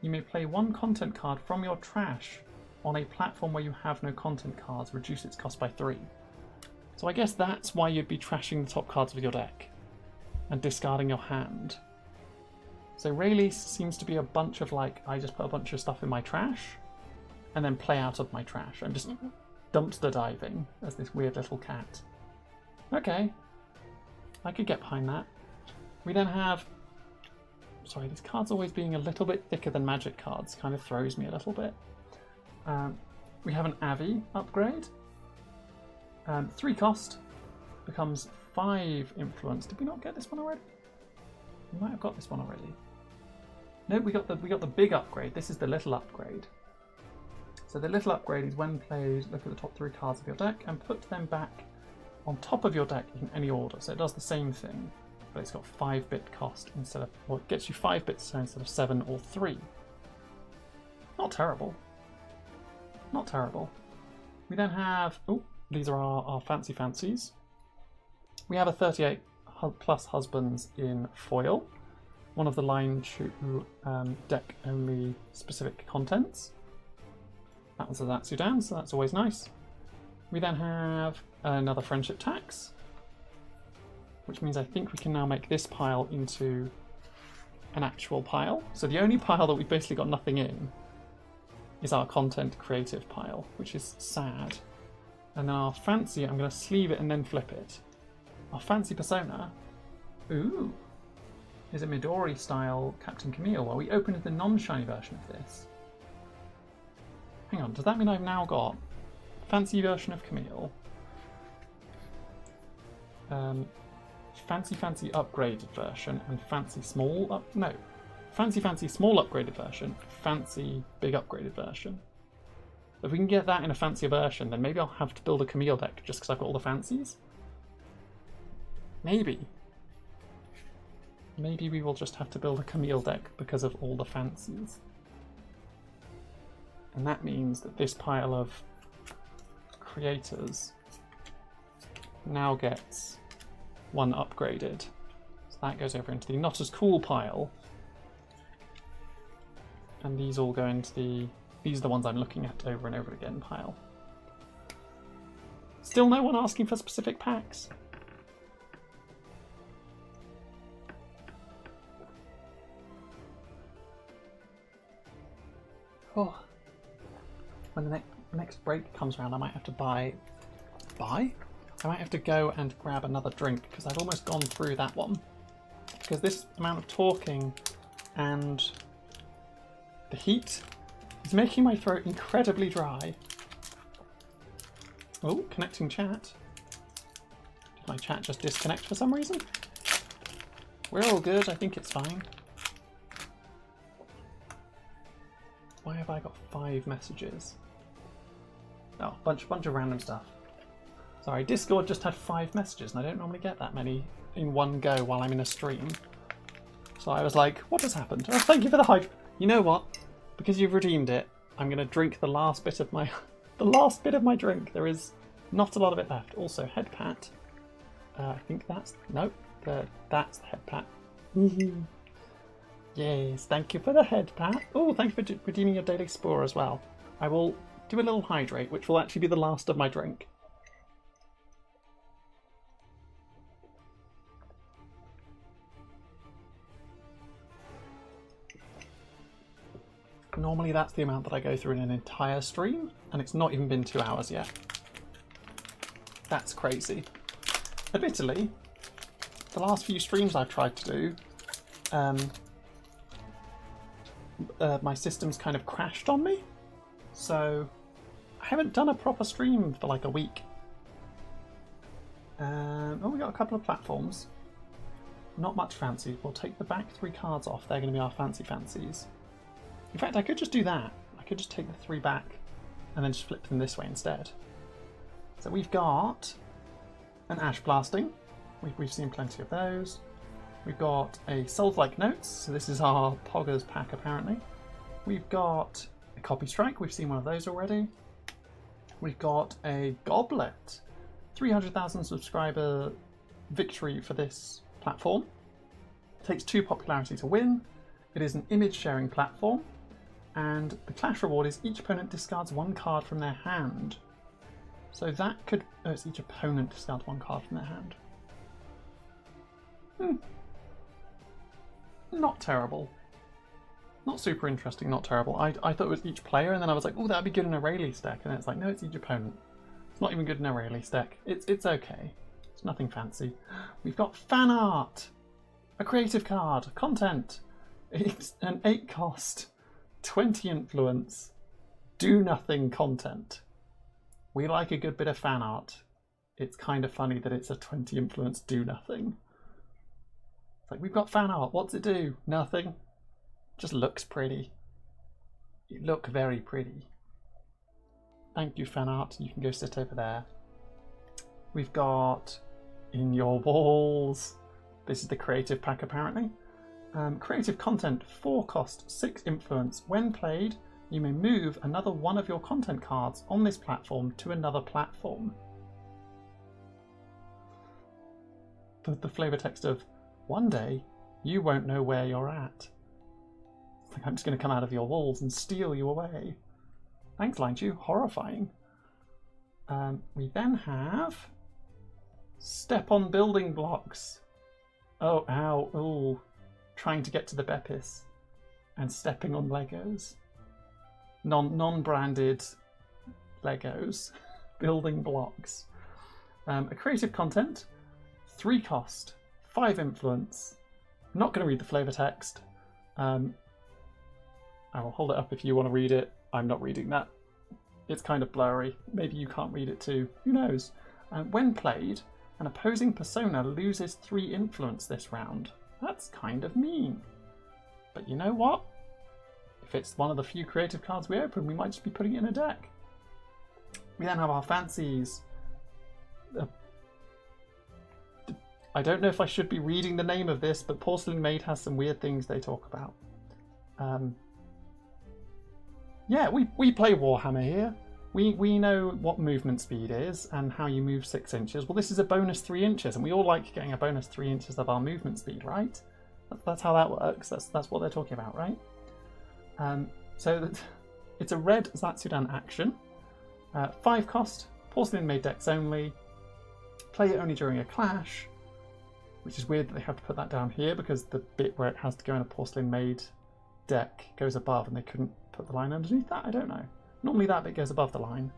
you may play 1 content card from your trash on a platform where you have no content cards, reduce its cost by 3. So I guess that's why you'd be trashing the top cards of your deck and discarding your hand. So Rayleigh seems to be a bunch of like, I just put a bunch of stuff in my trash and then play out of my trash. I'm just dumpster diving as this weird little cat. Okay, I could get behind that. We then have, sorry, these cards always being a little bit thicker than Magic cards kind of throws me a little bit. We have an Avi upgrade. 3 cost, becomes 5 influence. Did we not get this one already? We might have got this one already. No, we got the big upgrade. This is the little upgrade. So the little upgrade is when played, look at the top 3 cards of your deck and put them back on top of your deck in any order. So it does the same thing, but it's got 5-bit cost instead of, well, it gets you 5 bits instead of 7 or 3. Not terrible. Not terrible. We then have, oh, these are our fancy fancies. We have a 38 plus husbands in foil. One of the line 2 deck only specific contents. That was a Zatsudan, so that's always nice. We then have another friendship tax, which means I think we can now make this pile into an actual pile. So the only pile that we've basically got nothing in is our content creative pile, which is sad. And then our fancy, I'm going to sleeve it and then flip it. Our fancy persona, ooh, is a Midori style Captain Cameo. Well, we opened the non-shiny version of this. Hang on, does that mean I've now got fancy version of Camille, fancy upgraded version, and fancy small fancy small upgraded version, fancy big upgraded version. If we can get that in a fancier version, then maybe I'll have to build a Camille deck just because I've got all the fancies. Maybe we will just have to build a Camille deck because of all the fancies. And that means that this pile of creators now gets 1 upgraded. So that goes over into the not as cool pile. And these all go into these are the ones I'm looking at over and over again pile. Still no one asking for specific packs. Oh. When the next break comes around, I might have to buy? I might have to go and grab another drink because I've almost gone through that one. Because this amount of talking and the heat is making my throat incredibly dry. Oh, connecting chat. Did my chat just disconnect for some reason? We're all good, I think it's fine. Why have I got 5 messages? Oh, bunch of random stuff. Sorry, Discord just had 5 messages, and I don't normally get that many in one go while I'm in a stream. So I was like, what has happened? Oh, thank you for the hype. You know what? Because you've redeemed it, I'm going to drink the last bit of my drink. There is not a lot of it left. Also, head pat. I think that's that's the head pat. Yes, thank you for the head pat. Oh, thank you for redeeming your daily spore as well. I will do a little hydrate, which will actually be the last of my drink. Normally that's the amount that I go through in an entire stream, and it's not even been 2 hours yet. That's crazy. Admittedly, the last few streams I've tried to do, my system's kind of crashed on me, so I haven't done a proper stream for like a week. Oh, we got a couple of platforms. Not much fancy. We'll take the back 3 cards off. They're going to be our fancy fancies. In fact, I could just do that. I could just take the 3 back and then just flip them this way instead. So we've got an Ash Blasting. We've seen plenty of those. We've got a Soul-like Notes. So this is our Poggers pack apparently. We've got a Copy Strike. We've seen one of those already. We've got a Goblet. 300,000 subscriber victory for this platform. It takes 2 popularity to win. It is an image sharing platform. And the clash reward is each opponent discards 1 card from their hand. So that could... Oh, it's each opponent discards 1 card from their hand. Not terrible. Not super interesting, not terrible. I thought it was each player, and then I was like, oh, that'd be good in a Rayleigh deck. And then it's like, no, it's each opponent. It's not even good in a Rayleigh deck. It's okay. It's nothing fancy. We've got fan art. A creative card. Content. It's an 8 cost. 20 influence. Do nothing content. We like a good bit of fan art. It's kind of funny that it's a 20 influence do nothing. It's like, we've got fan art. What's it do? Nothing. Just looks pretty. You look very pretty. Thank you, fan art. You can go sit over there. We've got In Your Walls. This is the creative pack apparently. Creative content, 4 cost, 6 influence. When played, you may move another one of your content cards on this platform to another platform. The flavor text of, one day, you won't know where you're at. It's like, I'm just going to come out of your walls and steal you away. Thanks, Line Chew. Horrifying. We then have Step on Building Blocks. Oh, ow, ooh. Trying to get to the Beppis and stepping on Legos. Non-branded Legos. Building blocks. A creative content, 3 cost, 5 influence. I'm not going to read the flavor text. I will hold it up if you want to read it. I'm not reading that. It's kind of blurry. Maybe you can't read it too. Who knows? When played, an opposing persona loses 3 influence this round. That's kind of mean. But you know what? If it's one of the few creative cards we open, we might just be putting it in a deck. We then have our fancies. I don't know if I should be reading the name of this, but Porcelain Maid has some weird things they talk about. Yeah, we play Warhammer here. We know what movement speed is and how you move 6 inches. Well, this is a bonus 3 inches, and we all like getting a bonus 3 inches of our movement speed, right? That's how that works. That's what they're talking about, right? So it's a red Zatsudan action. 5 cost, Porcelain Maid decks only. Play it only during a clash, which is weird that they have to put that down here because the bit where it has to go in a Porcelain Maid deck goes above and they couldn't put the line underneath that. I don't know. Normally that bit goes above the line.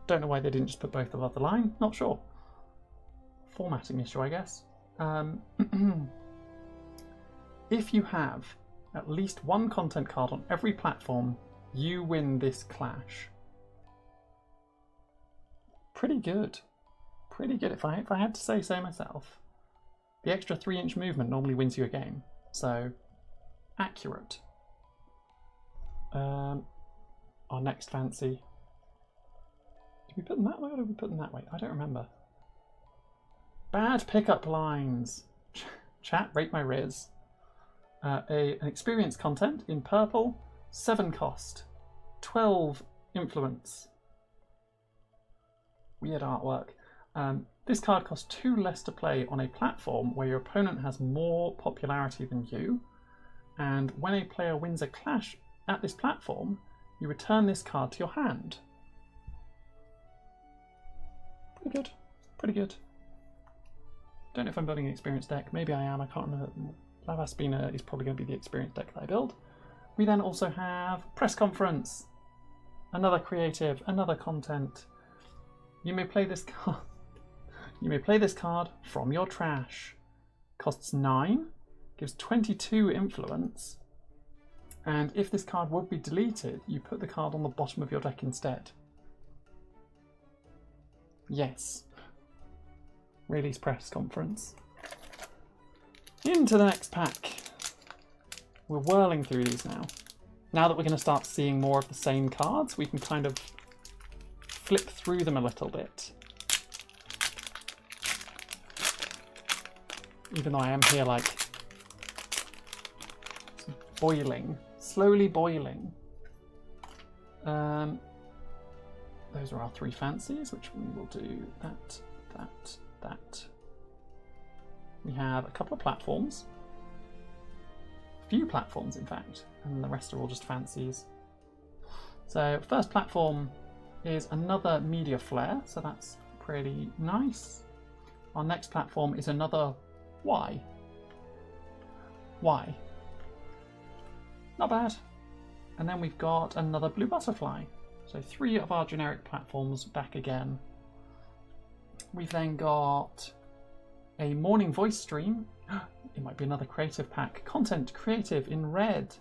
Don't know why they didn't just put both above the line. Not sure. Formatting issue, I guess. If you have at least 1 content card on every platform, you win this clash. Pretty good. Pretty good if I had to say so myself. The extra 3-inch movement normally wins you a game. So, accurate. Our next fancy. Did we put them that way or did we put them that way? I don't remember. Bad pickup lines. Chat, rate my riz. An experience content in purple, 7 cost, 12 influence. Weird artwork. This card costs 2 less to play on a platform where your opponent has more popularity than you, and when a player wins a clash at this platform, you return this card to your hand. Pretty good. Pretty good. Don't know if I'm building an experience deck. Maybe I am. I can't remember. Lavaspina is probably going to be the experience deck that I build. We then also have Press Conference. Another creative, another content. You may play this card. You may play this card from your trash. Costs 9, gives 22 influence, and if this card would be deleted, you put the card on the bottom of your deck instead. Yes. Release Press Conference. Into the next pack. we're whirling through these now. Now that we're going to start seeing more of the same cards, we can kind of flip through them a little bit. Even though I am here like boiling, slowly boiling. Those are our 3 fancies, which we will do that, that, that. We have a couple of platforms. A few platforms, in fact, and the rest are all just fancies. So first platform is another media flare, so that's pretty nice. Our next platform is another Y. Y. Not bad. And then we've got another blue butterfly. So 3 of our generic platforms back again. We've then got a morning voice stream. It might be another creative pack. Content creative in red.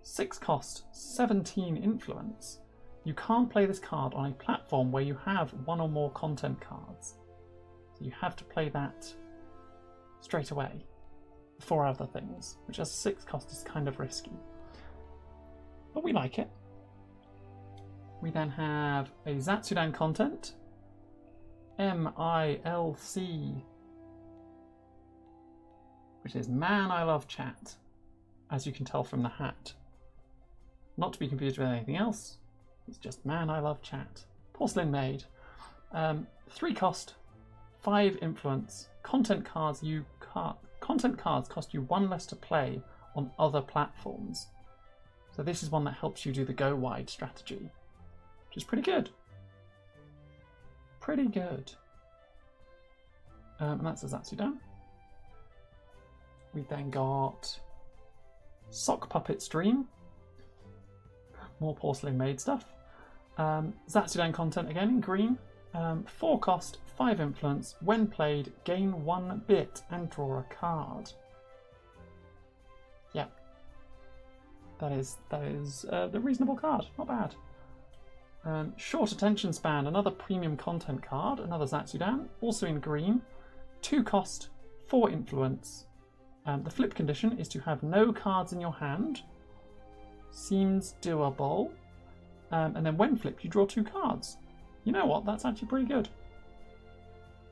6 cost, 17 influence. You can't play this card on a platform where you have 1 or more content cards. So you have to play that straight away. 4 other things, which as 6 cost is kind of risky. But we like it. We then have a Zatsudan content. MILC. Which is Man I Love Chat. As you can tell from the hat. Not to be confused with anything else. It's just Man I Love Chat. Porcelain made. 3 cost. 5 influence. Content cards cost you 1 less to play on other platforms. So this is one that helps you do the go wide strategy, which is pretty good. Pretty good. And that's a Zatsudan. We then got Sock Puppet Stream. More porcelain made stuff. Zatsudan content again in green. 4 cost, 5 influence. When played, gain 1 bit and draw a card. Yeah. That is the reasonable card. Not bad. Short attention span, another premium content card, another Zatsudan, also in green. 2 cost, 4 influence. The flip condition is to have no cards in your hand. Seems doable. And then when flipped, you draw 2 cards. You know what? That's actually pretty good.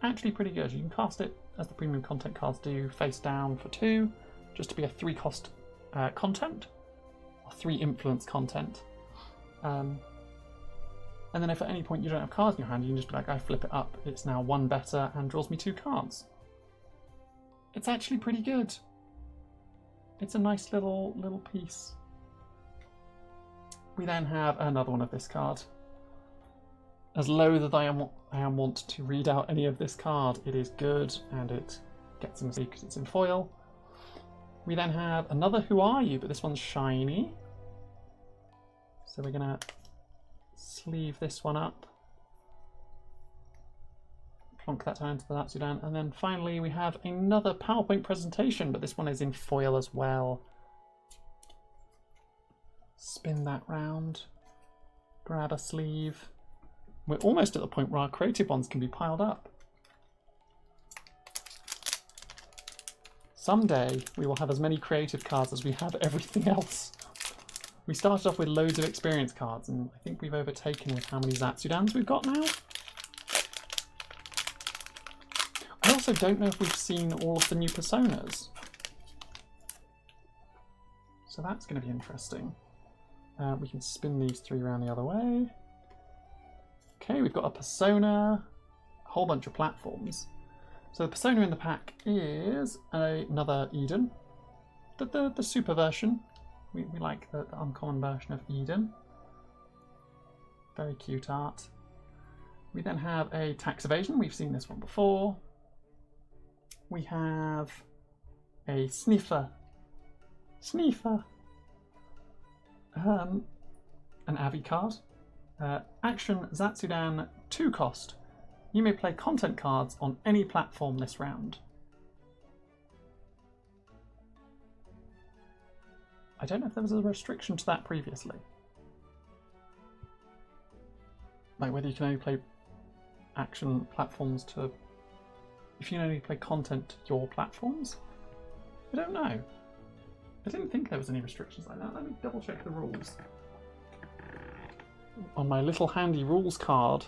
Actually pretty good. You can cast it, as the premium content cards do, face down for 2, just to be a 3 cost content, or 3 influence content. And then if at any point you don't have cards in your hand, you can just be like, I flip it up. It's now 1 better and draws me 2 cards. It's actually pretty good. It's a nice little piece. We then have another one of this card. As loath as I am wont to read out any of this card, it is good and it gets in because it's in foil. We then have another Who Are You, but this one's shiny. So we're gonna sleeve this one up. Plonk that down to the Zatsudan. And then finally we have another PowerPoint presentation, but this one is in foil as well. Spin that round. Grab a sleeve. We're almost at the point where our creative ones can be piled up. Someday we will have as many creative cards as we have everything else. We started off with loads of experience cards, and I think we've overtaken with how many Zatsudans we've got now. I also don't know if we've seen all of the new personas. So that's going to be interesting. We can spin these 3 around the other way. Okay, we've got a persona, a whole bunch of platforms. So the persona in the pack is another Eden, the super version. We like the uncommon version of Eden. Very cute art. We then have a tax evasion. We've seen this one before. We have a sniffer. Sniffer. An Avi card. Action Zatsudan 2 cost. You may play content cards on any platform this round. I don't know if there was a restriction to that previously. Like whether you can only play action platforms to... If you can only play content to your platforms? I don't know. I didn't think there was any restrictions like that. Let me double check the rules. On my little handy rules card.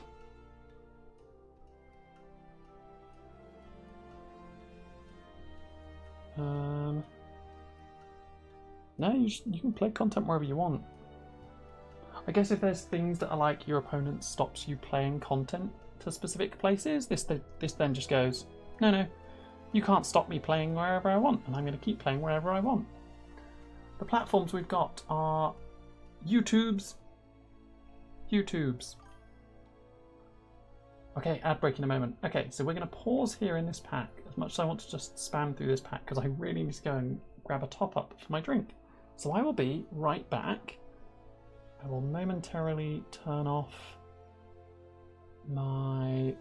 No, you can play content wherever you want. I guess if there's things that are like your opponent stops you playing content to specific places, this then just goes, no, you can't stop me playing wherever I want, and I'm going to keep playing wherever I want. The platforms we've got are vTubers. Okay, ad break in a moment. Okay, so we're going to pause here in this pack, as much as I want to just spam through this pack, because I really need to go and grab a top-up for my drink. So I will be right back. I will momentarily turn off my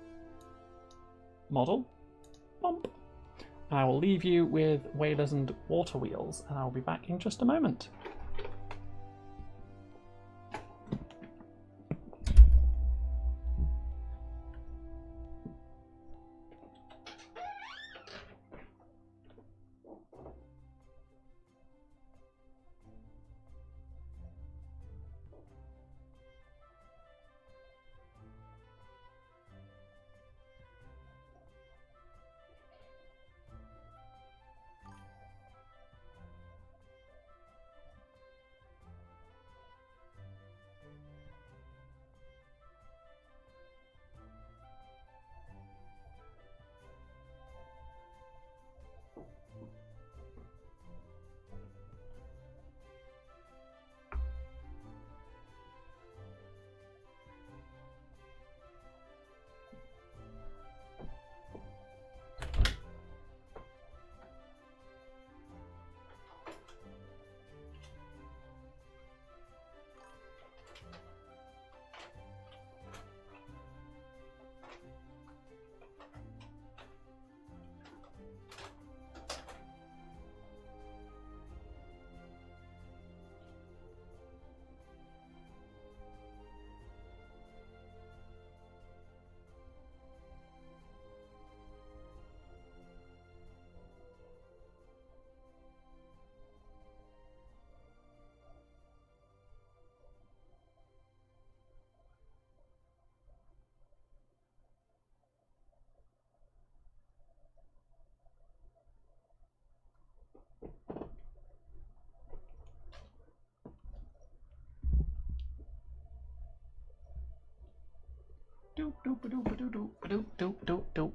model. Bump. And I will leave you with whalers and water wheels, and I'll be back in just a moment.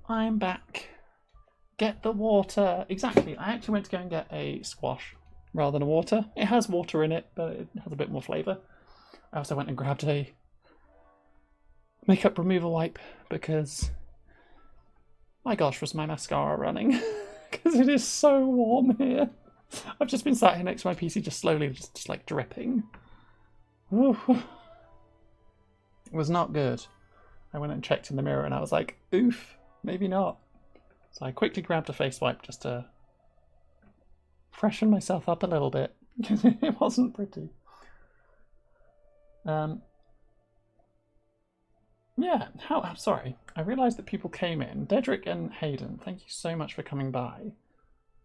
I'm back. Get the water. Exactly. I actually went to go and get a squash rather than a water. It has water in it, but it has a bit more flavour. I also went and grabbed a makeup removal wipe because, my gosh, was my mascara running? Because it is so warm here. I've just been sat here next to my PC, just slowly, just like dripping. Ooh. It was not good. I went and checked in the mirror and I was like, oof, maybe not. So I quickly grabbed a face wipe just to freshen myself up a little bit because it wasn't pretty. Yeah, I'm sorry. I realised that people came in. Dedrick and Hayden, thank you so much for coming by.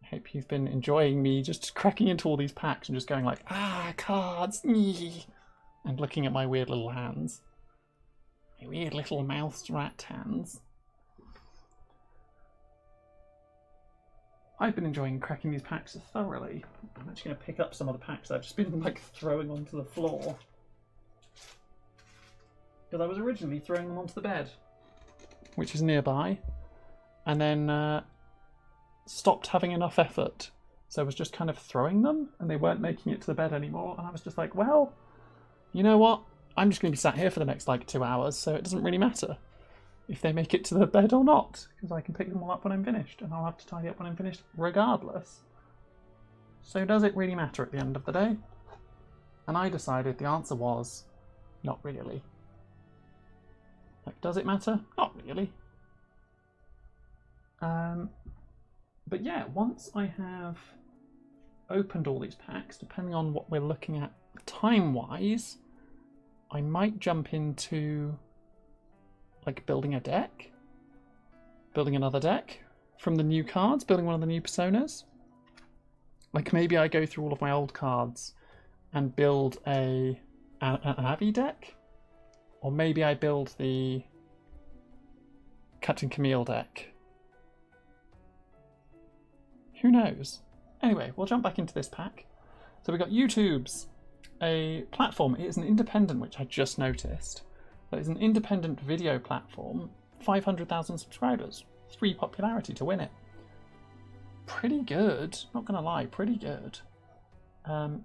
I hope you've been enjoying me just cracking into all these packs and just going like, cards, and looking at my weird little hands. My weird little mouse rat hands. I've been enjoying cracking these packs thoroughly. I'm actually going to pick up some of the packs that I've just been like throwing onto the floor. Because I was originally throwing them onto the bed, which is nearby, and then stopped having enough effort. So I was just kind of throwing them and they weren't making it to the bed anymore. And I was just like, well, you know what? I'm just going to be sat here for the next like 2 hours, so it doesn't really matter if they make it to the bed or not, because I can pick them all up when I'm finished, and I'll have to tidy up when I'm finished regardless. So does it really matter at the end of the day? And I decided the answer was, not really. Like, does it matter? Not really. But yeah, once I have opened all these packs, depending on what we're looking at time-wise, I might jump into like building a deck, building another deck from the new cards, building one of the new personas. Like maybe I go through all of my old cards and build an Abby deck, or maybe I build the Captain Camille deck. Who knows? Anyway, we'll jump back into this pack. So we've got vTubers, a platform. It is an independent, which I just noticed. But it's an independent video platform, 500,000 subscribers, 3 popularity to win it. Pretty good, not gonna lie, pretty good.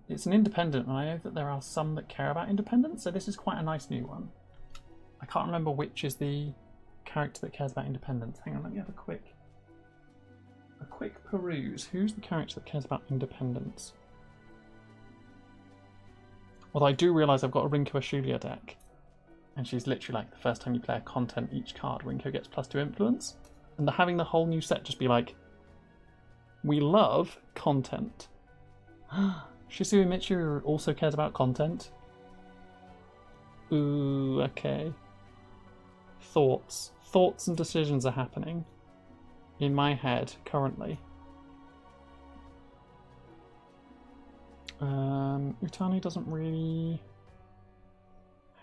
It's an independent, and I know that there are some that care about independence, so this is quite a nice new one. I can't remember which is the character that cares about independence. Hang on, let me have a quick peruse. Who's the character that cares about independence? Although I do realise I've got a Rinko Ashulia deck, and she's literally like the first time you play a content each card, Rinko gets +2 influence, and having the whole new set just be like, we love content. Shisui Michiru also cares about content. Ooh, okay. Thoughts and decisions are happening in my head currently. Utani doesn't really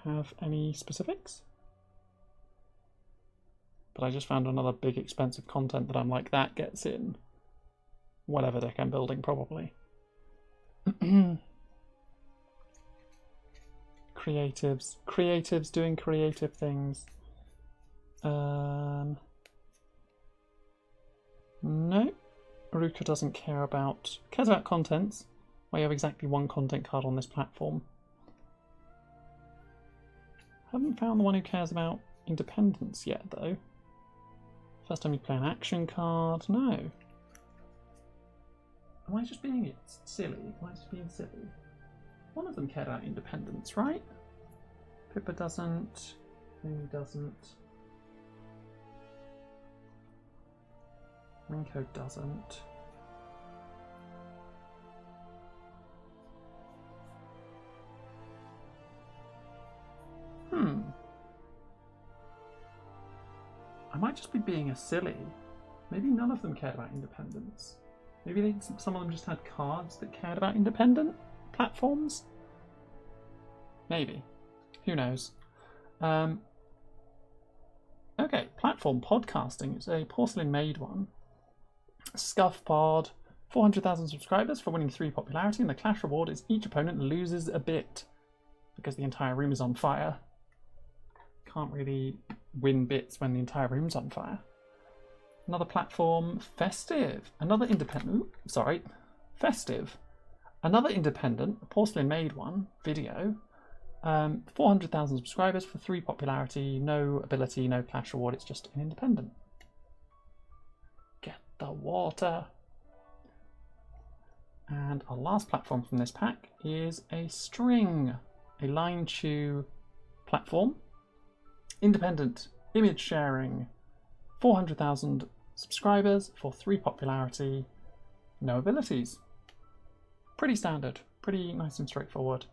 have any specifics, but I just found another big expensive content that I'm like, that gets in whatever deck I'm building probably. Creatives doing creative things. No, Aruka doesn't cares about contents. I have exactly 1 content card on this platform. Haven't found the one who cares about independence yet though. First time you play an action card, no. Am I just being silly? Am I just being silly? One of them cared about independence, right? Pippa doesn't. Amy doesn't. Rinko doesn't. I might just be being a silly. Maybe none of them cared about independence. Maybe some of them just had cards that cared about independent platforms? Maybe. Who knows? Okay, platform podcasting. It's a porcelain-made one. Scuff Pod, 400,000 subscribers for winning 3 popularity, and the clash reward is each opponent loses a bit because the entire room is on fire. Can't really win bits when the entire room's on fire. Another platform, Festive. Another independent. Festive. Another independent, porcelain-made one, video. 400,000 subscribers for 3 popularity, no ability, no clash reward. It's just an independent. Get the water. And our last platform from this pack is a string, a line chew platform. Independent, image sharing, 400,000 subscribers for 3 popularity, no abilities. Pretty standard, pretty nice and straightforward.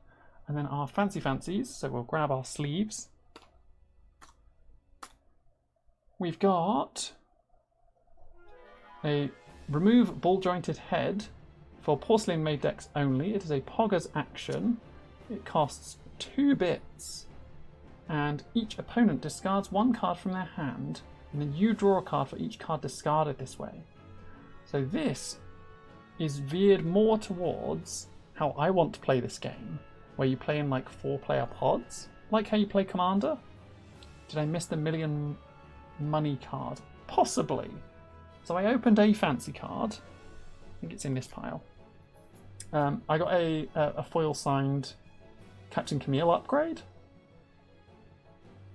And then our fancies, so we'll grab our sleeves. We've got a remove ball jointed head for porcelain made decks only. It is a Poggers action. It costs 2 bits. And each opponent discards 1 card from their hand, and then you draw a card for each card discarded this way. So this is veered more towards how I want to play this game, where you play in like 4-player pods, like how you play Commander. Did I miss the million money card? Possibly. So I opened a fancy card. I think it's in this pile. I got a foil signed Captain Camille upgrade.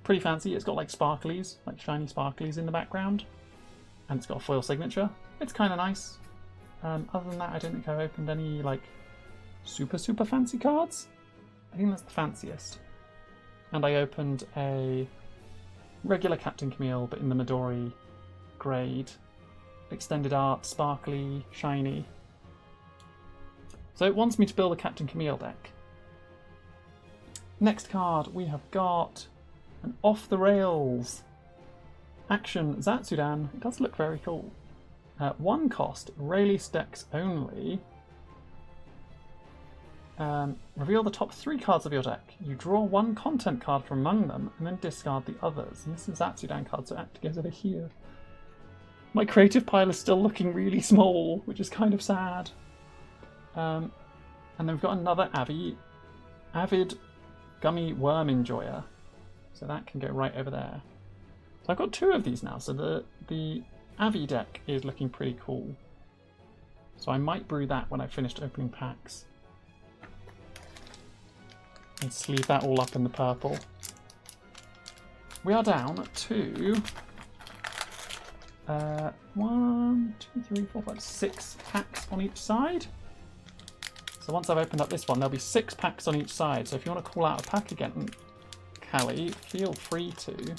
Pretty fancy. It's got like sparklies, like shiny sparklies in the background, and it's got a foil signature. It's kind of nice. Other than that, I don't think I've opened any like super fancy cards. I think that's the fanciest. And I opened a regular Captain Camille, but in the Midori grade, extended art, sparkly, shiny. So it wants me to build a Captain Camille deck. Next card, we have got an off the rails action Zatsudan. It does look very cool. 1 cost, Rayleigh decks only. Reveal the top 3 cards of your deck. You draw 1 content card from among them and then discard the others. And this is Zatsudan card, so it actually goes over here. My creative pile is still looking really small, which is kind of sad. And then we've got another Avid Gummy Worm Enjoyer. So that can go right over there. So I've got 2 of these now, so the Avi deck is looking pretty cool. So I might brew that when I've finished opening packs. And sleeve that all up in the purple. We are down to 1, 2, 3, 4, 5, 6 packs on each side. So once I've opened up this one, there'll be 6 packs on each side. So if you want to call out a pack again, Callie, feel free to.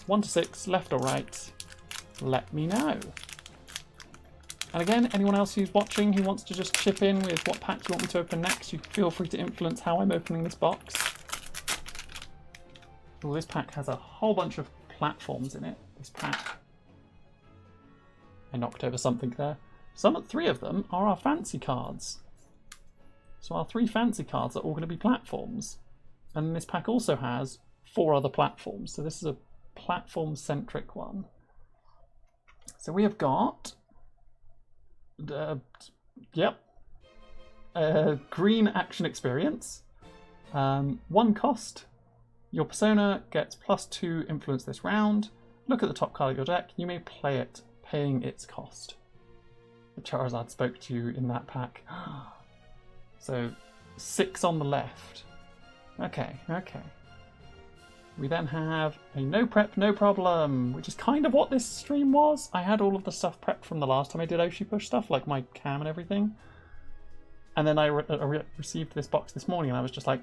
1 to 6, left or right, let me know. And again, anyone else who's watching who wants to just chip in with what packs you want me to open next, you feel free to influence how I'm opening this box. Well, this pack has a whole bunch of platforms in it, this pack. I knocked over something there. 3 of them are our fancy cards. So our 3 fancy cards are all going to be platforms. And this pack also has 4 other platforms. So this is a platform-centric one. So we have got... green action experience. 1 cost. Your persona gets +2 influence this round. Look at the top card of your deck. You may play it, paying its cost. The Charizard spoke to you in that pack. So 6 on the left. Okay. We then have a no prep, no problem, which is kind of what this stream was. I had all of the stuff prepped from the last time I did Oshi Push stuff, like my cam and everything. And then I received this box this morning and I was just like,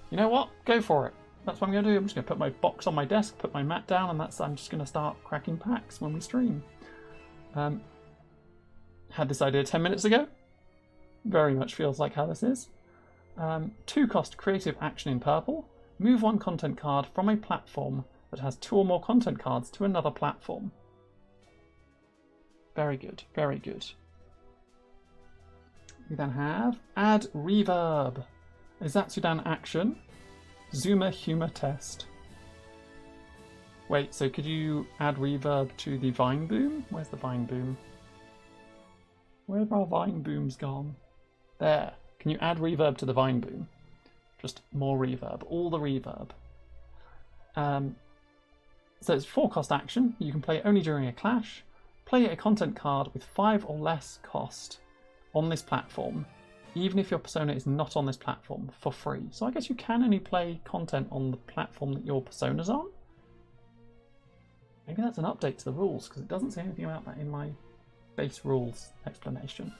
you know what? Go for it. That's what I'm going to do. I'm just going to put my box on my desk, put my mat down, and I'm just going to start cracking packs when we stream. Had this idea 10 minutes ago. Very much feels like how this is. 2 cost creative action in purple. Move 1 content card from a platform that has 2 or more content cards to another platform. Very good, very good. We then have add reverb. A Zatsudan action. Zuma humor test. Wait, so could you add reverb to the vine boom? Where's the vine boom? Where have our vine booms gone? There. Can you add reverb to the vine boom? Just more reverb. All the reverb. So it's 4 cost action. You can play only during a clash. Play a content card with 5 or less cost on this platform, even if your persona is not on this platform, for free. So I guess you can only play content on the platform that your persona's on. Maybe that's an update to the rules, because it doesn't say anything about that in my base rules explanation.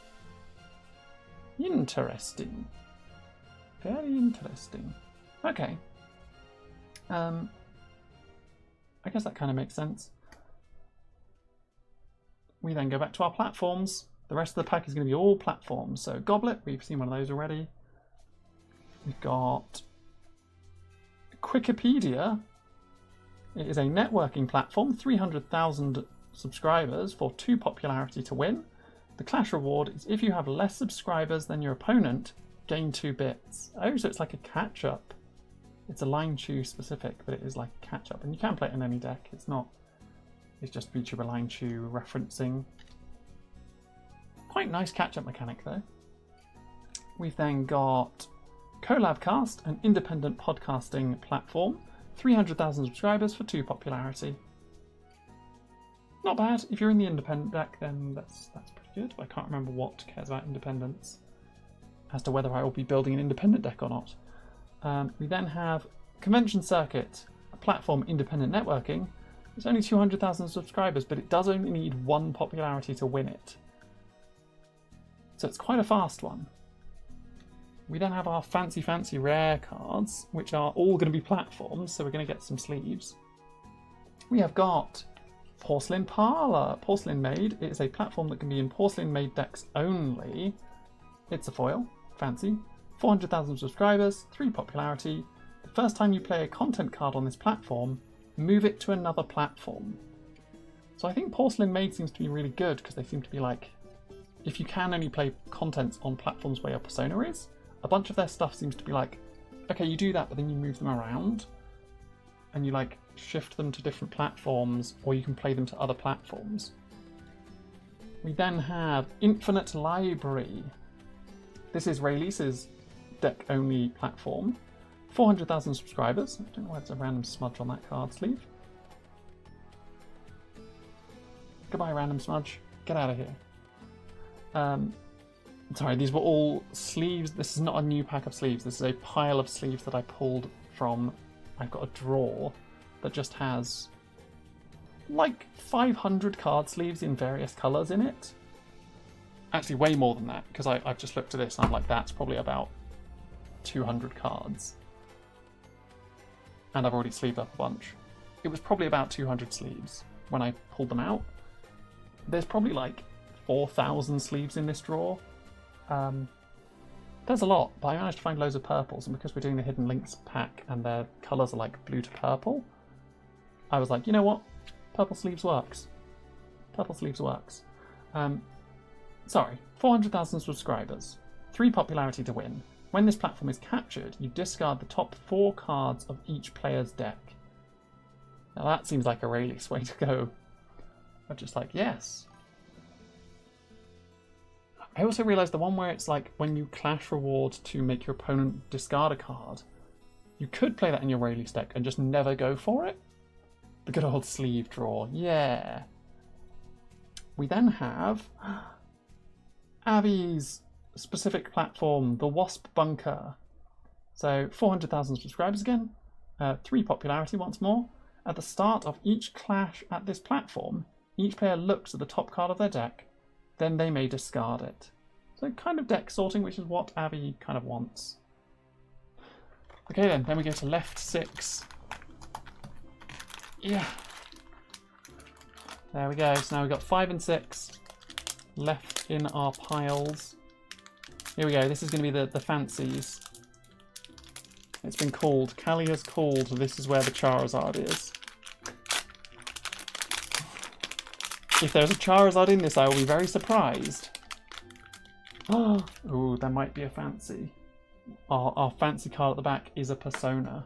Interesting. Very interesting. Okay. I guess that kind of makes sense. We then go back to our platforms. The rest of the pack is going to be all platforms. So Goblet, we've seen one of those already. We've got Wikipedia. It is a networking platform, 300,000 subscribers for 2 popularity to win. The clash reward is if you have less subscribers than your opponent, gain 2 bits. Oh, so it's like a catch-up. It's a line chew specific, but it is like a catch-up. And you can play it in any deck. It's just VTuber line chew referencing. Quite nice catch-up mechanic though. We've then got Collabcast, an independent podcasting platform. 300,000 subscribers for 2 popularity. Not bad. If you're in the independent deck, then that's pretty good. I can't remember what cares about independence as to whether I will be building an independent deck or not. We then have Convention Circuit, a platform independent networking. It's only 200,000 subscribers, but it does only need 1 popularity to win it. So it's quite a fast one. We then have our fancy rare cards, which are all going to be platforms, so we're going to get some sleeves. We have got Porcelain Parlor, Porcelain Made. It is a platform that can be in Porcelain Made decks only. It's a foil, fancy. 400,000 subscribers, 3 popularity. The first time you play a content card on this platform, move it to another platform. So I think Porcelain Made seems to be really good because they seem to be like if you can only play contents on platforms where your persona is, a bunch of their stuff seems to be like, okay, you do that, but then you move them around and you like shift them to different platforms, or you can play them to other platforms. We then have Infinite Library. This is Raylease's deck-only platform. 400,000 subscribers. I don't know why there's a random smudge on that card sleeve. Goodbye, random smudge. Get out of here. Sorry, these were all sleeves. This is not a new pack of sleeves. This is a pile of sleeves that I pulled from... I've got a drawer that just has like 500 card sleeves in various colours in it. Actually, way more than that, because I've just looked at this and I'm like, that's probably about 200 cards. And I've already sleeved up a bunch. It was probably about 200 sleeves when I pulled them out. There's probably like 4,000 sleeves in this drawer. There's a lot, but I managed to find loads of purples, and because we're doing the Hidden Links pack and their colours are like blue to purple, I was like, you know what? Purple sleeves works. Purple sleeves works. Sorry, 400,000 subscribers. 3 popularity to win. When this platform is captured, you discard the top 4 cards of each player's deck. Now that seems like a Raylease way to go. I'm just like, yes. I also realised the one where it's like when you clash reward to make your opponent discard a card, you could play that in your Raylease deck and just never go for it. The good old sleeve draw, yeah. We then have Avi's specific platform, the Wasp Bunker. So 400,000 subscribers again, 3 popularity once more. At the start of each clash at this platform, each player looks at the top card of their deck, then they may discard it. So kind of deck sorting, which is what Avi kind of wants. Okay then we go to left 6. Yeah. There we go. So now we've got 5 and 6 left in our piles. Here we go. This is going to be the fancies. It's been called. Callie has called. This is where the Charizard is. If there's a Charizard in this, I will be very surprised. Oh, ooh, there might be a fancy. Our fancy card at the back is a Persona.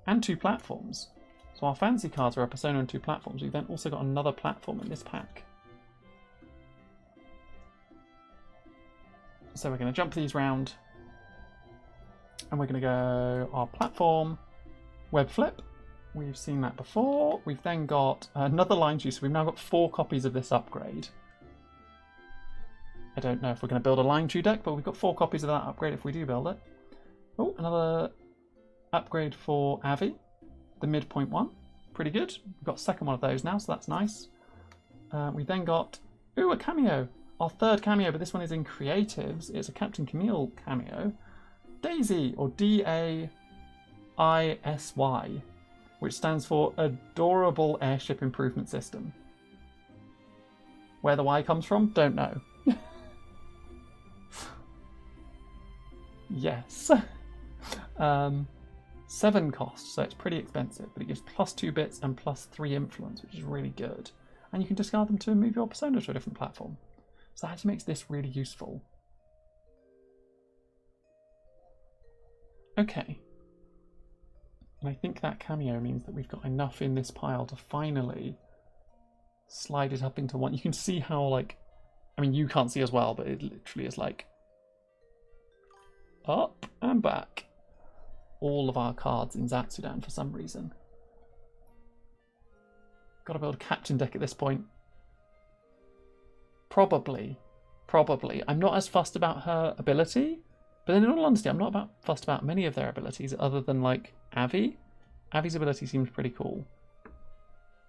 And 2 platforms. So our fancy cards are a Persona and 2 platforms. We've then also got another platform in this pack. So we're going to jump these round. And we're going to go our platform, web flip. We've seen that before. We've then got another line juice. So we've now got 4 copies of this upgrade. I don't know if we're going to build a line chew deck, but we've got 4 copies of that upgrade if we do build it. Oh, another upgrade for Avi, the midpoint one. Pretty good. We've got a second one of those now, so that's nice. We then got, ooh, a cameo. Our 3rd cameo, but this one is in creatives. It's a Captain Camille cameo. Daisy, or D-A-I-S-Y, which stands for Adorable Airship Improvement System. Where the Y comes from, don't know. Yes. 7 cost, so it's pretty expensive, but it gives +2 bits and +3 influence, which is really good. And you can discard them to move your persona to a different platform. So that actually makes this really useful. Okay. And I think that cameo means that we've got enough in this pile to finally slide it up into one. You can see how, like, I mean, you can't see as well, but it literally is like up and back. All of our cards in Zatsudan for some reason. Got to build a captain deck at this point. Probably. I'm not as fussed about her ability, but then in all honesty, I'm not fussed about many of their abilities other than, like, Avi. Avi's ability seems pretty cool.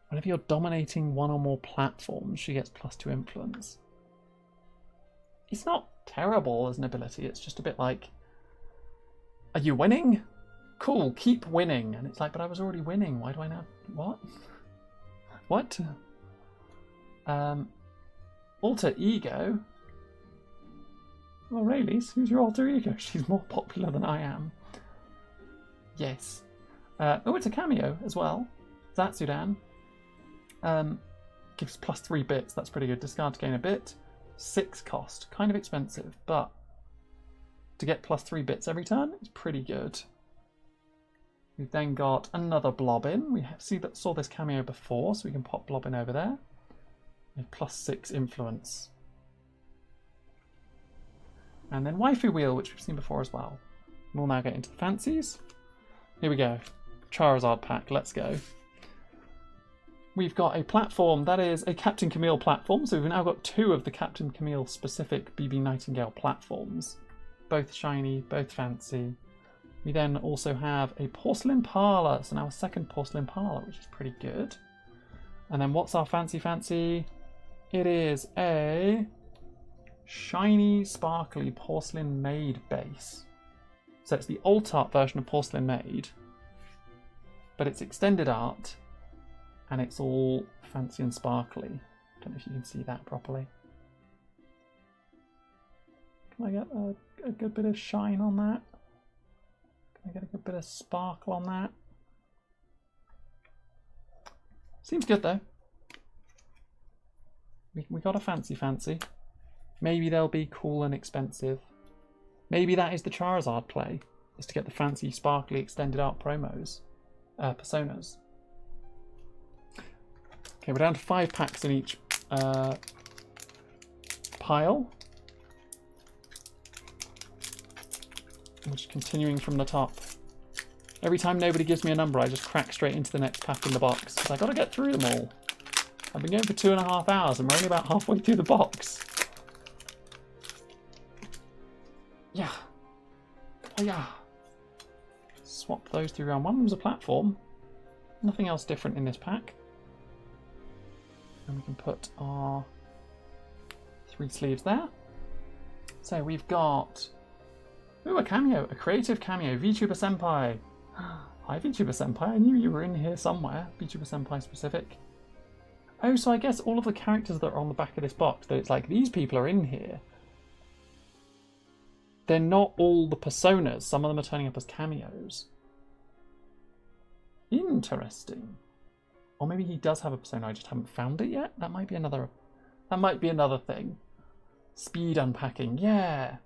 Whenever you're dominating one or more platforms, she gets +2 influence. It's not terrible as an ability, it's just a bit like, are you winning? Cool, keep winning. And it's like, but I was already winning, why do I now? What? What? Alter ego? Oh, Raylease, who's your alter ego? She's more popular than I am. Yes. Oh, it's a cameo as well. Zatsudan. Gives +3 bits, that's pretty good. Discard to gain a bit. 6 cost. Kind of expensive, but to get +3 bits every turn is pretty good. We've then got another Blobbin. We saw this cameo before, so we can pop Blobbin over there. We have +6 influence. And then Waifu Wheel, which we've seen before as well. We'll now get into the fancies. Here we go. Charizard pack, let's go. We've got a platform that is a Captain Camille platform, so we've now got 2 of the Captain Camille specific BB Nightingale platforms. Both shiny, both fancy. We then also have a Porcelain Parlour, so now a second Porcelain Parlour, which is pretty good. And then what's our fancy? It is a shiny, sparkly Porcelain Maid base. So it's the alt art version of Porcelain Maid, but it's extended art, and it's all fancy and sparkly. Don't know if you can see that properly. Can I get a good bit of shine on that? Can I get a good bit of sparkle on that? Seems good though. We got a fancy. Maybe they'll be cool and expensive. Maybe that is the Charizard play, is to get the fancy, sparkly, extended art promos, personas. Okay, we're down to 5 packs in each pile. I'm just continuing from the top. Every time nobody gives me a number, I just crack straight into the next pack in the box, because I've got to get through them all. I've been going for 2.5 hours, and we're only about halfway through the box. Yeah. Oh yeah. Swap those 3 around. One of them's a platform. Nothing else different in this pack. And we can put our 3 sleeves there. So we've got... Ooh, a cameo. A creative cameo. vTuber Senpai. Hi, vTuber Senpai. I knew you were in here somewhere. vTuber Senpai specific. Oh, so I guess all of the characters that are on the back of this box, that it's like, these people are in here. They're not all the personas. Some of them are turning up as cameos. Interesting. Or maybe he does have a persona, I just haven't found it yet. That might be another thing. Speed unpacking, yeah.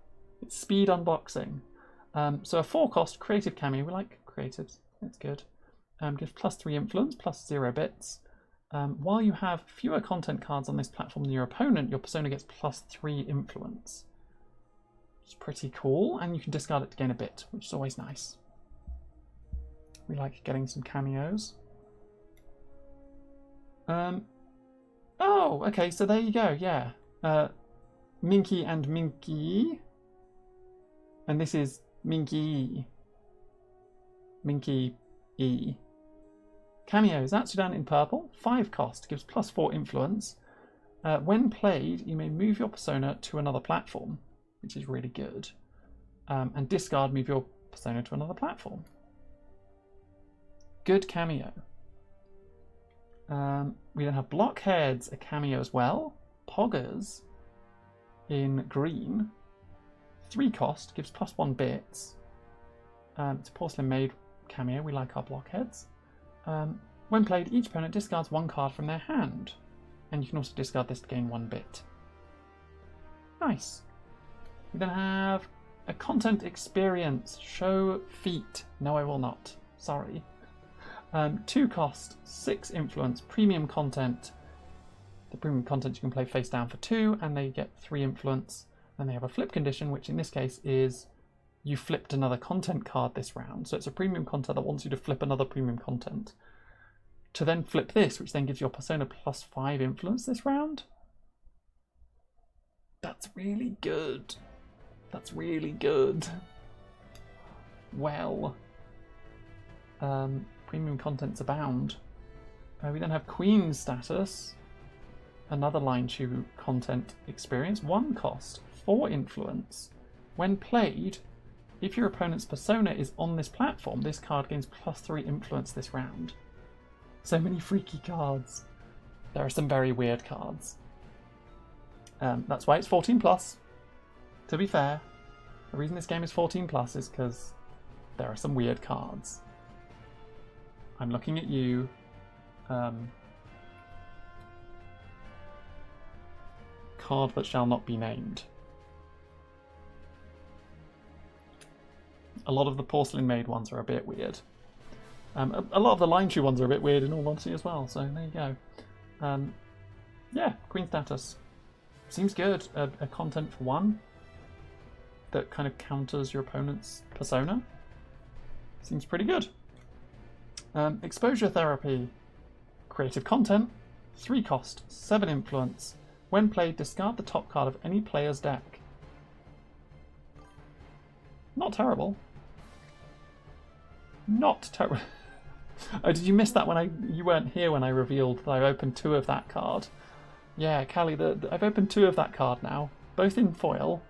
It's speed unboxing. So a 4 cost creative cameo. We like creatives. It's good. Gives +3 influence, +0 bits. While you have fewer content cards on this platform than your opponent, your persona gets +3 influence. It's pretty cool, and you can discard it to gain a bit, which is always nice. We like getting some cameos. Oh, okay, so there you go, yeah. Minky and Minky. And this is Minky. Minky E. Cameos, Atsudan in purple, 5 cost, gives +4 influence. When played, you may move your persona to another platform, which is really good. And discard, move your persona to another platform. Good cameo. We then have Blockheads, a cameo as well. Poggers in green. 3 cost, gives +1 bits. It's a Porcelain Maid cameo, we like our Blockheads. When played, each opponent discards 1 card from their hand. And you can also discard this to gain 1 bit. Nice. We then have a content experience. Show feet. No, I will not. Sorry. 2 cost, 6 influence, premium content. The premium content you can play face down for 2, and they get 3 influence. And they have a flip condition, which in this case is you flipped another content card this round. So it's a premium content that wants you to flip another premium content. To then flip this, which then gives your persona +5 influence this round. That's really good. That's really good. Well. Premium contents abound. We then have Queen status. Another line 2 content experience. 1 cost, 4 influence. When played, if your opponent's persona is on this platform, this card gains +3 influence this round. So many freaky cards. There are some very weird cards. That's why it's 14+. To be fair, the reason this game is 14+ is because there are some weird cards. I'm looking at you. card that shall not be named. A lot of the porcelain made ones are a bit weird. A lot of the line shoe ones are a bit weird in all honesty as well, so there you go. Yeah, queen status. Seems good. A content for one that kind of counters your opponent's persona. Seems pretty good. Exposure therapy. Creative content. 3 cost, 7 influence. When played, discard the top card of any player's deck. Not terrible. Not terrible. Oh, did you miss that when you weren't here when I revealed that I've opened 2 of that card? Yeah, Callie, I've opened 2 of that card now, both in foil.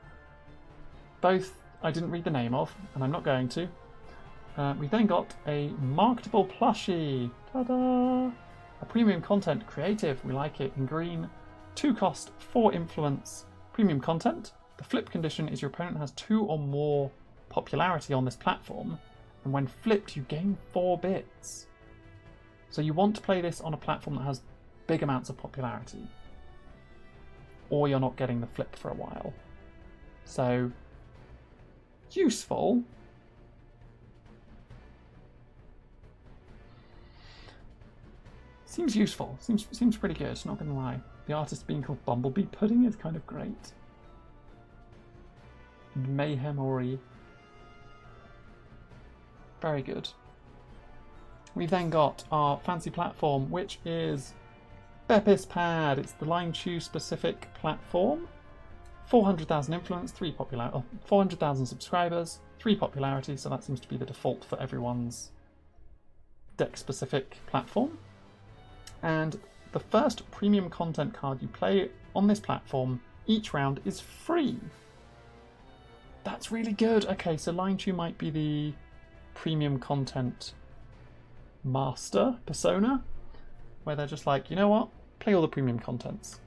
Both I didn't read the name of, and I'm not going to. We then got a marketable plushie. Ta-da! A premium content, creative, we like it, in green. 2 cost, 4 influence, premium content. The flip condition is your opponent has 2 or more popularity on this platform, and when flipped you gain 4 bits. So you want to play this on a platform that has big amounts of popularity, or you're not getting the flip for a while. So, useful. Seems useful. Seems pretty good, not gonna lie. The artist being called Bumblebee Pudding is kind of great. Mayhem Ori. Very good. We've then got our fancy platform, which is Beppis Pad. It's the line chew specific platform. 400,000 influence, 400,000 subscribers, 3 popularity, so that seems to be the default for everyone's deck specific platform. And the first premium content card you play on this platform each round is free. That's really good. Okay, so Line Chew might be the premium content master persona, where they're just like, you know what? Play all the premium contents.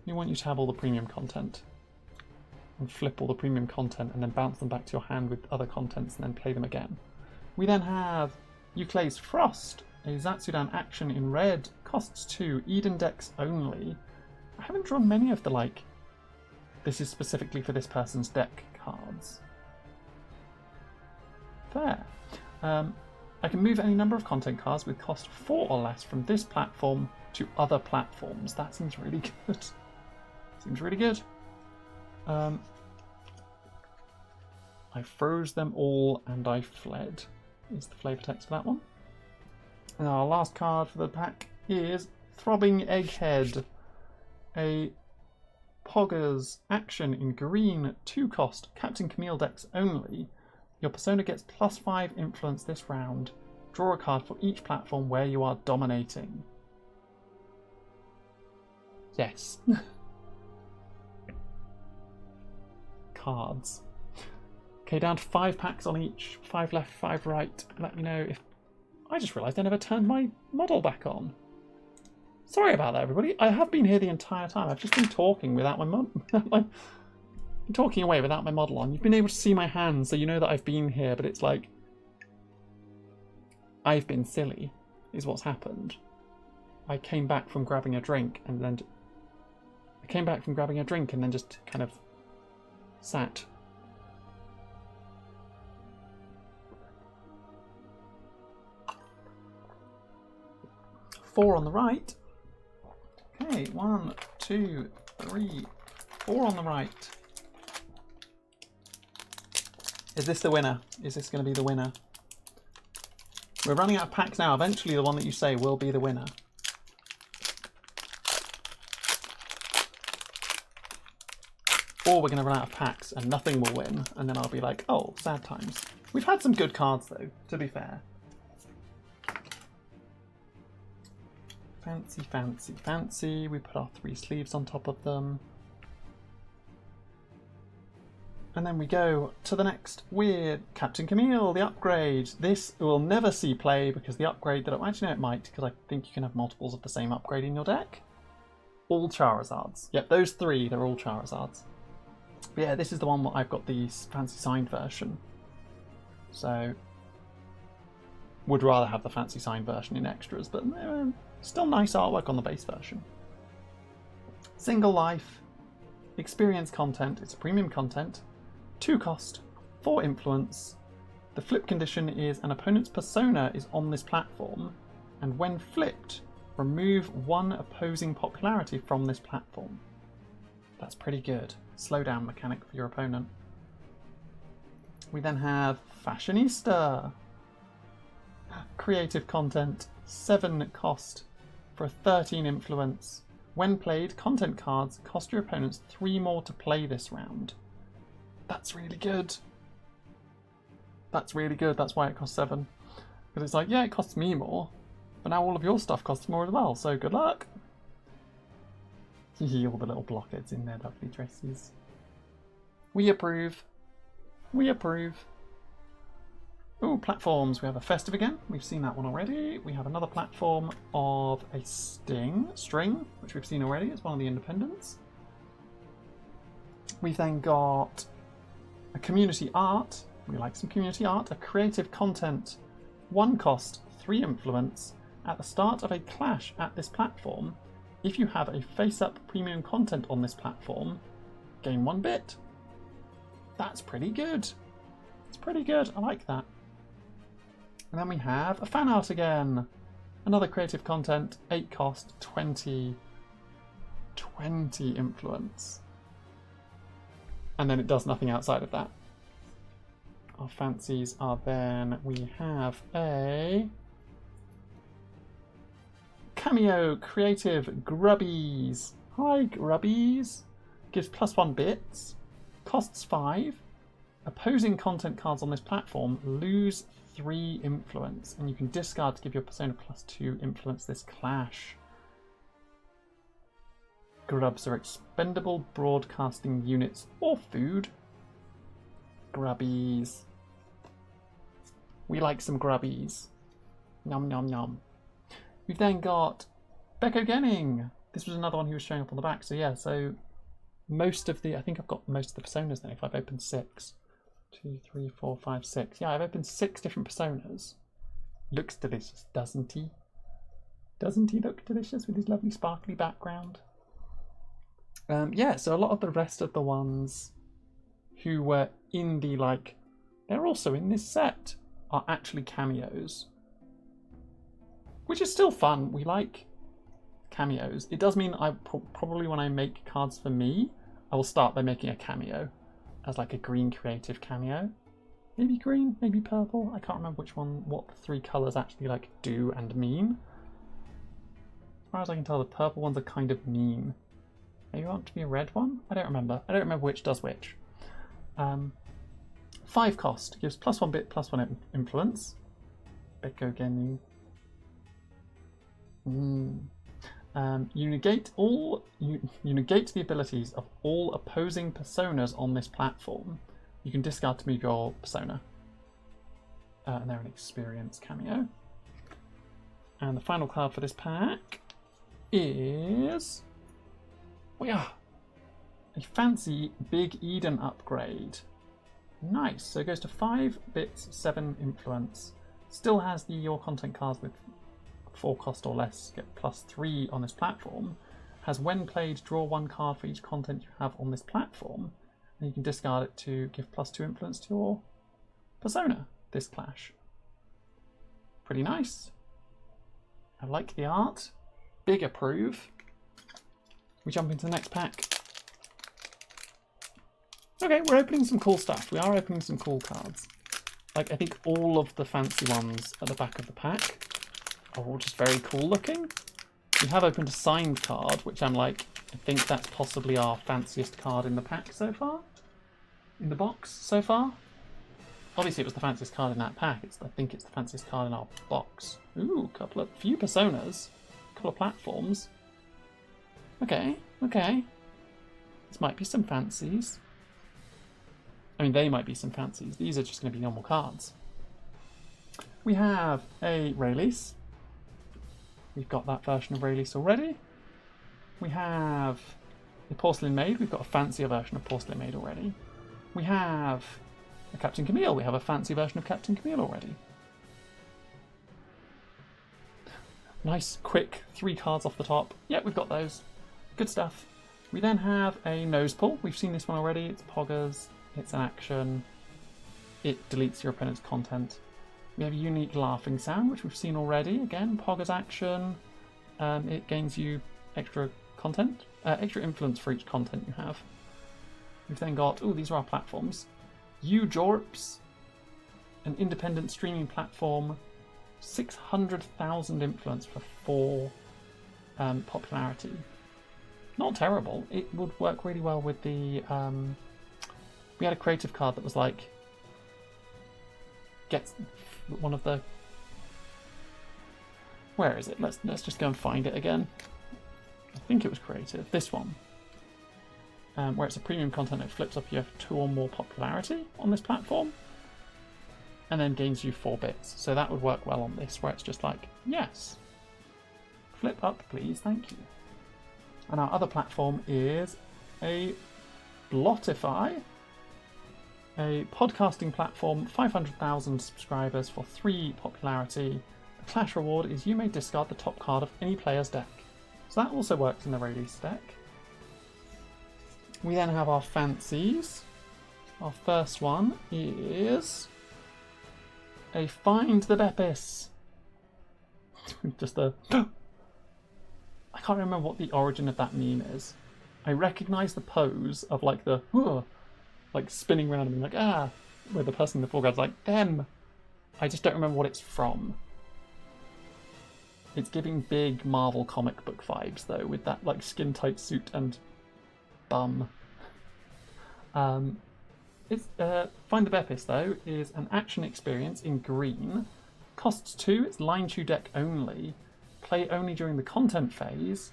We want you to have all the premium content. And flip all the premium content and then bounce them back to your hand with other contents and then play them again. We then have Euclay's Frost, a Zatsudan action in red, costs 2, Eden decks only. I haven't drawn many of the this is specifically for this person's deck cards. Fair. I can move any number of content cards with cost 4 or less from this platform to other platforms. That seems really good. Seems really good. I froze them all and I fled, is the flavor text for that one. And our last card for the pack is Throbbing Egghead, a Poggers action in green, 2 cost, Captain Camille decks only. Your persona gets +5 influence this round. Draw a card for each platform where you are dominating. Yes. Cards. Okay, down to 5 packs on each. 5 left, 5 right. Let me know if... I just realised I never turned my model back on. Sorry about that, everybody. I have been here the entire time. I've just been talking without my talking away without my model on. You've been able to see my hands, so you know that I've been here, but it's like... I've been silly, is what's happened. I came back from grabbing a drink and then... just kind of sat. Four on the right. Okay, 1, 2, 3, 4 on the right. Is this the winner? Is this going to be the winner? We're running out of packs now. Eventually the one that you say will be the winner. Or we're going to run out of packs and nothing will win. And then I'll be like, oh, sad times. We've had some good cards though, to be fair. Fancy, fancy, fancy. We put our 3 sleeves on top of them. And then we go to the next weird Captain Camille, the upgrade. This will never see play because the upgrade that actually no, it might, because I think you can have multiples of the same upgrade in your deck. All Charizards. Yep, those 3, they're all Charizards. But yeah, this is the one where I've got the fancy signed version. So would rather have the fancy signed version in extras, but still nice artwork on the base version. Single life, experience content. It's a premium content. 2 cost, 4 influence. The flip condition is an opponent's persona is on this platform, and when flipped, remove 1 opposing popularity from this platform. That's pretty good. Slowdown mechanic for your opponent. We then have Fashionista. Creative content, 7 cost for a 13 influence. When played, content cards cost your opponents 3 more to play this round. That's really good. That's really good. That's why it costs 7. Because it's like, yeah, it costs me more, but now all of your stuff costs more as well, so good luck. All the little blockheads in their lovely dresses. We approve. We approve. Oh, platforms. We have a festive again. We've seen that one already. We have another platform of a string, which we've seen already. It's one of the independents. We've then got a community art. We like some community art. A creative content, 1 cost, 3 influence. At the start of a clash at this platform, if you have a face-up premium content on this platform, gain 1 bit. That's pretty good. It's pretty good. I like that. And then we have a fan art again. Another creative content, 8 cost, 20 influence. And then it does nothing outside of that. Our fancies are then, we have a Cameo Creative Grubbies. Hi Grubbies. Gives +1 bits. Costs 5. Opposing content cards on this platform lose 3 influence, and you can discard to give your persona +2 influence this clash. Grubs are expendable broadcasting units or food. Grubbies. We like some grubbies. Nom nom nom. We've then got Becco Genning. This was another one who was showing up on the back. So yeah, so most of the, I think I've got most of the personas then if I've opened 6. 2, 3, 4, 5, 6. Yeah, I've opened 6 different personas. Looks delicious, doesn't he? Doesn't he look delicious with his lovely sparkly background? Yeah, so a lot of the rest of the ones who were in the, like, they're also in this set, are actually cameos. Which is still fun. We like cameos. It does mean I probably when I make cards for me, I will start by making a cameo as like a green creative cameo. Maybe green, maybe purple. I can't remember which one, what the 3 colours actually like do and mean. As far as I can tell, the purple ones are kind of mean. Maybe I want to be a red one? I don't remember. I don't remember which does which. 5 cost, gives +1 bit, +1 influence. Becco Genning. You negate the abilities of all opposing personas on this platform. You can discard to move your persona. And they're an experience cameo. And the final card for this pack is a fancy Big Eden upgrade. Nice. So it goes to 5 bits, 7 influence. Still has the your content cards with 4 cost or less, get +3 on this platform. Has when played, draw 1 card for each content you have on this platform. And you can discard it to give +2 influence to your persona this clash. Pretty nice. I like the art. Big approve. We jump into the next pack. Okay, we're opening some cool stuff. We are opening some cool cards. Like, I think all of the fancy ones at the back of the pack are all just very cool looking. We have opened a signed card, which I'm like, I think that's possibly our fanciest card in the pack so far. In the box so far. Obviously it was the fanciest card in that pack. I think it's the fanciest card in our box. Ooh, few personas. Couple of platforms. Okay, okay. This might be some fancies. I mean, they might be some fancies. These are just going to be normal cards. We have a release. We've got that version of release already. We have a Porcelain Maid. We've got a fancier version of Porcelain Maid already. We have a Captain Camille. We have a fancy version of Captain Camille already. Nice, quick 3 cards off the top. Yeah, we've got those. Good stuff. We then have a nose pull. We've seen this one already. It's poggers. It's an action. It deletes your opponent's content. We have a unique laughing sound, which we've seen already. Again, poggers action. It gains you extra content, extra influence for each content you have. We've then got, oh, these are our platforms. Jorps, an independent streaming platform, 600,000 influence for 4 popularity. Not terrible. It would work really well with the... we had a creative card that was like... gets one of the... Where is it? Let's just go and find it again. I think it was creative. This one. Where it's a premium content, it flips up you have 2 or more popularity on this platform. And then gains you 4 bits. So that would work well on this, where it's just like, yes. Flip up, please, thank you. And our other platform is a Blotify, a podcasting platform, 500,000 subscribers for 3 popularity. The Clash reward is you may discard the top card of any player's deck. So that also works in the release deck. We then have our fancies. Our first one is a Find the Beppis. Just a... I can't remember what the origin of that meme is. I recognise the pose of like the like spinning around and being like, ah, where the person in the foreground's like, them. I just don't remember what it's from. It's giving big Marvel comic book vibes though, with that like skin tight suit and bum. It's Find the Beppis though is an action experience in green. Costs 2, it's line chew deck only. Play only during the content phase,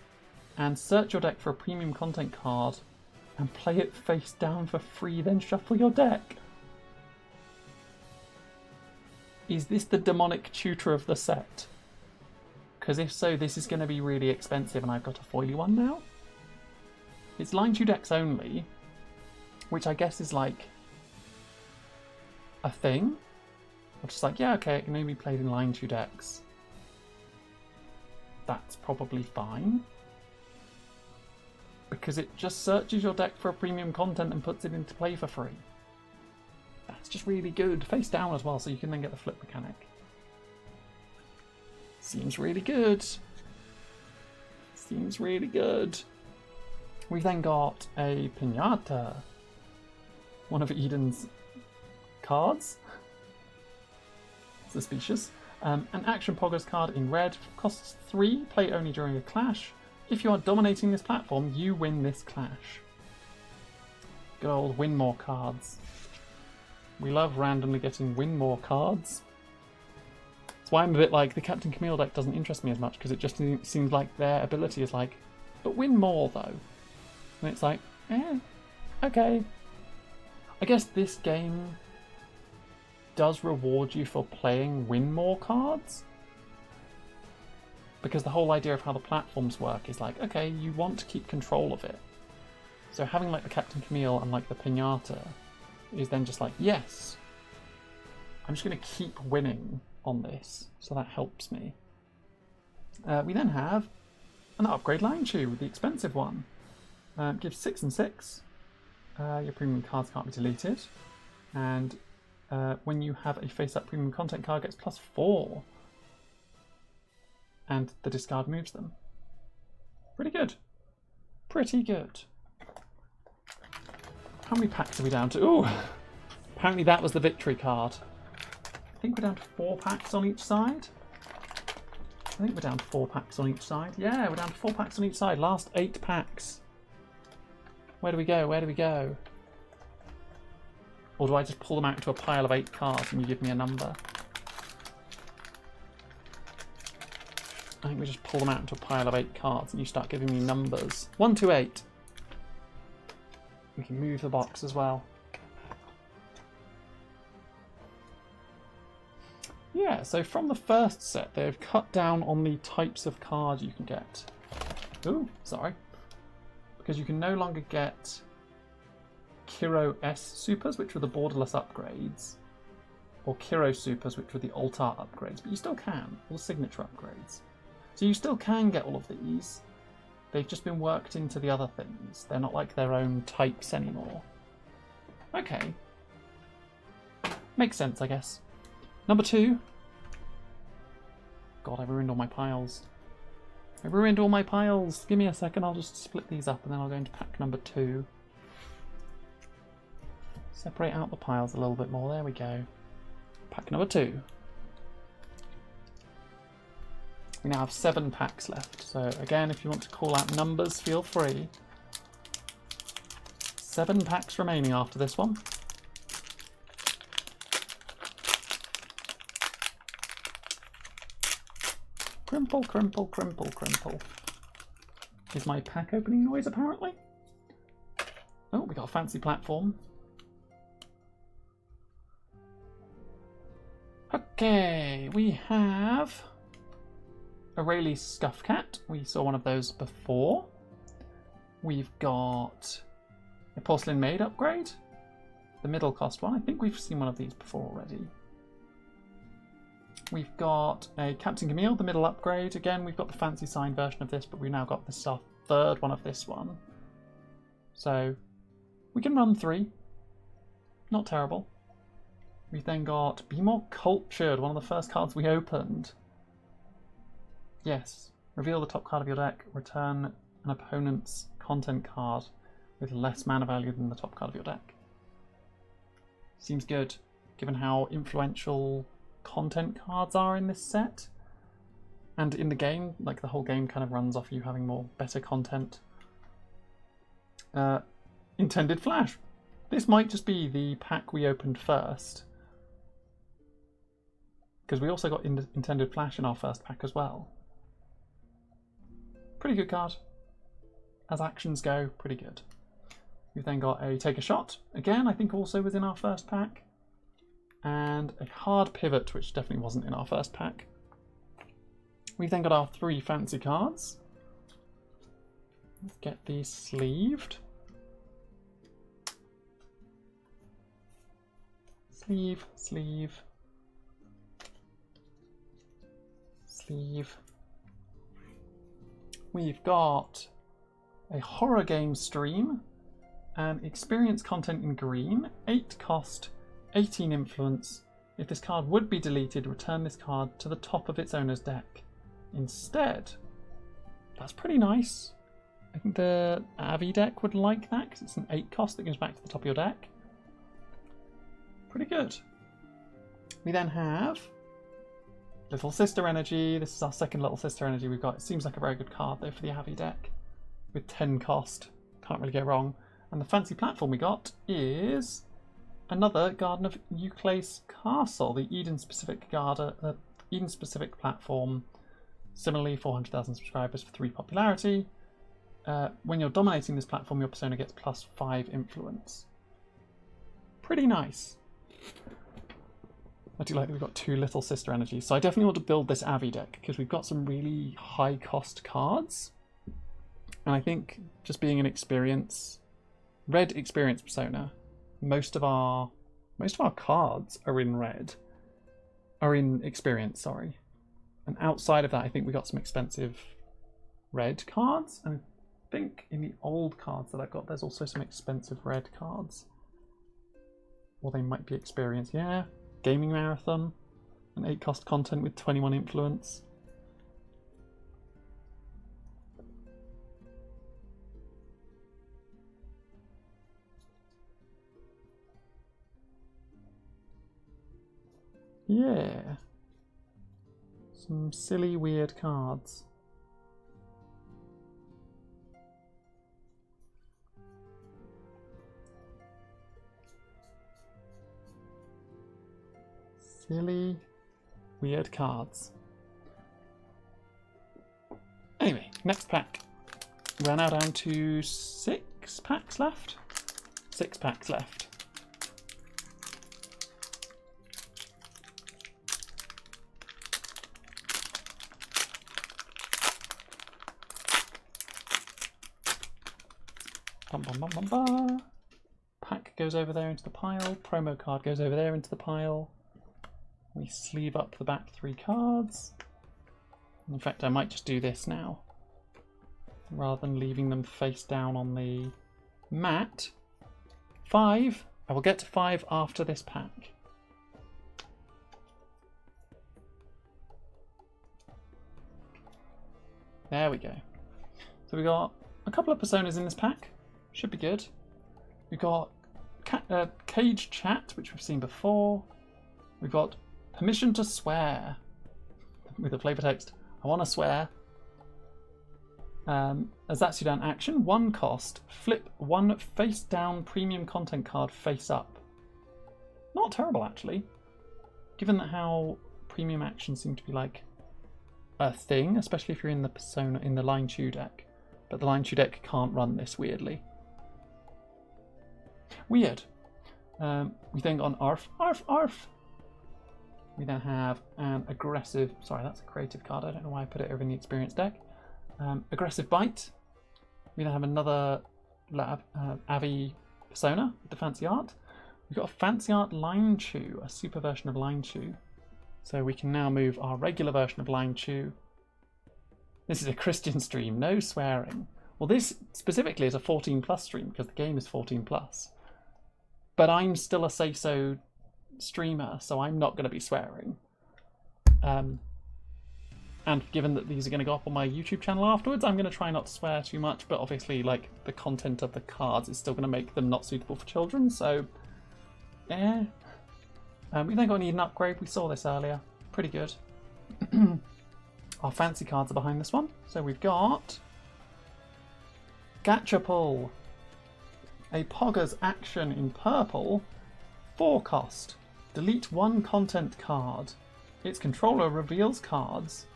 and search your deck for a premium content card and play it face down for free, then shuffle your deck. Is this the demonic tutor of the set? Because if so, this is going to be really expensive and I've got a foily one now. It's line chew decks only, which I guess is like a thing. I'm just like, yeah, okay, it can only be played in line chew decks. That's probably fine. Because it just searches your deck for a premium content and puts it into play for free. That's just really good. Face down as well, so you can then get the flip mechanic. Seems really good. Seems really good. We've then got a Pinata. One of Eden's cards. Suspicious. An action poggers card in red, costs 3, play only during a clash. If you are dominating this platform, you win this clash. Good old win more cards. We love randomly getting win more cards. That's why I'm a bit like, the Captain Cameo deck doesn't interest me as much, because it just seems like their ability is like, but win more though. And it's like, okay. I guess this game does reward you for playing win more cards, because the whole idea of how the platforms work is like, okay, you want to keep control of it, so having like the Captain Camille and like the Pinata is then just like, yes, I'm just going to keep winning on this, so that helps me. We then have an upgrade line chew, the expensive one. Gives 6 and 6. Your premium cards can't be deleted, and when you have a face-up premium content card, gets +4. And the discard moves them. Pretty good. Pretty good. How many packs are we down to? Ooh! Apparently that was the victory card. I think we're down to 4 packs on each side. I think we're down to 4 packs on each side. Yeah, we're down to 4 packs on each side. Last 8 packs. Where do we go? Where do we go? Or do I just pull them out into a pile of 8 cards and you give me a number? I think we just pull them out into a pile of 8 cards and you start giving me numbers. 1 to 8. We can move the box as well. Yeah, so from the first set, they've cut down on the types of cards you can get. Ooh, sorry. Because you can no longer get Kiro S supers, which were the borderless upgrades, or Kiro supers, which were the altar upgrades, but you still can, or signature upgrades. So you still can get all of these. They've just been worked into the other things. They're not like their own types anymore. Okay. Makes sense, I guess. Number 2. God, I ruined all my piles. I ruined all my piles. Give me a second, I'll just split these up and then I'll go into pack number 2. Separate out the piles a little bit more. There we go. Pack number 2. We now have 7 packs left. So again, if you want to call out numbers, feel free. 7 packs remaining after this one. Crimple, crimple, crimple, crimple. Is my pack opening noise apparently? Oh, we got a fancy platform. Okay, we have a Rayleigh Scuff Cat. We saw one of those before. We've got a Porcelain Maid upgrade. The middle cost one. I think we've seen one of these before already. We've got a Captain Cameo, the middle upgrade. Again, we've got the fancy signed version of this, but we've now got this our 3rd one of this one. So we can run 3. Not terrible. We've then got Be More Cultured, one of the first cards we opened. Yes. Reveal the top card of your deck. Return an opponent's content card with less mana value than the top card of your deck. Seems good, given how influential content cards are in this set. And in the game, like the whole game kind of runs off you having better content. Intended Flash. This might just be the pack we opened first. Because we also got Intended Flash in our first pack as well. Pretty good card. As actions go, pretty good. We've then got a Take a Shot. Again, I think also was in our first pack. And a Hard Pivot, which definitely wasn't in our first pack. We've then got our 3 fancy cards. Let's get these sleeved. Sleeve, sleeve, sleeve. We've got a Horror Game Stream and experience content in green, 8 cost, 18 influence. If this card would be deleted, return this card to the top of its owner's deck instead. That's pretty nice. I think the Avi deck would like that because it's an 8 cost that goes back to the top of your deck. Pretty good. We then have Little Sister Energy. This is our 2nd Little Sister Energy we've got. It seems like a very good card though for the Avi deck. With 10 cost. Can't really go wrong. And the fancy platform we got is another Garden of Euclase Castle, the Eden-specific Eden-specific platform. Similarly, 400,000 subscribers for 3 popularity. When you're dominating this platform, your persona gets +5 influence. Pretty nice. I do like that we've got 2 Little Sister Energies. So I definitely want to build this Avi deck because we've got some really high cost cards. And I think just being an red experience persona, most of our cards are in red. Are in experience, sorry. And outside of that, I think we got some expensive red cards. And I think in the old cards that I've got, there's also some expensive red cards. Or they might be experience, yeah. Gaming Marathon, an 8 cost content with 21 influence. Yeah. Some silly, weird cards. Silly, weird cards. Anyway, next pack. We're now down to 6 packs left. 6 packs left. Bum, bum, bum, bum, bum. Pack goes over there into the pile. Promo card goes over there into the pile. We sleeve up the back 3 cards. In fact, I might just do this now. rather than leaving them face down on the mat. 5. I will get to 5 after this pack. There we go. So we got a couple of personas in this pack. Should be good. We've got cage chat, which we've seen before. We've got permission to swear with a flavor text. I want to swear. A Zatsudan action, 1 cost. Flip 1 face down premium content card face up. Not terrible actually, given that how premium actions seem to be like a thing, especially if you're in the persona in the line chew deck. But the line chew deck can't run this weirdly. Weird. We then got an arf, arf, arf. We then have an aggressive. Sorry, that's a creative card. I don't know why I put it over in the experience deck. Aggressive bite. We then have another Avi persona with the fancy art. We've got a fancy art line chew, a super version of line chew. So we can now move our regular version of line chew. This is a Christian stream, no swearing. Well, this specifically is a 14+ stream because the game is 14+. But I'm still a say-so streamer, so I'm not going to be swearing. And given that these are going to go up on my YouTube channel afterwards, I'm going to try not to swear too much, but obviously like the content of the cards is still going to make them not suitable for children, so yeah. We then got an Eden upgrade. We saw this earlier. Pretty good. Our fancy cards are behind this one. So we've got Gacha Pull. A Pogger's action in purple. 4 cost. Delete 1 content card. Its controller reveals cards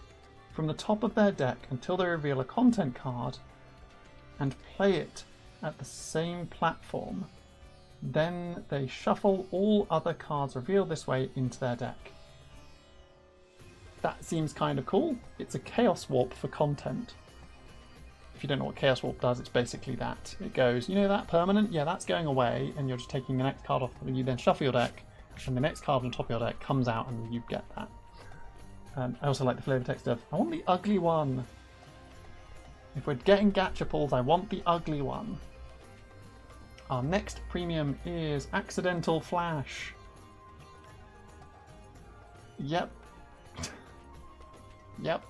from the top of their deck until they reveal a content card and play it at the same platform. Then they shuffle all other cards revealed this way into their deck. That seems kind of cool. It's a Chaos Warp for content. If you don't know what Chaos Warp does, it's basically that. It goes, you know that permanent? Yeah, that's going away, and you're just taking the next card off, and you then shuffle your deck, and the next card on top of your deck comes out, and you get that. I also like the flavor text of, I want the ugly one. If we're getting gacha pulls, I want the ugly one. Our next premium is Accidental Flash. Yep. Yep.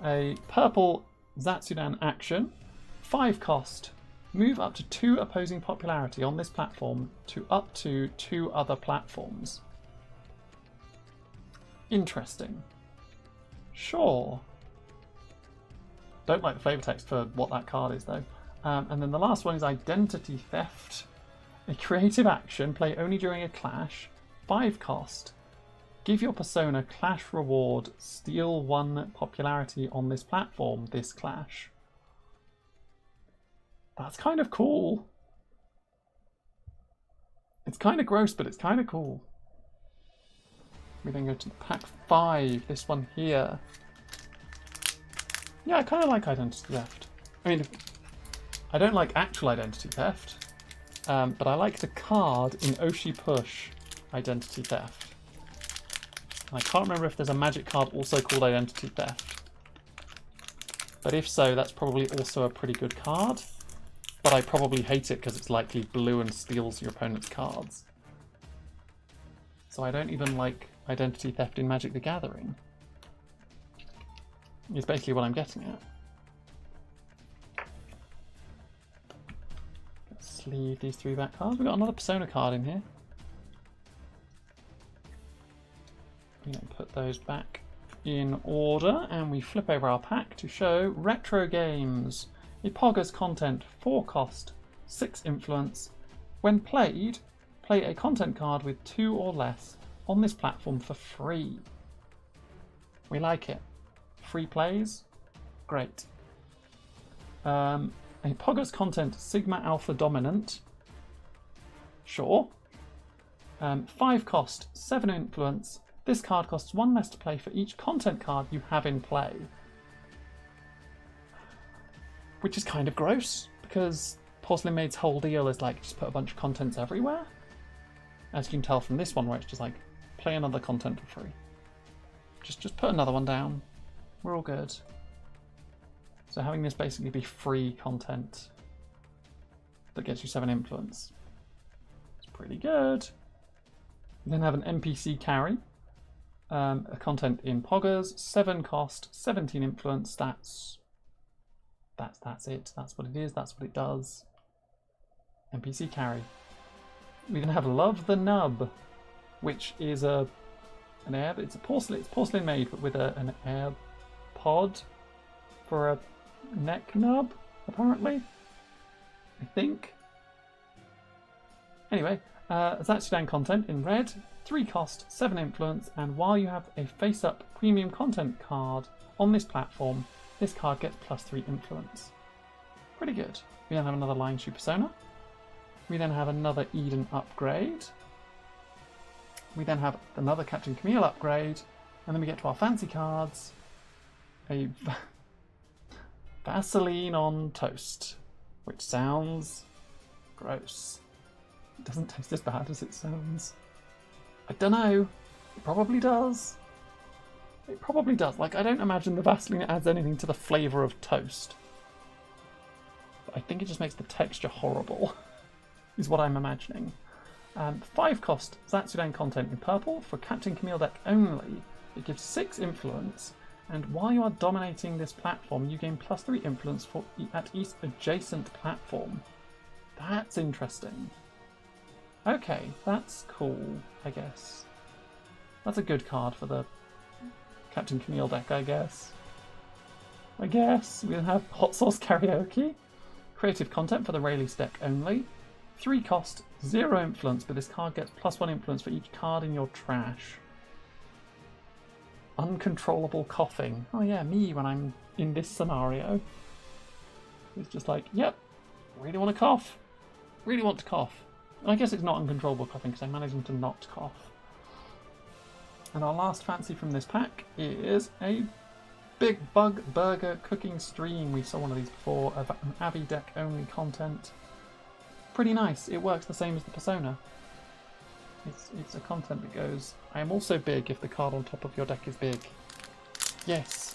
A purple Zatsudan action. 5 cost. Move up to 2 opposing popularity on this platform to up to 2 other platforms. Interesting. Sure. Don't like the flavor text for what that card is though. And then the last one is Identity Theft. A creative action, play only during a clash. 5 cost. Give your persona clash reward, steal 1 popularity on this platform this clash. That's kind of cool. It's kind of gross, but it's kind of cool. We then go to pack 5, this one here. Yeah, I kind of like Identity Theft. I mean, I don't like actual identity theft, but I like the card in Oshi Push, Identity Theft. And I can't remember if there's a magic card also called Identity Theft. But if so, that's probably also a pretty good card. But I probably hate it because it's likely blue and steals your opponent's cards. So I don't even like Identity Theft in Magic the Gathering. Is basically what I'm getting at. Sleeve these 3 back cards. We've got another Persona card in here. We then put those back in order and we flip over our pack to show Retro Games. A Pogger's content, 4 cost, 6 influence. When played, play a content card with 2 or less on this platform for free. We like it. Free plays? Great. A Pogger's content, Sigma Alpha Dominant. Sure. 5 cost, 7 influence. This card costs 1 less to play for each content card you have in play. Which is kind of gross, because Porcelain Maid's whole deal is like, just put a bunch of contents everywhere. As you can tell from this one, where it's just like, play another content for free. Just put another one down. We're all good. So having this basically be free content that gets you 7 influence. It's pretty good. You then have an NPC carry. A content in Poggers, 7 cost, 17 influence. That's it. That's what it is. That's what it does. NPC carry. We then have Love the Nub, which is an air. It's porcelain made, but with an air pod for a neck nub, apparently. I think. Anyway, Zatsudan content in red, 3 cost, 7 influence, and while you have a face-up premium content card on this platform, this card gets +3 influence. Pretty good. We then have another Lion Shoe Persona. We then have another Eden upgrade. We then have another Captain Camille upgrade, and then we get to our fancy cards. A Vaseline on toast, which sounds gross. It doesn't taste as bad as it sounds. I don't know. It probably does. It probably does. Like, I don't imagine the Vaseline adds anything to the flavour of toast. But I think it just makes the texture horrible, is what I'm imagining. 5 cost Zatsudan content in purple for Captain Camille deck only. It gives 6 influence, and while you are dominating this platform, you gain +3 influence at each adjacent platform. That's interesting. Okay, that's cool, I guess. That's a good card for the Captain Camille deck, I guess. We then have Hot Sauce Karaoke. Creative content for the Rayleigh's deck only. 3 cost, 0 influence, but this card gets +1 influence for each card in your trash. Uncontrollable coughing. Oh yeah, me when I'm in this scenario. It's just like, yep, really want to cough. Really want to cough. I guess it's not uncontrollable coughing because I'm managing to not cough. And our last fancy from this pack is a Big Bug Burger Cooking Stream. We saw one of these before, an Abby deck only content. Pretty nice. It works the same as the Persona. It's a content that goes, I am also big if the card on top of your deck is big. Yes.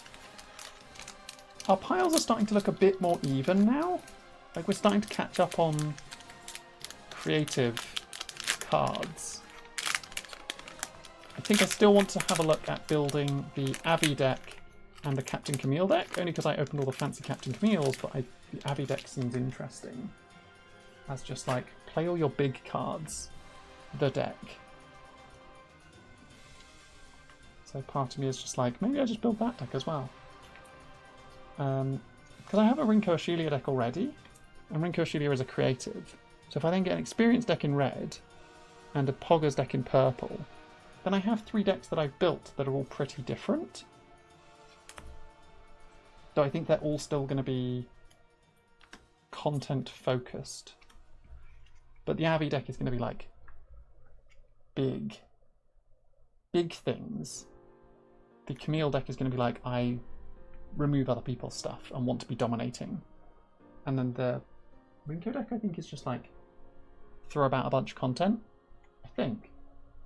Our piles are starting to look a bit more even now. Like, we're starting to catch up on creative cards. I think I still want to have a look at building the Abby deck and the Captain Camille deck, only because I opened all the fancy Captain Camille's, but the Abby deck seems interesting. As just like, play all your big cards, the deck. So part of me is just like, maybe I just build that deck as well. Because I have a Rinko Ashilia deck already, and Rinko Ashilia is a creative. So if I then get an Experience deck in red, and a Poggers deck in purple, then I have 3 decks that I've built that are all pretty different. Though I think they're all still going to be content focused. But the Abby deck is going to be like big things. The Camille deck is going to be like, I remove other people's stuff and want to be dominating. And then the Rinko deck, I think, is just like throw about a bunch of content. I think.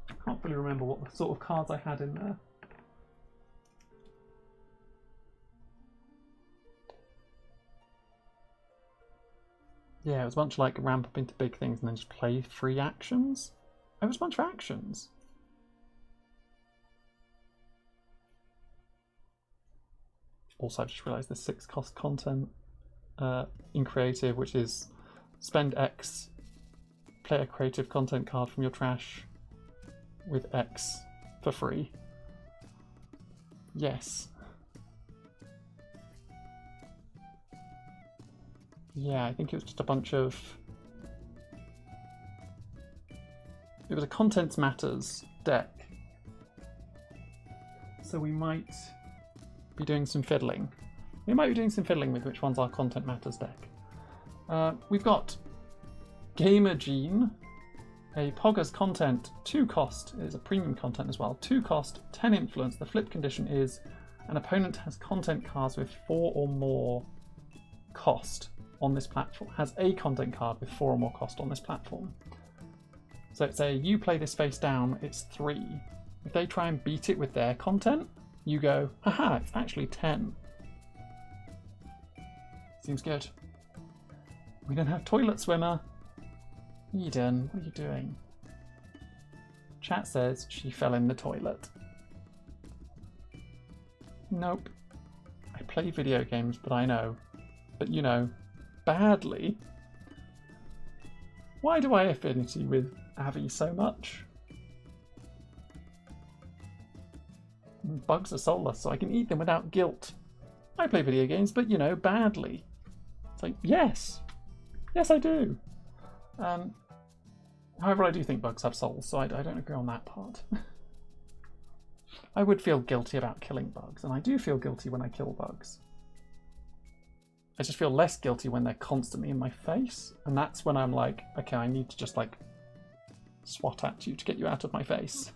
I can't really remember what the sort of cards I had in there. Yeah, it was a bunch of like ramp up into big things and then just play free actions. It was a bunch of actions. Also, I just realised there's 6 cost content in creative, which is spend X, play a creative content card from your trash with X for free. Yes. Yeah, I think it was just a bunch of... It was a Contents Matters deck. So we might be doing some fiddling. We might be doing some fiddling with which one's our Content Matters deck. We've got Gamer Gene, a Poggers content, 2 cost, it is a premium content as well, 2 cost, 10 influence. The flip condition is an opponent has content cards with 4 or more cost on this platform, has a content card with 4 or more cost on this platform. So it's a, you play this face down, it's 3. If they try and beat it with their content, you go, haha, it's actually 10. Seems good. We don't have toilet swimmer. Eden, what are you doing? Chat says she fell in the toilet. Nope. I play video games, but I know. But you know, badly. Why do I affinity with Avi so much? Bugs are soulless, so I can eat them without guilt. I play video games, but you know, badly. It's like, yes. Yes, I do. However, I do think bugs have souls, so I don't agree on that part. I would feel guilty about killing bugs, and I do feel guilty when I kill bugs. I just feel less guilty when they're constantly in my face, and that's when I'm like, okay, I need to just like swat at you to get you out of my face.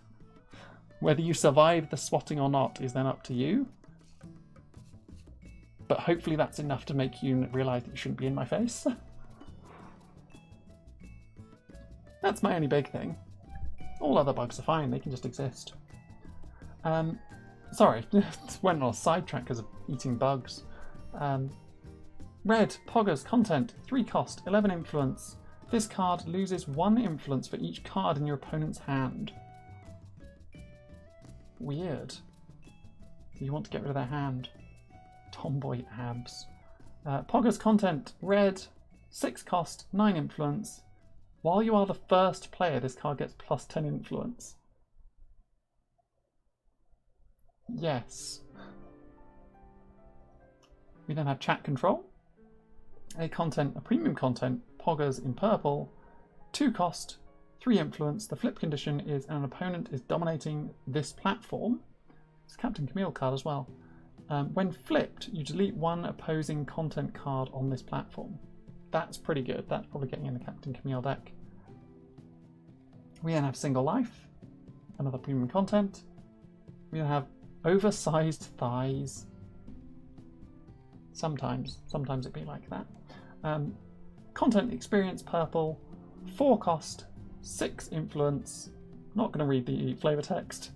Whether you survive the swatting or not is then up to you. But hopefully that's enough to make you realise that you shouldn't be in my face. That's my only big thing. All other bugs are fine, they can just exist. Sorry, went on a sidetrack because of eating bugs. Red, Poggers, content, 3 cost, 11 influence. This card loses 1 influence for each card in your opponent's hand. Weird. You want to get rid of their hand. Tomboy abs. Poggers, content, red, 6 cost, 9 influence. While you are the first player, this card gets plus 10 influence. Yes. We then have chat control. A premium content, Poggers in purple, 2 cost, 3 influence. The flip condition is an opponent is dominating this platform. It's a Captain Cameo card as well. When flipped, you delete 1 opposing content card on this platform. That's pretty good. That's probably getting in the Captain Cameo deck. We then have single life, another premium content. We then have oversized thighs. Sometimes it be like that. Content experience purple, 4 cost, 6 influence. Not going to read the flavor text.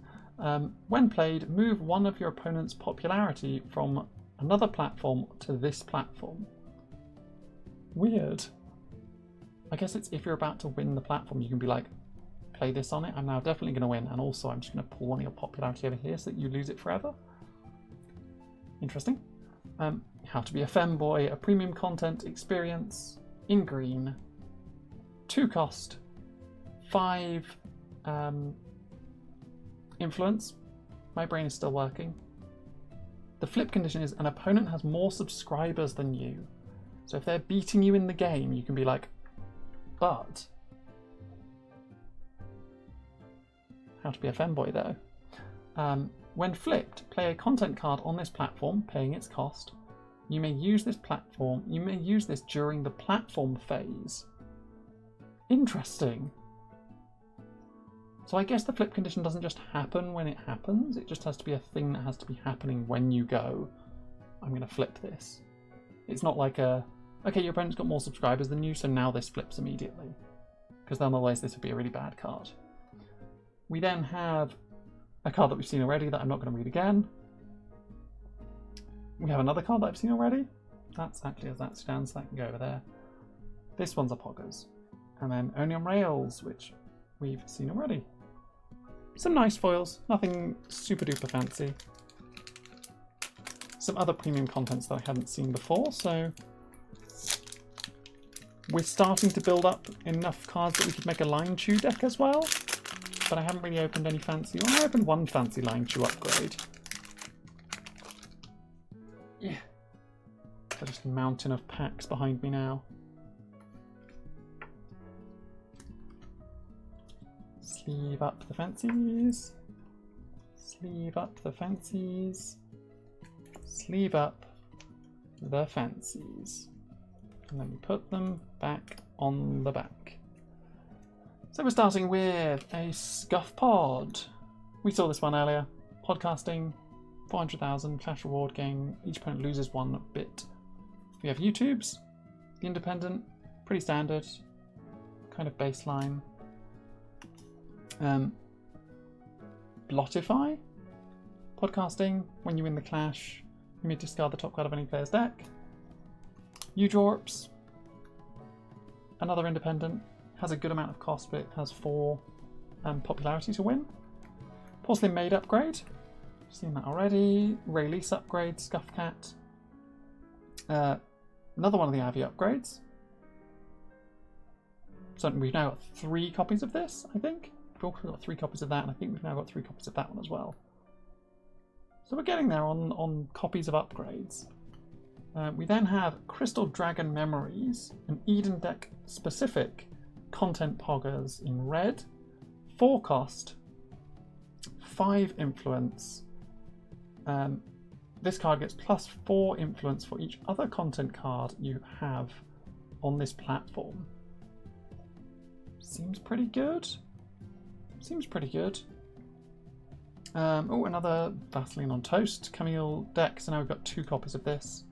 When played, move 1 of your opponent's popularity from another platform to this platform. Weird. I guess it's if you're about to win the platform, you can be like, play this on it. I'm now definitely going to win, and also I'm just going to pull 1 of your popularity over here so that you lose it forever. Interesting. How to be a femboy, a premium content experience in green, 2 cost, 5 influence. My brain is still working. The flip condition is an opponent has more subscribers than you. So if they're beating you in the game, you can be like, but how to be a femboy though. When flipped, play a content card on this platform, paying its cost. You may use this during the platform phase. Interesting. So I guess the flip condition doesn't just happen when it happens, it just has to be a thing that has to be happening when you go, I'm going to flip this. It's not like okay, your opponent's got more subscribers than you, so now this flips immediately. Because otherwise this would be a really bad card. We then have a card that we've seen already that I'm not going to read again. We have another card that I've seen already. That's actually as that stands, so that can go over there. This one's a Poggers. And then Only on Rails, which we've seen already. Some nice foils, nothing super duper fancy. Some other premium contents that I hadn't seen before, so we're starting to build up enough cards that we could make a Line Chew deck as well. But I haven't really opened any fancy. Well, I opened 1 fancy Line Chew upgrade. Yeah. There's just a mountain of packs behind me now. Sleeve up the fancies. Sleeve up the fancies. Sleeve up the fancies. And then we put them back on the back. So we're starting with a Scuff Pod. We saw this one earlier. Podcasting, 400,000, Clash Reward game. Each opponent loses 1 bit. We have vTubers, the Independent, pretty standard, kind of baseline. Blotify, podcasting, when you win the clash, you may discard the top card of any player's deck. Udorps, another independent, has a good amount of cost, but it has 4 popularity to win. Porcelain Maid upgrade, seen that already. Release upgrade, Scuffcat. Another one of the Ivy upgrades. So we've now got 3 copies of this, I think. We've also got 3 copies of that, and I think we've now got 3 copies of that one as well. So we're getting there on copies of upgrades. We then have Crystal Dragon Memories, an Eden deck specific content poggers in red, 4 cost, 5 influence. This card gets +4 influence for each other content card you have on this platform. Seems pretty good. Seems pretty good. Oh, another Vaseline on Toast Cameo deck. So now we've got 2 copies of this.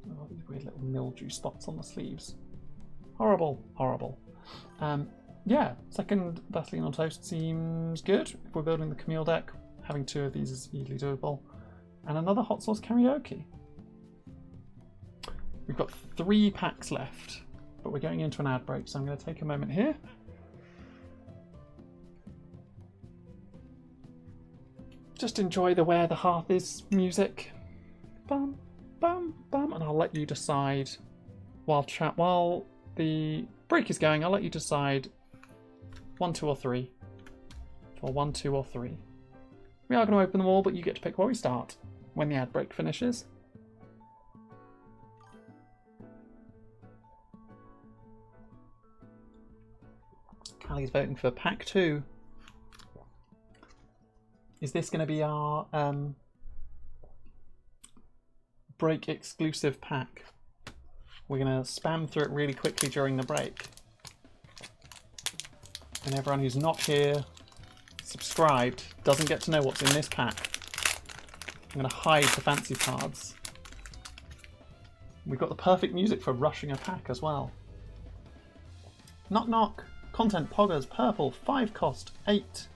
Oh, these weird little mildew spots on the sleeves. Horrible, horrible. Yeah, second Vaseline on Toast seems good. If we're building the Camille deck, having 2 of these is easily doable. And another Hot Sauce Karaoke. We've got 3 packs left, but we're going into an ad break, so I'm going to take a moment here. Just enjoy the Where the Hearth Is music. Bum, bum, bum, and I'll let you decide while the break is going. I'll let you decide 1, 2, or 3. For 1, 2, or 3. We are going to open them all, but you get to pick where we start when the ad break finishes. Callie's voting for pack 2. Is this going to be our break exclusive pack? We're going to spam through it really quickly during the break. And everyone who's not here, subscribed, doesn't get to know what's in this pack. I'm going to hide the fancy cards. We've got the perfect music for rushing a pack as well. Knock knock. Content poggers, purple, 5 cost, 8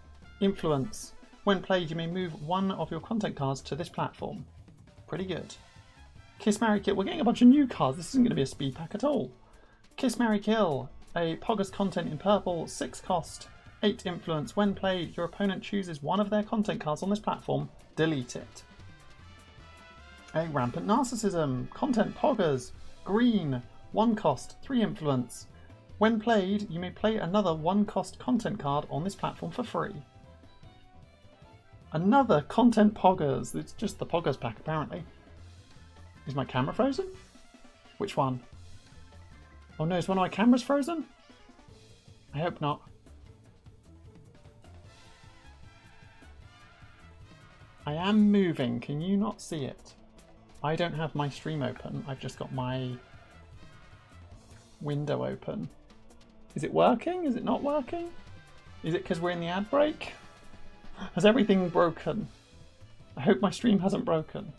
influence. When played, you may move 1 of your content cards to this platform. Pretty good. Kiss, Marry, Kill. We're getting a bunch of new cards. This isn't going to be a speed pack at all. Kiss, Marry, Kill. A poggers content in purple, 6 cost, 8 influence. When played, your opponent chooses 1 of their content cards on this platform. Delete it. A Rampant Narcissism. Content poggers, green, 1 cost, 3 influence. When played, you may play another 1 cost content card on this platform for free. Another content poggers. It's just the poggers pack apparently. Is my camera frozen? Which one? Oh no, is one of my cameras frozen? I hope not. I am moving. Can you not see it? I don't have my stream open. I've just got my window open. Is it working? Is it not working? Is it because we're in the ad break? Has everything broken? I hope my stream hasn't broken.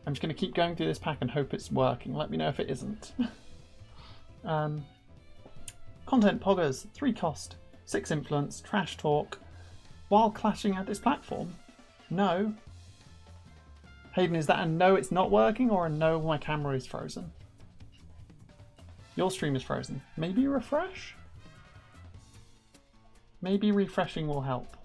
I'm just going to keep going through this pack and hope it's working. Let me know if it isn't. Content poggers, 3 cost, 6 influence, trash talk. While clashing at this platform? No. Hayden, is that a no it's not working or a no my camera is frozen? Your stream is frozen. Maybe refresh? Maybe refreshing will help.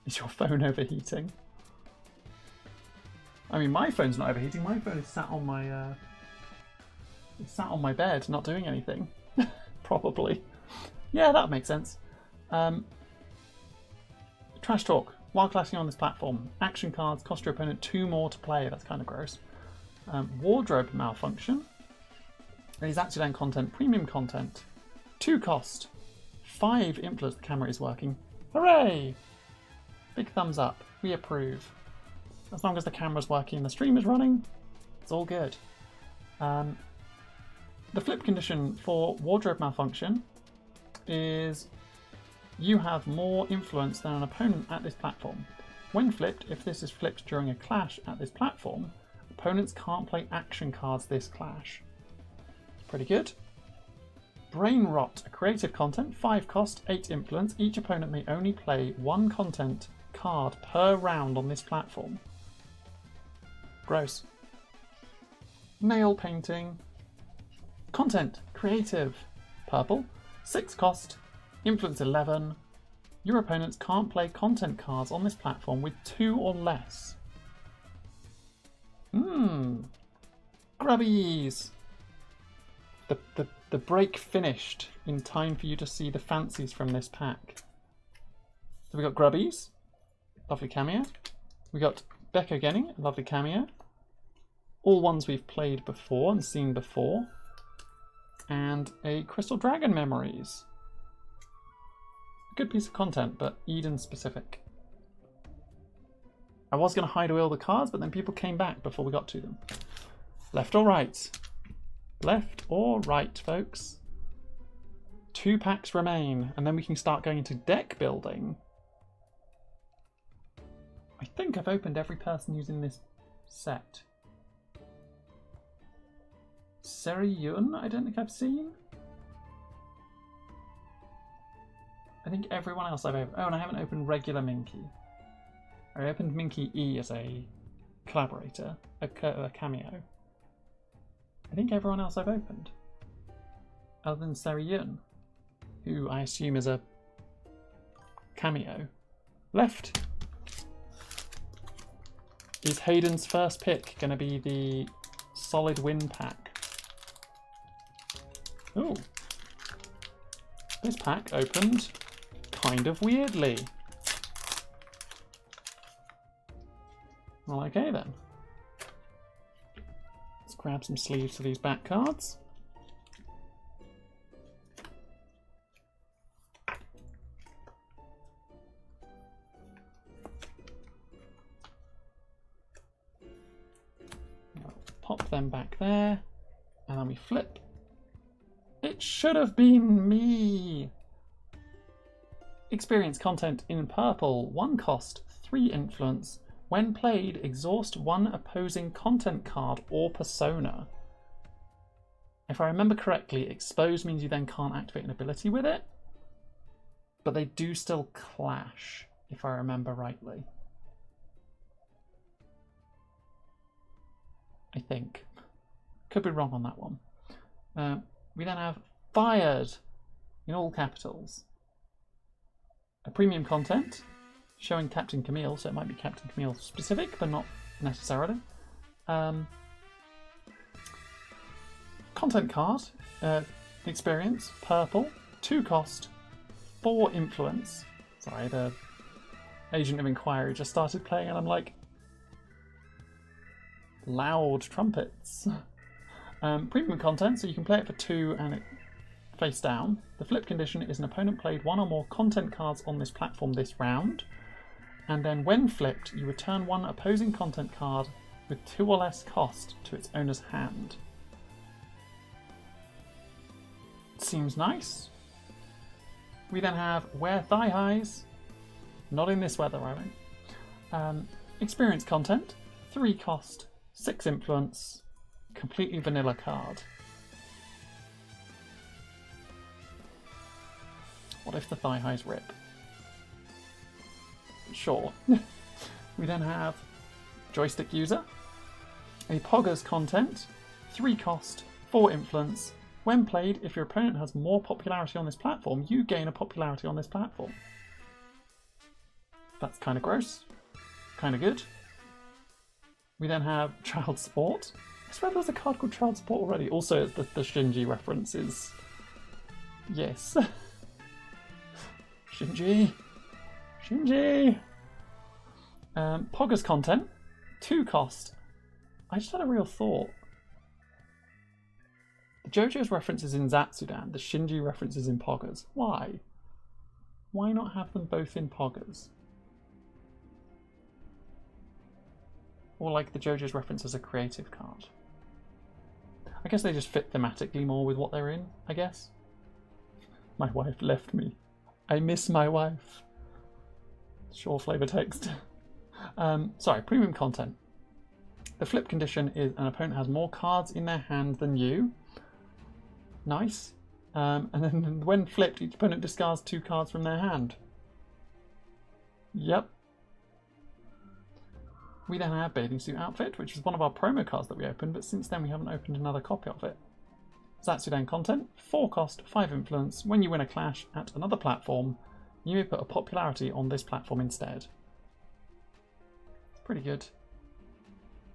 Is your phone overheating? I mean, my phone's not overheating. My phone is sat on my bed, not doing anything. Probably. Yeah, that makes sense. Trash talk. While clashing on this platform, action cards cost your opponent 2 more to play. That's kind of gross. Wardrobe malfunction. Is Accident content, premium content. 2 cost. 5 influence. The camera is working. Hooray! Big thumbs up. We approve. As long as the camera's working and the stream is running, it's all good. The flip condition for wardrobe malfunction is you have more influence than an opponent at this platform. When flipped, if this is flipped during a clash at this platform, opponents can't play action cards this clash. It's pretty good. Brain Rot, a creative content, 5 cost, 8 influence. Each opponent may only play 1 content card per round on this platform. Gross. Nail painting. Content, creative. Purple. 6 cost. Influence 11. Your opponents can't play content cards on this platform with 2 or less. Grubbies. The break finished in time for you to see the fancies from this pack. So we got Grubbies. Lovely cameo. We got Becca Genning, lovely cameo. All ones we've played before and seen before. And a Crystal Dragon Memories. Good piece of content, but Eden specific. I was going to hide away all the cards, but then people came back before we got to them. Left or right? Left or right, folks? 2 packs remain, and then we can start going into deck building. I think I've opened every person using this set. Seri Yun, I don't think I've seen. I think everyone else I've opened. Oh, and I haven't opened regular Minky. I opened Minky E as a collaborator, a cameo. I think everyone else I've opened. Other than Seri Yun, who I assume is a cameo. Left. Is Hayden's first pick going to be the solid win pack? Oh, this pack opened kind of weirdly. Well, okay then. Let's grab some sleeves for these back cards. Pop them back there, and then we flip. It should have been me! Experience content in purple. 1 cost, 3 influence. When played, exhaust 1 opposing content card or persona. If I remember correctly, expose means you then can't activate an ability with it. But they do still clash, if I remember rightly. I think. Could be wrong on that one. We then have fired in all capitals. A premium content showing Captain Camille, so it might be Captain Camille specific, but not necessarily. Content card, experience, purple, 2 cost, 4 influence. Sorry, the Agent of Inquiry just started playing and I'm like, loud trumpets. Premium content, so you can play it for 2 and it face down. The flip condition is an opponent played 1 or more content cards on this platform this round, and then when flipped, you return 1 opposing content card with 2 or less cost to its owner's hand. Seems nice. We then have Wear Thigh Highs. Not in this weather, I mean. Experience content, 3 cost, 6 influence. Completely vanilla card. What if the thigh highs rip? Sure. We then have Joystick User, a Poggers content, 3 cost, 4 influence. When played, if your opponent has more popularity on this platform, you gain a popularity on this platform. That's kind of gross. Kind of good. We then have Child Support. I swear there was a card called Child Support already. Also, the Shinji reference is... Yes. Shinji. Shinji. Poggers content. 2 cost. I just had a real thought. The JoJo's references in Zatsudan. The Shinji references in Poggers. Why? Why not have them both in Poggers? Or like the JoJo's reference as a creative card. I guess they just fit thematically more with what they're in, I guess. My wife left me. I miss my wife. Sure flavor text. Sorry, premium content. The flip condition is an opponent has more cards in their hand than you. Nice. And then when flipped, each opponent discards 2 cards from their hand. Yep. We then have Bathing Suit Outfit, which is one of our promo cards that we opened, but since then we haven't opened another copy of it. Zatsudan content, 4 cost, 5 influence. When you win a clash at another platform, you may put a popularity on this platform instead. Pretty good.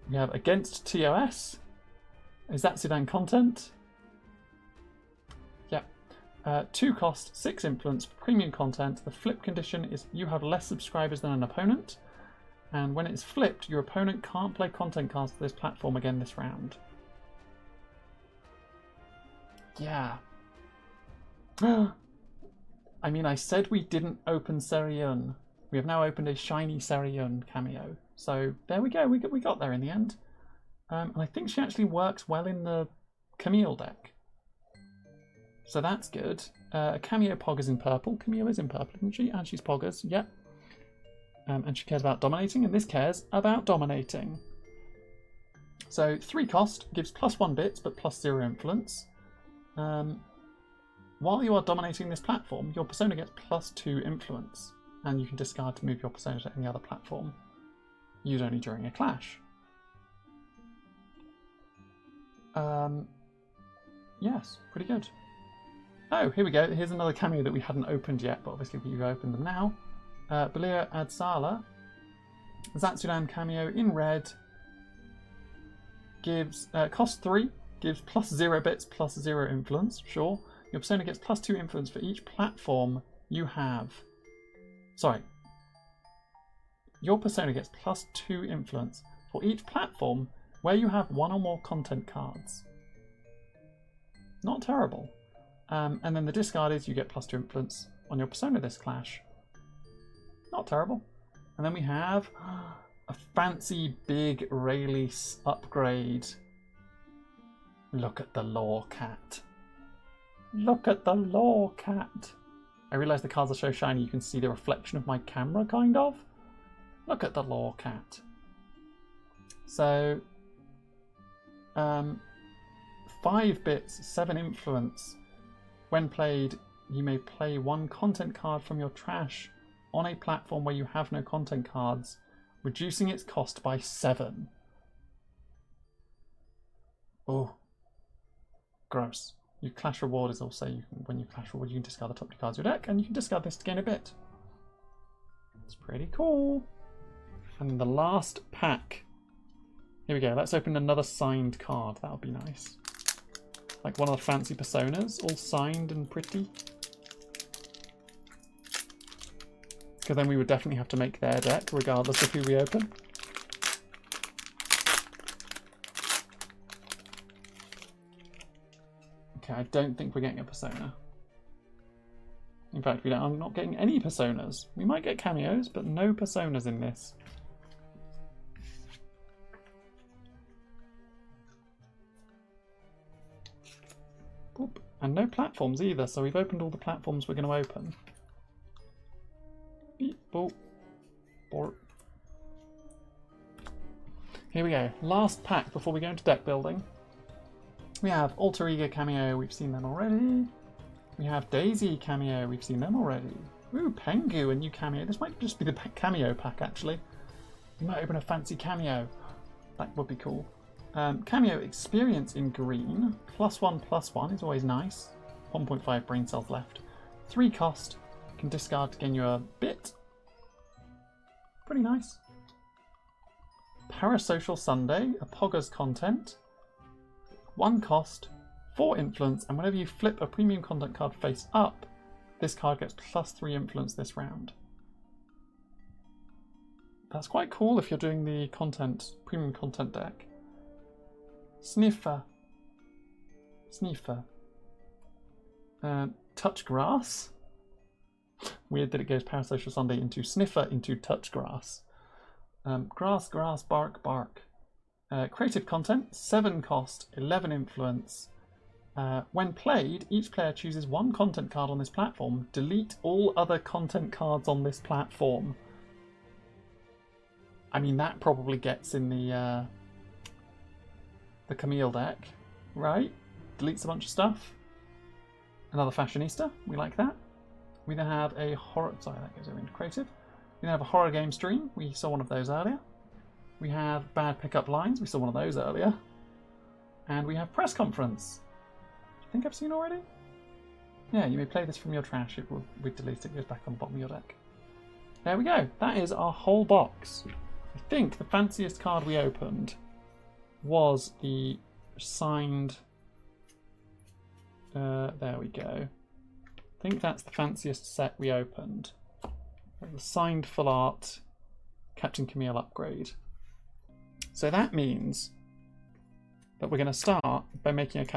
We have Against TOS. Is Zatsudan content? Yep. 2 cost, 6 influence for premium content. The flip condition is you have less subscribers than an opponent. And when it's flipped, your opponent can't play content cards to this platform again this round. Yeah. I mean, I said we didn't open Serion. We have now opened a shiny Serion cameo. So there we go. We got there in the end. And I think she actually works well in the Camille deck. So that's good. Cameo Pog is in purple. Camille is in purple, isn't she? And she's Poggers. Yep. And she cares about dominating, and this cares about dominating. So 3 cost gives +1 bits, but +0 influence. While you are dominating this platform, your persona gets +2 influence, and you can discard to move your persona to any other platform. Used only during a clash. Yes, pretty good. Oh, here we go. Here's another cameo that we hadn't opened yet, but obviously we've opened them now. Belia Adsala, Zatsudan cameo in red, gives cost 3, gives +0 bits, +0 influence. Sure. Your persona gets +2 influence for each platform you have. Sorry. Your persona gets +2 influence for each platform where you have 1 or more content cards. Not terrible. And then the discard is you get +2 influence on your persona this clash. Not terrible. And then we have a fancy big Rayleigh upgrade. Look at the lore cat. Look at the lore cat. I realise the cards are so shiny you can see the reflection of my camera, kind of. Look at the lore cat. So, 5 bits, 7 influence. When played, you may play 1 content card from your trash on a platform where you have no content cards, reducing its cost by 7. Oh, gross. Your clash reward is also, when you clash reward, you can discard the top 2 cards of your deck, and you can discard this to gain a bit. It's pretty cool. And the last pack. Here we go. Let's open another signed card. That would be nice. Like one of the fancy personas, all signed and pretty. Because then we would definitely have to make their deck, regardless of who we open. Okay, I don't think we're getting a persona. In fact, I'm not getting any personas. We might get cameos, but no personas in this. Boop. And no platforms either, so we've opened all the platforms we're going to open. Beep, boop, borp. Here we go. Last pack before we go into deck building. We have Alter Ego cameo, we've seen them already. We have Daisy cameo, we've seen them already. Ooh, Pengu, a new cameo. This might just be the cameo pack, actually. We might open a fancy cameo. That would be cool. Cameo experience in green. +1/+1 is always nice. 1.5 brain cells left. 3 cost. Can discard to gain you a bit. Pretty nice. Parasocial Sunday, a Pogger's content. 1 cost, 4 influence, and whenever you flip a premium content card face up, this card gets +3 influence this round. That's quite cool if you're doing the premium content deck. Sniffer. Touch Grass. Weird that it goes Parasocial Sunday into Sniffer into Touch Grass. Grass, bark, bark. Creative content, 7 cost, 11 influence. When played, each player chooses 1 content card on this platform. Delete all other content cards on this platform. I mean, that probably gets in the Camille deck, right? Deletes a bunch of stuff. Another fashionista, we like that. We then have a horror, sorry, that goes over into creative. We then have a horror game stream. We saw one of those earlier. We have bad pickup lines. We saw one of those earlier. And we have press conference. Do you think I've seen already? Yeah, you may play this from your trash. It will, we delete it, goes back on the bottom of your deck. There we go. That is our whole box. I think the fanciest card we opened was the signed... there we go. I think that's the fanciest set we opened. The signed full art Captain Cameo upgrade. So that means that we're going to start by making a